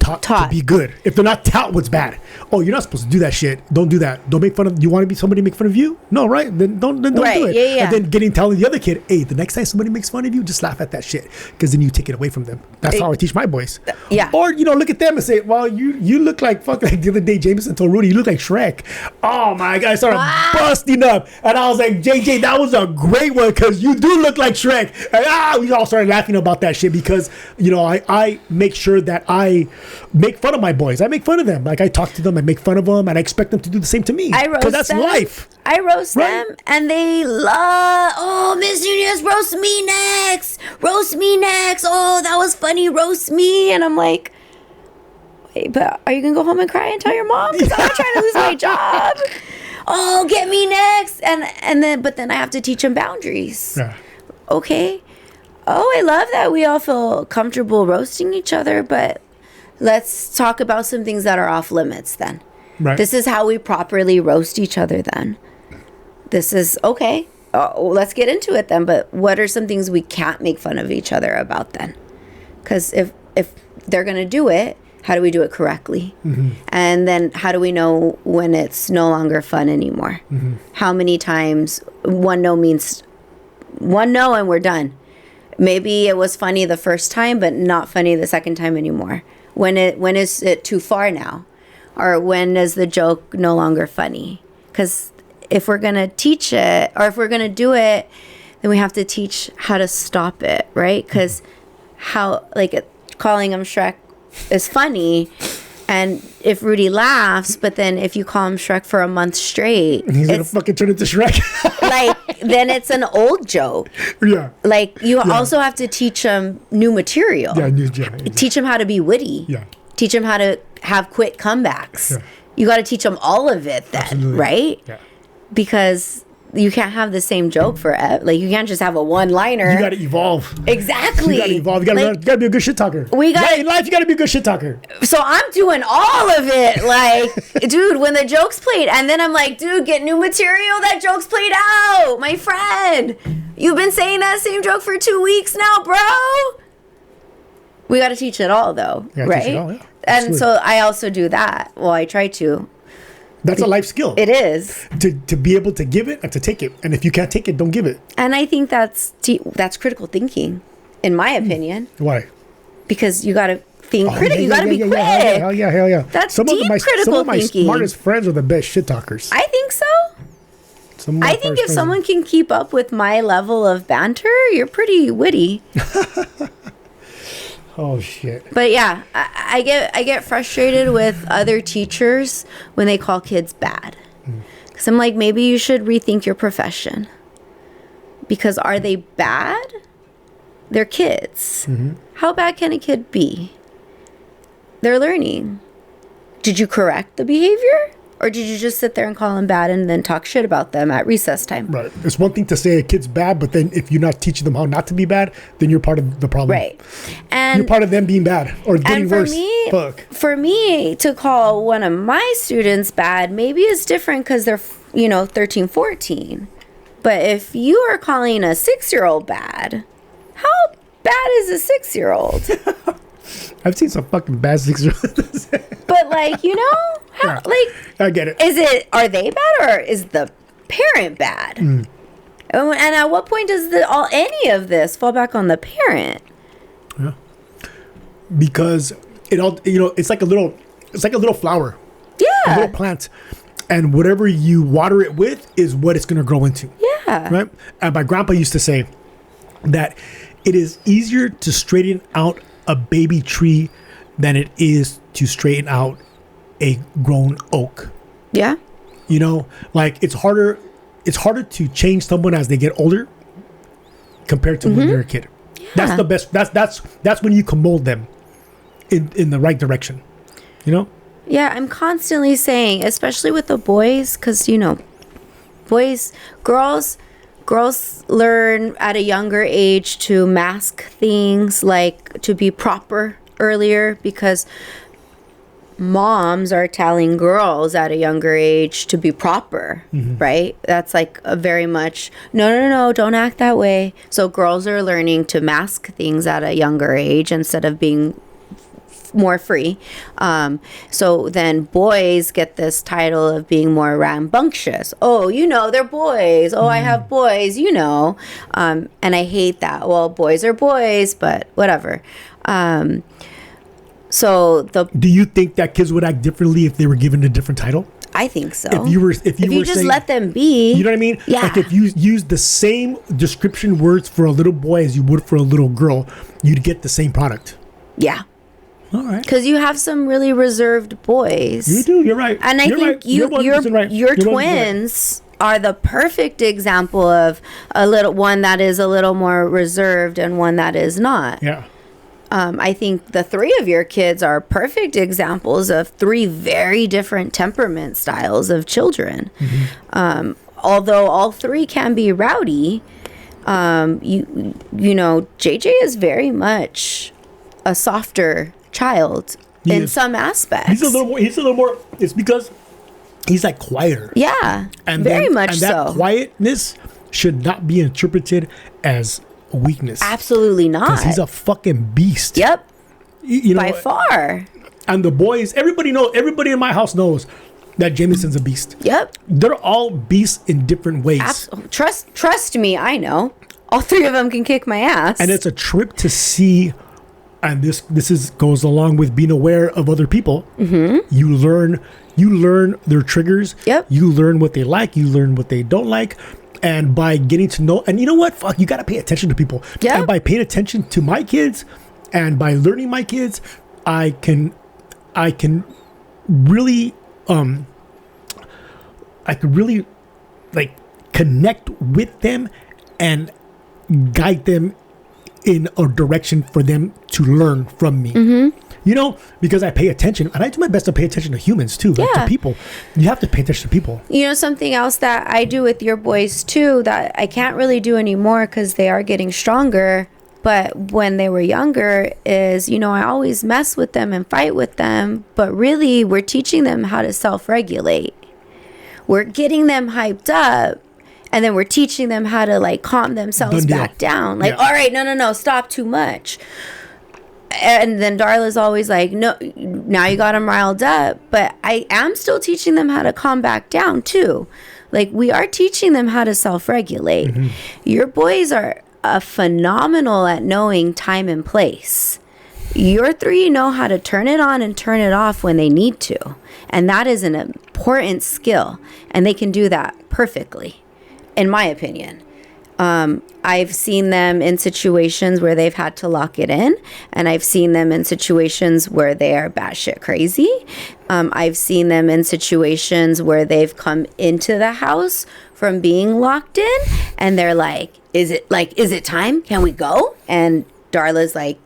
taught to be good, if they're not taught what's bad. Oh, you're not supposed to do that shit. Don't do that. Don't make fun of. You want to be somebody to make fun of you? No, right? Then don't do it.
Yeah.
And then telling the other kid, hey, the next time somebody makes fun of you, just laugh at that shit, because then you take it away from them. That's how I teach my boys.
Yeah.
Or look at them and say, well, you look like like the other day Jameson told Rudy, you look like Shrek. Oh my God, I started busting up, and I was like, JJ, that was a great one, because you do look like Shrek. And we all started laughing about that shit, because I make sure that I make fun of my boys. I make fun of them. Like, I talk to them, I make fun of them, and I expect them to do the same to me.
I roast them.
That's life.
I roast them, and they love, Miss Nunez, roast me next. Roast me next. Oh, that was funny. Roast me. And I'm like, wait, but are you going to go home and cry and tell your mom? Because I'm not trying to lose my job. Oh, get me next. But then I have to teach them boundaries.
Yeah.
Okay. Oh, I love that we all feel comfortable roasting each other, but let's talk about some things that are off limits then.
Right.
This is how we properly roast each other then. This is, okay, let's get into it then, but what are some things we can't make fun of each other about then? Because if they're going to do it, how do we do it correctly? And then how do we know when it's no longer fun anymore? How many times one no means one no and we're done? Maybe it was funny the first time, but not funny the second time anymore. When is it too far now? Or when is the joke no longer funny? Because if we're going to teach it, or if we're going to do it, then we have to teach how to stop it, right? Because calling him Shrek is funny, and if Rudy laughs, but then if you call him Shrek for a month straight,
he's going to fucking turn into Shrek.
Then it's an old joke.
Yeah.
You also have to teach him new material.
Yeah.
Teach him how to be witty.
Yeah.
Teach him how to have quick comebacks.
Yeah.
You got to teach them all of it then,
Absolutely.
Right?
Yeah.
Because you can't have the same joke forever. You can't just have a one-liner.
You got to evolve.
Exactly.
You got to evolve. You got to be a good shit talker. In life, you got to be a good shit talker.
So I'm doing all of it. Dude, when the joke's played, and then I'm like, dude, get new material. That joke's played out, my friend. You've been saying that same joke for 2 weeks now, bro. We got to teach it all, though, right?
Teach it all, yeah.
And so I also do that. Well, I try to.
That's a life skill.
It is.
To be able to give it and to take it. And if you can't take it, don't give it.
And I think that's critical thinking, in my opinion.
Why?
Because you got to think critically. You got to be quick.
Hell yeah.
That's deep critical thinking.
Some of my smartest friends are the best shit talkers.
I think so. I think if someone can keep up with my level of banter, you're pretty witty.
Oh shit.
But yeah, I get frustrated with other teachers when they call kids bad. Because I'm like, maybe you should rethink your profession. Because are they bad? They're kids. How bad can a kid be? They're learning. Did you correct the behavior? Or did you just sit there and call them bad and then talk shit about them at recess time?
Right. It's one thing to say a kid's bad, but then if you're not teaching them how not to be bad, then you're part of the problem.
Right. And
you're part of them being bad or getting worse.
For me to call one of my students bad, maybe it's different because they're, 13, 14. But if you are calling a 6-year-old bad, how bad is a 6-year-old?
I've seen some fucking bad 6-year-olds.
But how,
I get
it. Are they bad or is the parent bad? And at what point does any of this fall back on the parent?
Yeah. Because it all, it's like a little flower.
Yeah.
A little plant. And whatever you water it with is what it's going to grow into.
Yeah.
Right? And my grandpa used to say that it is easier to straighten out a baby tree than it is to straighten out a grown oak.
Yeah.
It's harder to change someone as they get older compared to when they're a kid.
Yeah.
That's the best. That's when you can mold them in the right direction.
Yeah, I'm constantly saying, especially with the boys, because girls learn at a younger age to mask things, like to be proper earlier, because moms are telling girls at a younger age to be proper, right? That's like a very much, no, don't act that way. So girls are learning to mask things at a younger age instead of being more free. So then boys get this title of being more rambunctious. Oh, they're boys. Oh, I have boys, and I hate that. Well, boys are boys, but whatever. Do
you think that kids would act differently if they were given a different title?
I think so.
If you
just saying, let them be,
you know what I mean?
Yeah.
Like if you use the same description words for a little boy as you would for a little girl, you'd get the same product.
Yeah.
All right.
Because you have some really reserved boys.
You do. You're right.
And I think your twins are the perfect example of one that is a little more reserved and one that is not.
Yeah.
I think the three of your kids are perfect examples of three very different temperament styles of children. Although all three can be rowdy, JJ is very much a softer child in some aspects.
He's a little more. It's because he's like quieter.
Yeah, and very much so.
That quietness should not be interpreted as weakness.
Absolutely not.
Because he's a fucking beast.
Yep. By far.
And the boys, everybody in my house knows that Jameson's a beast.
Yep.
They're all beasts in different ways.
Trust me, I know. All three of them can kick my ass.
And it's a trip to see. And this goes along with being aware of other people. You learn their triggers.
Yep.
You learn what they like. You learn what they don't like. And by getting to know, and you know what? Fuck, you got to pay attention to people.
Yep.
And by paying attention to my kids, and by learning my kids, I can really like connect with them and guide them in a direction for them to learn from me. Because I pay attention, and I do my best to pay attention to humans too, like to people. You have to pay attention to people.
Something else that I do with your boys too that I can't really do anymore because they are getting stronger, but when they were younger is, I always mess with them and fight with them, but really we're teaching them how to self-regulate. We're getting them hyped up, and then we're teaching them how to like calm themselves back down. Like, all right, no, stop too much. And then Darla's always like, no, now you got them riled up. But I am still teaching them how to calm back down too. Like, we are teaching them how to self-regulate. Your boys are phenomenal at knowing time and place. Your three know how to turn it on and turn it off when they need to. And that is an important skill. And they can do that perfectly, in my opinion. I've seen them in situations where they've had to lock it in, and I've seen them in situations where they are batshit crazy. I've seen them in situations where they've come into the house from being locked in, and they're like, is it time? Can we go? And Darla's like,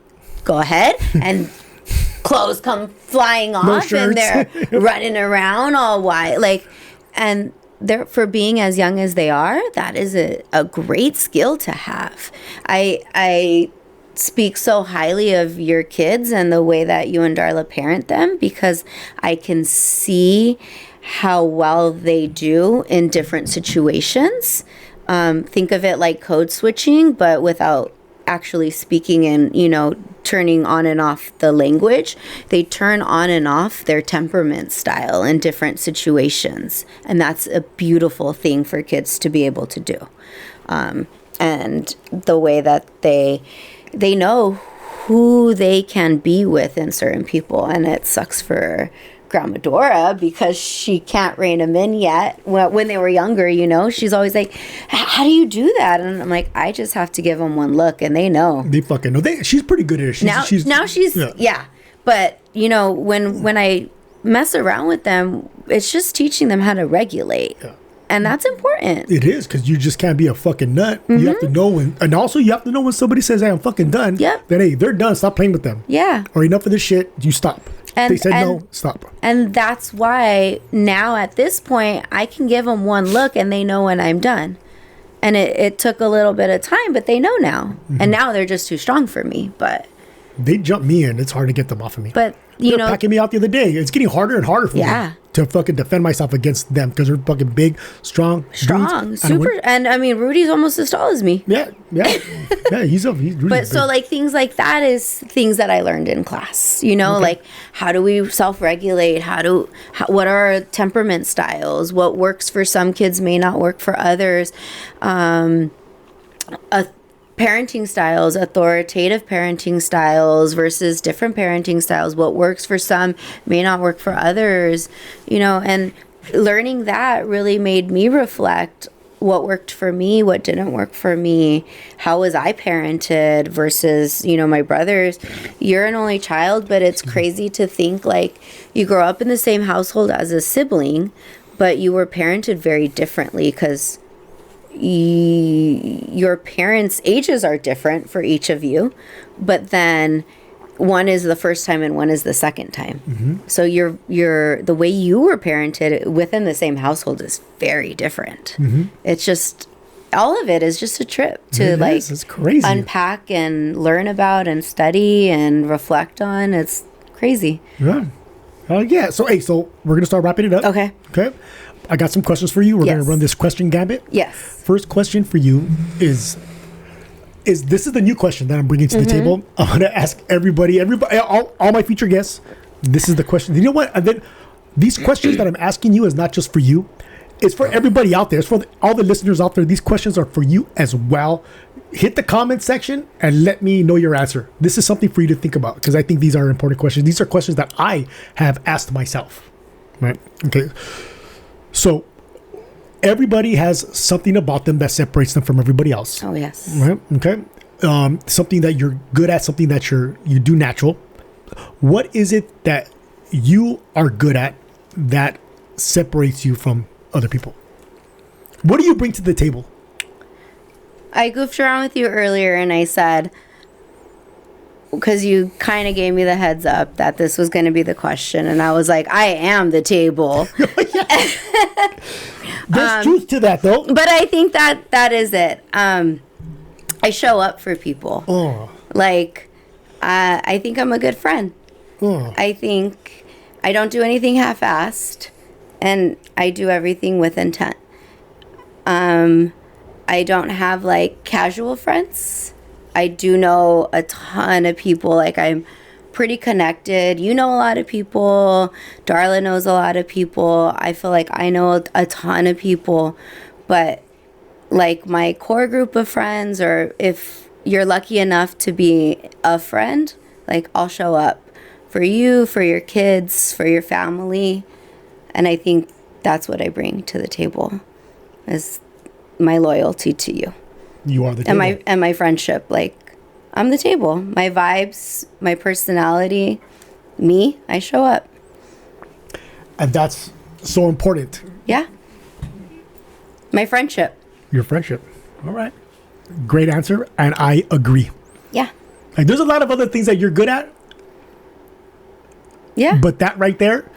go ahead. And clothes come flying off, and they're running around all wild. And they're, for being as young as they are, that is a great skill to have. I speak so highly of your kids and the way that you and Darla parent them, because I can see how well they do in different situations. Think of it like code switching, but without actually speaking and, turning on and off the language. They turn on and off their temperament style in different situations. And that's a beautiful thing for kids to be able to do. And the way that they know who they can be with in certain people. And it sucks for Grandma Dora because she can't rein them in yet. When they were younger, she's always like, how do you do that? And I'm like, I just have to give them one look, and they know. They fucking know.
She's pretty good at it.
Now she's yeah. But when I mess around with them, it's just teaching them how to regulate. Yeah. And that's important.
It is, because you just can't be a fucking nut. Mm-hmm. You have to know when, and also you have to know when somebody says, hey, I'm fucking done.
Yep.
Then, hey, they're done. Stop playing with them.
Yeah.
Or enough of this shit. You stop. They said no, stop.
And that's why now at this point, I can give them one look and they know when I'm done. And it took a little bit of time, but they know now. Mm-hmm. And now they're just too strong for me. But
they jump me in. It's hard to get them off of me.
But
they're packing me out the other day. It's getting harder and harder for me to fucking defend myself against them, because they're fucking big, strong,
super. And I mean, Rudy's almost as tall as me.
Yeah. He's Rudy's
but big. So like things like that is things that I learned in class. Like how do we self-regulate? What are our temperament styles? What works for some kids may not work for others. Parenting styles, authoritative parenting styles versus different parenting styles. What works for some may not work for others, and learning that really made me reflect what worked for me, what didn't work for me, how was I parented versus, my brothers. You're an only child, but it's crazy to think like you grow up in the same household as a sibling, but you were parented very differently because your parents' ages are different for each of you, but then one is the first time and one is the second time. Mm-hmm. So you're the way you were parented within the same household is very different. Mm-hmm. It's just, all of it is just a trip to
it's crazy.
Unpack and learn about and study and reflect on. It's crazy.
Yeah. So we're gonna start wrapping it up.
Okay.
I got some questions for you. We're going to run this question gambit.
Yes.
First question for you is this is the new question that I'm bringing to the table. I'm going to ask everybody, all my future guests. This is the question. You know what? And then these questions that I'm asking you is not just for you. It's for everybody out there. It's for all the listeners out there. These questions are for you as well. Hit the comment section and let me know your answer. This is something for you to think about, because I think these are important questions. These are questions that I have asked myself. Right? Okay. So everybody has something about them that separates them from everybody else.
Oh, yes.
Right? Okay. Something that you're good at, something that you do natural. What is it that you are good at that separates you from other people? What do you bring to the table?
I goofed around with you earlier and I said, because you kind of gave me the heads up that this was going to be the question, and I was like, I am the table.
There's truth to that, though.
But I think that is it. I show up for people.
Oh.
I think I'm a good friend.
Oh.
I think I don't do anything half-assed, and I do everything with intent. I don't have casual friends. I do know a ton of people. I'm pretty connected. You know a lot of people. Darla knows a lot of people. I feel like I know a ton of people. But my core group of friends, or if you're lucky enough to be a friend, I'll show up for you, for your kids, for your family. And I think that's what I bring to the table, is my loyalty to you.
You are the
and
table.
my friendship. Like, I'm the table. My vibes, my personality, me, I show up.
And that's so important.
Yeah. My friendship.
Your friendship. All right. Great answer. And I agree.
Yeah.
Like, there's a lot of other things that you're good at,
Yeah.
but that right there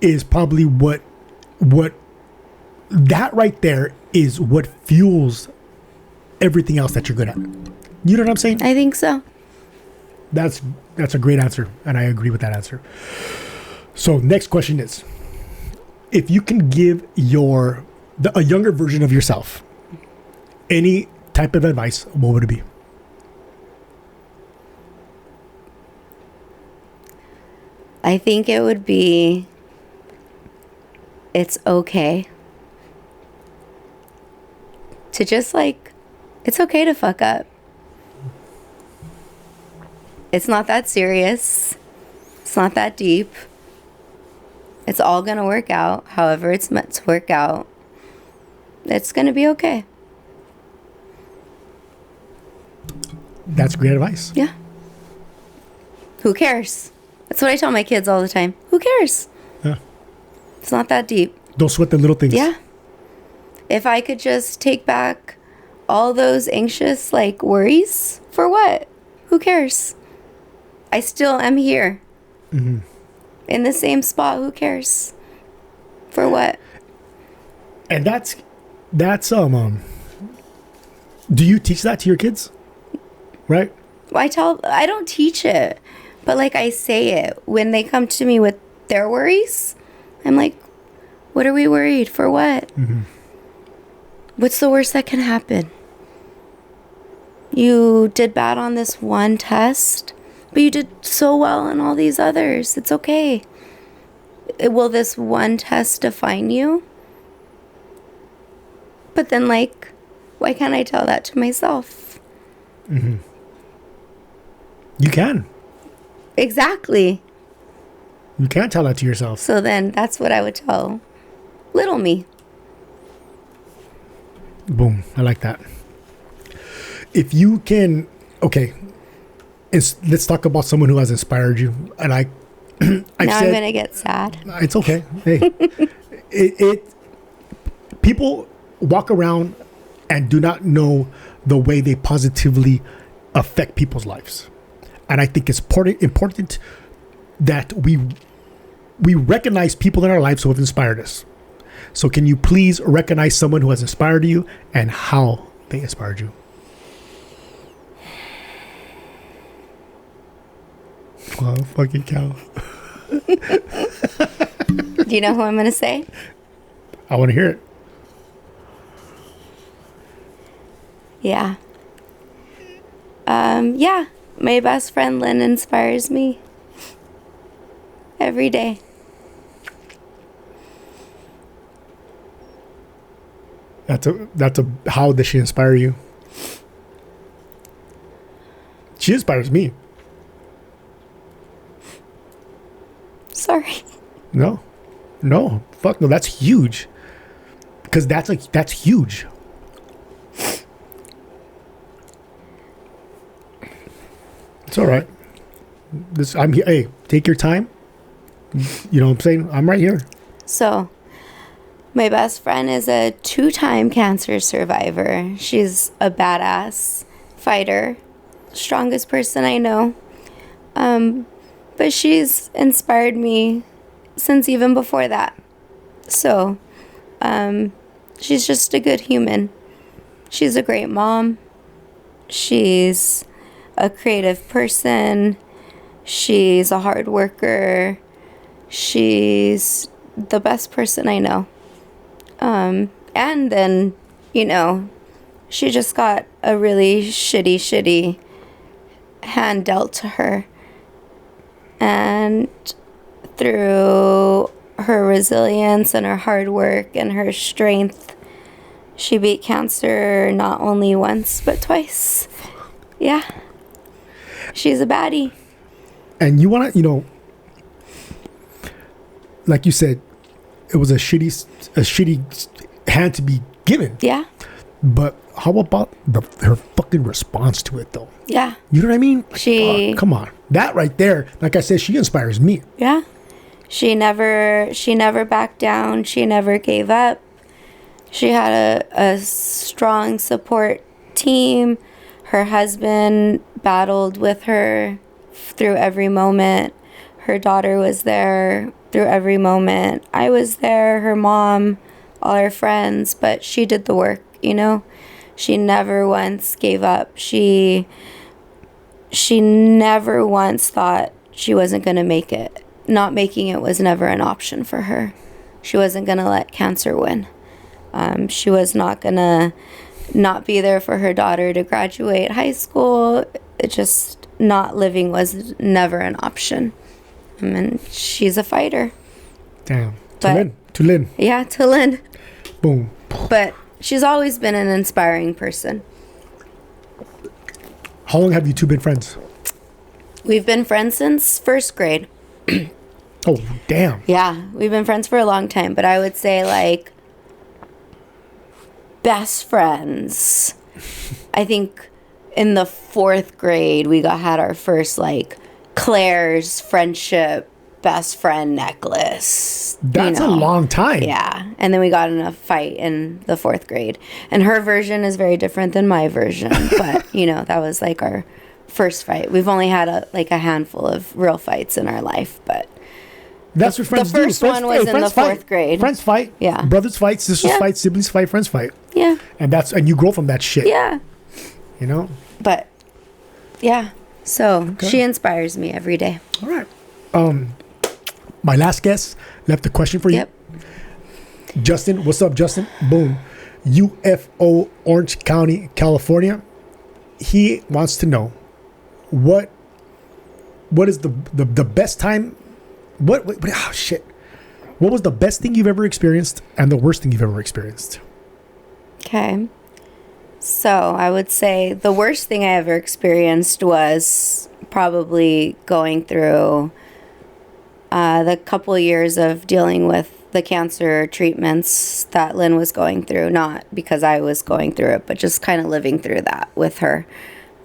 is probably what that right there is what fuels everything else that you're good at. You know what I'm saying?
I think so.
That's a great answer, and I agree with that answer. So next question is, if you can give a younger version of yourself any type of advice, what would it be?
I think it would be, it's okay to just like, it's okay to fuck up. It's not that serious. It's not that deep. It's all gonna work out however it's meant to work out. It's gonna be okay.
That's great advice.
Yeah. Who cares? That's what I tell my kids all the time. Who cares?
Yeah.
It's not that deep.
Don't sweat the little things.
Yeah. If I could just take back all those anxious, like, worries, for what? Who cares? I still am here.
Mm-hmm.
In the same spot. Who cares? For what?
And that's do you teach that to your kids? Right?
I don't teach it, but like I say it when they come to me with their worries. I'm like, what are we worried for? What?
Mm-hmm.
What's the worst that can happen? You did bad on this one test, but you did so well on all these others. It's okay. Will this one test define you? But then, like, why can't I tell that to myself?
Mm-hmm. You can.
Exactly.
You can tell that to yourself.
So then that's what I would tell little me.
Boom. I like that. If you can, okay, let's talk about someone who has inspired you. And
Now I'm going to get sad.
It's okay. Hey, people walk around and do not know the way they positively affect people's lives. And I think it's important that we recognize people in our lives who have inspired us. So can you please recognize someone who has inspired you and how they inspired you? Wow, fucking cow.
Do you know who I'm going to say?
I want to hear it.
Yeah. Yeah. My best friend Lynn inspires me every day.
How does she inspire you? She inspires me.
Sorry.
No, fuck no. That's huge. Because that's huge. It's all right. I'm here. Hey, take your time. You know what I'm saying? I'm right here.
So, my best friend is a 2-time cancer survivor. She's a badass fighter, strongest person I know. But she's inspired me since even before that. So, she's just a good human. She's a great mom. She's a creative person. She's a hard worker. She's the best person I know. And then, she just got a really shitty hand dealt to her. And through her resilience and her hard work and her strength, she beat cancer not only once, but twice. Yeah. She's a baddie.
And you want to, like you said, it was a shitty hand to be given.
Yeah.
But her fucking response to it though?
Yeah.
You know what I mean? Like,
She
come on, that right there. Like I said, she inspires me.
Yeah. She never backed down. She never gave up. She had a strong support team. Her husband battled with her through every moment. Her daughter was there through every moment. I was there, her mom, all her friends, but she did the work, you know? She never once gave up. She never once thought she wasn't going to make it. Not making it was never an option for her. She wasn't going to let cancer win. She was not going to not be there for her daughter to graduate high school. It just, not living was never an option. And she's a fighter.
Damn.
But,
Tulin.
Yeah, Tulin.
Boom.
But she's always been an inspiring person.
How long have you two been friends?
We've been friends since first grade.
Oh, damn.
Yeah, we've been friends for a long time, but I would say like best friends. I think in the fourth grade we had our first like Claire's friendship best friend necklace.
That's a long time.
Yeah, and then we got in a fight in the fourth grade, and her version is very different than my version. But that was like our first fight. We've only had a handful of real fights in our life, but.
That's what friends do.
The first one was in the fourth grade.
Friends fight.
Yeah.
Brothers fight, sisters fight, siblings fight, friends fight.
Yeah.
And you grow from that shit.
Yeah.
But
yeah. So she inspires me every day.
All right. My last guest left a question for you.
Yep.
Justin, what's up, Justin? Boom. UFO, Orange County, California. He wants to know what is the best time. What was the best thing you've ever experienced and the worst thing you've ever experienced?
Okay. So I would say the worst thing I ever experienced was probably going through the couple years of dealing with the cancer treatments that Lynn was going through. Not because I was going through it, but just kind of living through that with her.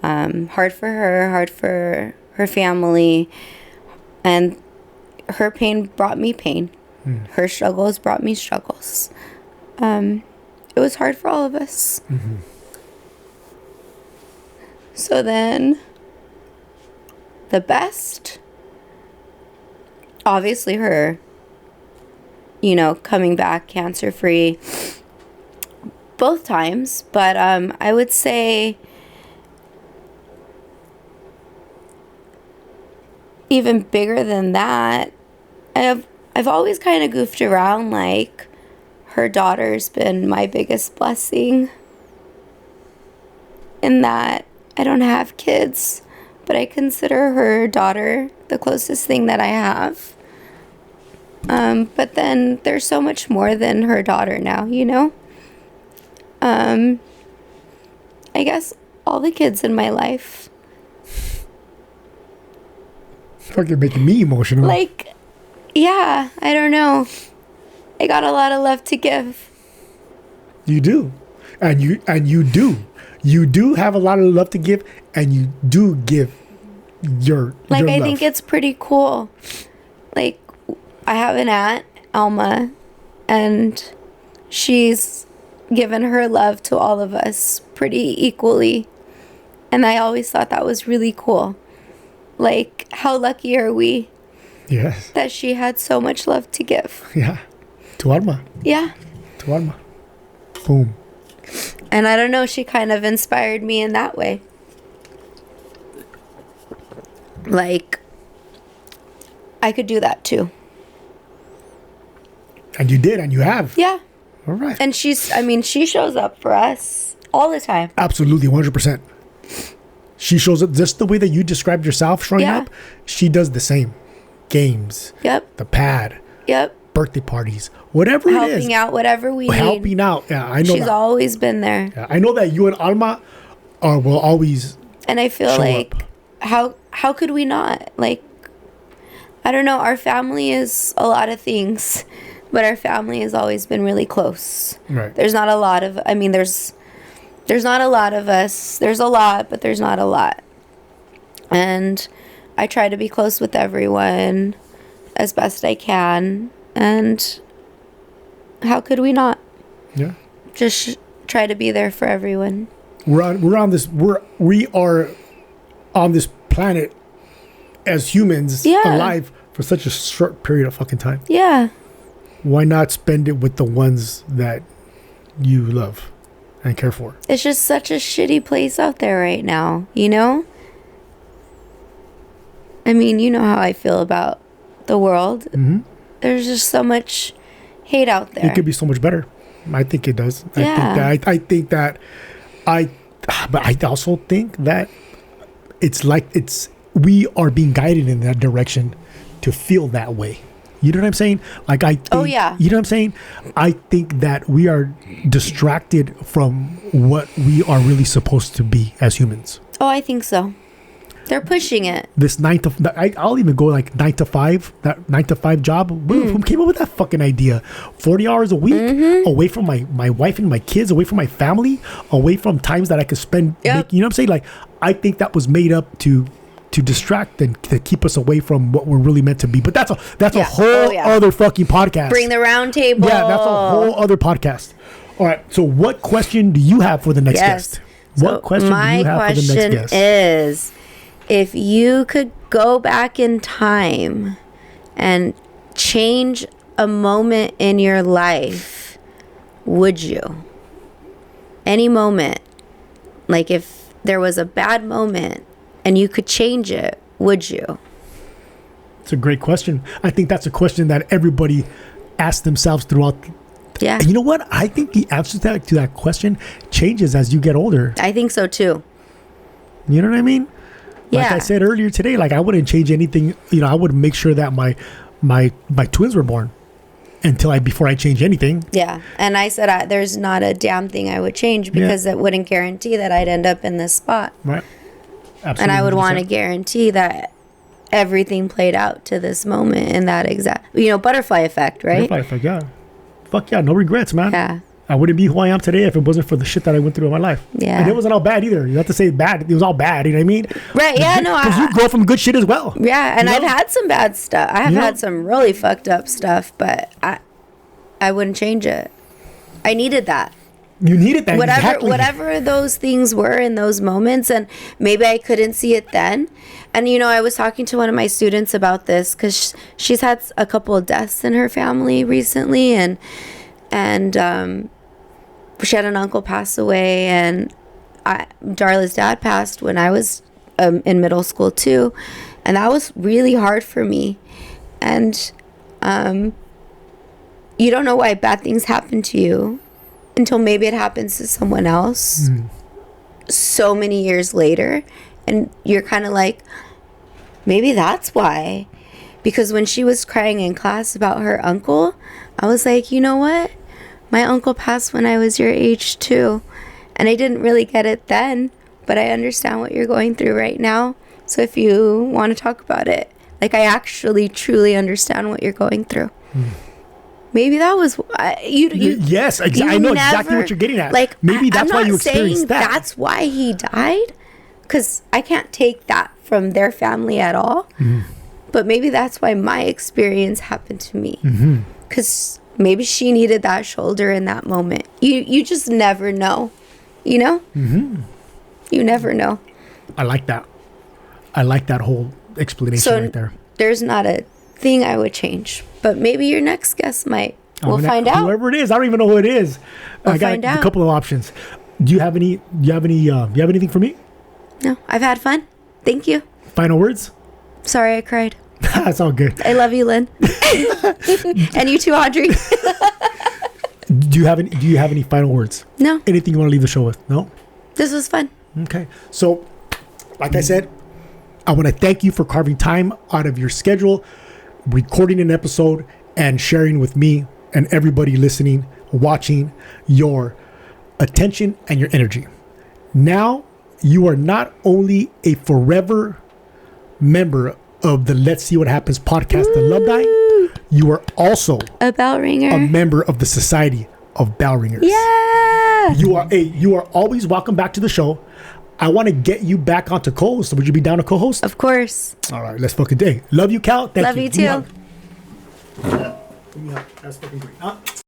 Hard for her, hard for her family. And her pain brought me pain. Her struggles brought me struggles. It was hard for all of us.
Mm-hmm.
So then, the best, obviously her, coming back cancer-free both times. But I would say even bigger than that, I've always kind of goofed around like her daughter's been my biggest blessing, in that I don't have kids, but I consider her daughter the closest thing that I have. But then there's so much more than her daughter now, I guess all the kids in my life.
Fucking making me emotional.
Yeah, I don't know. I got a lot of love to give.
You do. And you do. You do have a lot of love to give, and you do give your
I
love.
think it's pretty cool. I have an aunt, Alma, and she's given her love to all of us pretty equally. And I always thought that was really cool. How lucky are we?
Yes.
That she had so much love to give.
Yeah. To Alma.
Yeah.
To Alma. Boom.
And I don't know, she kind of inspired me in that way. I could do that too.
And you did, and you have.
Yeah.
All right.
And she shows up for us all the time.
Absolutely, 100%. She shows up just the way that you described yourself showing up. She does the same. Games.
Yep.
The pad.
Yep.
Birthday parties. Whatever it is.
Helping out, whatever we need.
Helping out. Yeah, I know
She's always been there.
Yeah, I know that you and Alma will always.
And I feel how could we not? I don't know. Our family is a lot of things, but our family has always been really close.
Right.
There's not a lot of. There's There's not a lot of us. There's a lot, but there's not a lot. And I try to be close with everyone as best I can. And how could we not?
Yeah.
Just try to be there for everyone.
We are on this planet as humans, alive for such a short period of fucking time.
Yeah.
Why not spend it with the ones that you love and care for?
It's just such a shitty place out there right now, you know? I mean, you know how I feel about the world.
Mm-hmm.
There's just so much hate out there.
It could be so much better. I think it does.
Yeah.
But I also think that we are being guided in that direction to feel that way. You know what I'm saying? Like, I think,
oh, yeah.
You know what I'm saying? I think that we are distracted from what we are really supposed to be as humans.
Oh, I think so. They're pushing it.
This I'll even go like 9 to 5, that 9 to 5 job. Who came up with that fucking idea? 40 hours a week, away from my wife and my kids, away from my family, away from times that I could spend.
Yep.
You know what I'm saying? Like, I think that was made up to distract and to keep us away from what we're really meant to be. But that's a whole other fucking podcast.
Bring the round table.
Yeah, that's a whole other podcast. All right. So what question do you have for the next guest? What question do you have for the next guest?
Is, if you could go back in time and change a moment in your life, would you? Any moment. Like, if there was a bad moment and you could change it, would you?
It's a great question. I think that's a question that everybody asks themselves throughout.
Yeah.
And you know what? I think the answer to that question changes as you get older.
I think so too.
You know what I mean? Like
Yeah.
I said earlier today, like, I wouldn't change anything. You know, I would make sure that my twins were born before I change anything.
Yeah. And I said there's not a damn thing I would change because it wouldn't guarantee that I'd end up in this spot.
Right. Absolutely.
And I would
100%.
want to guarantee that everything played out to this moment in that exact, butterfly effect, right?
Butterfly effect, yeah. Fuck yeah, no regrets, man.
Yeah.
I wouldn't be who I am today if it wasn't for the shit that I went through in my life.
Yeah.
And it wasn't all bad either. You have to say bad. It was all bad. You know what I mean?
Right. Yeah. No.
Because you grow from good shit as well.
Yeah. And
You
I've
know?
had some bad stuff. I have had some really fucked up stuff, but I wouldn't change it. I needed that.
You needed that. Exactly.
Whatever those things were in those moments, and maybe I couldn't see it then. And I was talking to one of my students about this because she's had a couple of deaths in her family recently, and she had an uncle pass away, and Darla's dad passed when I was in middle school too, and that was really hard for me. And you don't know why bad things happen to you until maybe it happens to someone else so many years later, and you're kind of like, maybe that's why. Because when she was crying in class about her uncle, I was like, you know what? My uncle passed when I was your age too, and I didn't really get it then, but I understand what you're going through right now. So if you want to talk about it, like, I actually truly understand what you're going through. Maybe that was
yes, exactly. I know exactly what you're getting at.
Like,
maybe that's why you experienced that.
That's why he died, because I can't take that from their family at all. But maybe that's why my experience happened to me, because maybe she needed that shoulder in that moment. You just never know, you know. You never know.
I like that. I like that whole explanation right there.
There's not a thing I would change, but maybe your next guest might. We'll find out.
Whoever it is, I don't even know who it is. I got a couple of options. Do you have any? You have anything for me?
No, I've had fun. Thank you.
Final words?
Sorry, I cried.
That's all good.
I love you, Lynn. And you too, Audrey.
Do you have any final words?
No.
Anything you want to leave the show with? No?
This was fun.
Okay. So, like I said, I want to thank you for carving time out of your schedule, recording an episode, and sharing with me and everybody listening, watching, your attention and your energy. Now, you are not only a forever member of the Let's See What Happens podcast alumni, you are also
a bell ringer,
a member of the society of bell ringers.
Yeah.
You are always welcome back to the show. I want to get you back onto co-host. So would you be down to co-host?
Of course.
All right, let's fucking dig. Love you, Cal. Thank
Love
you.
you too.
Give me a hug. That's fucking great.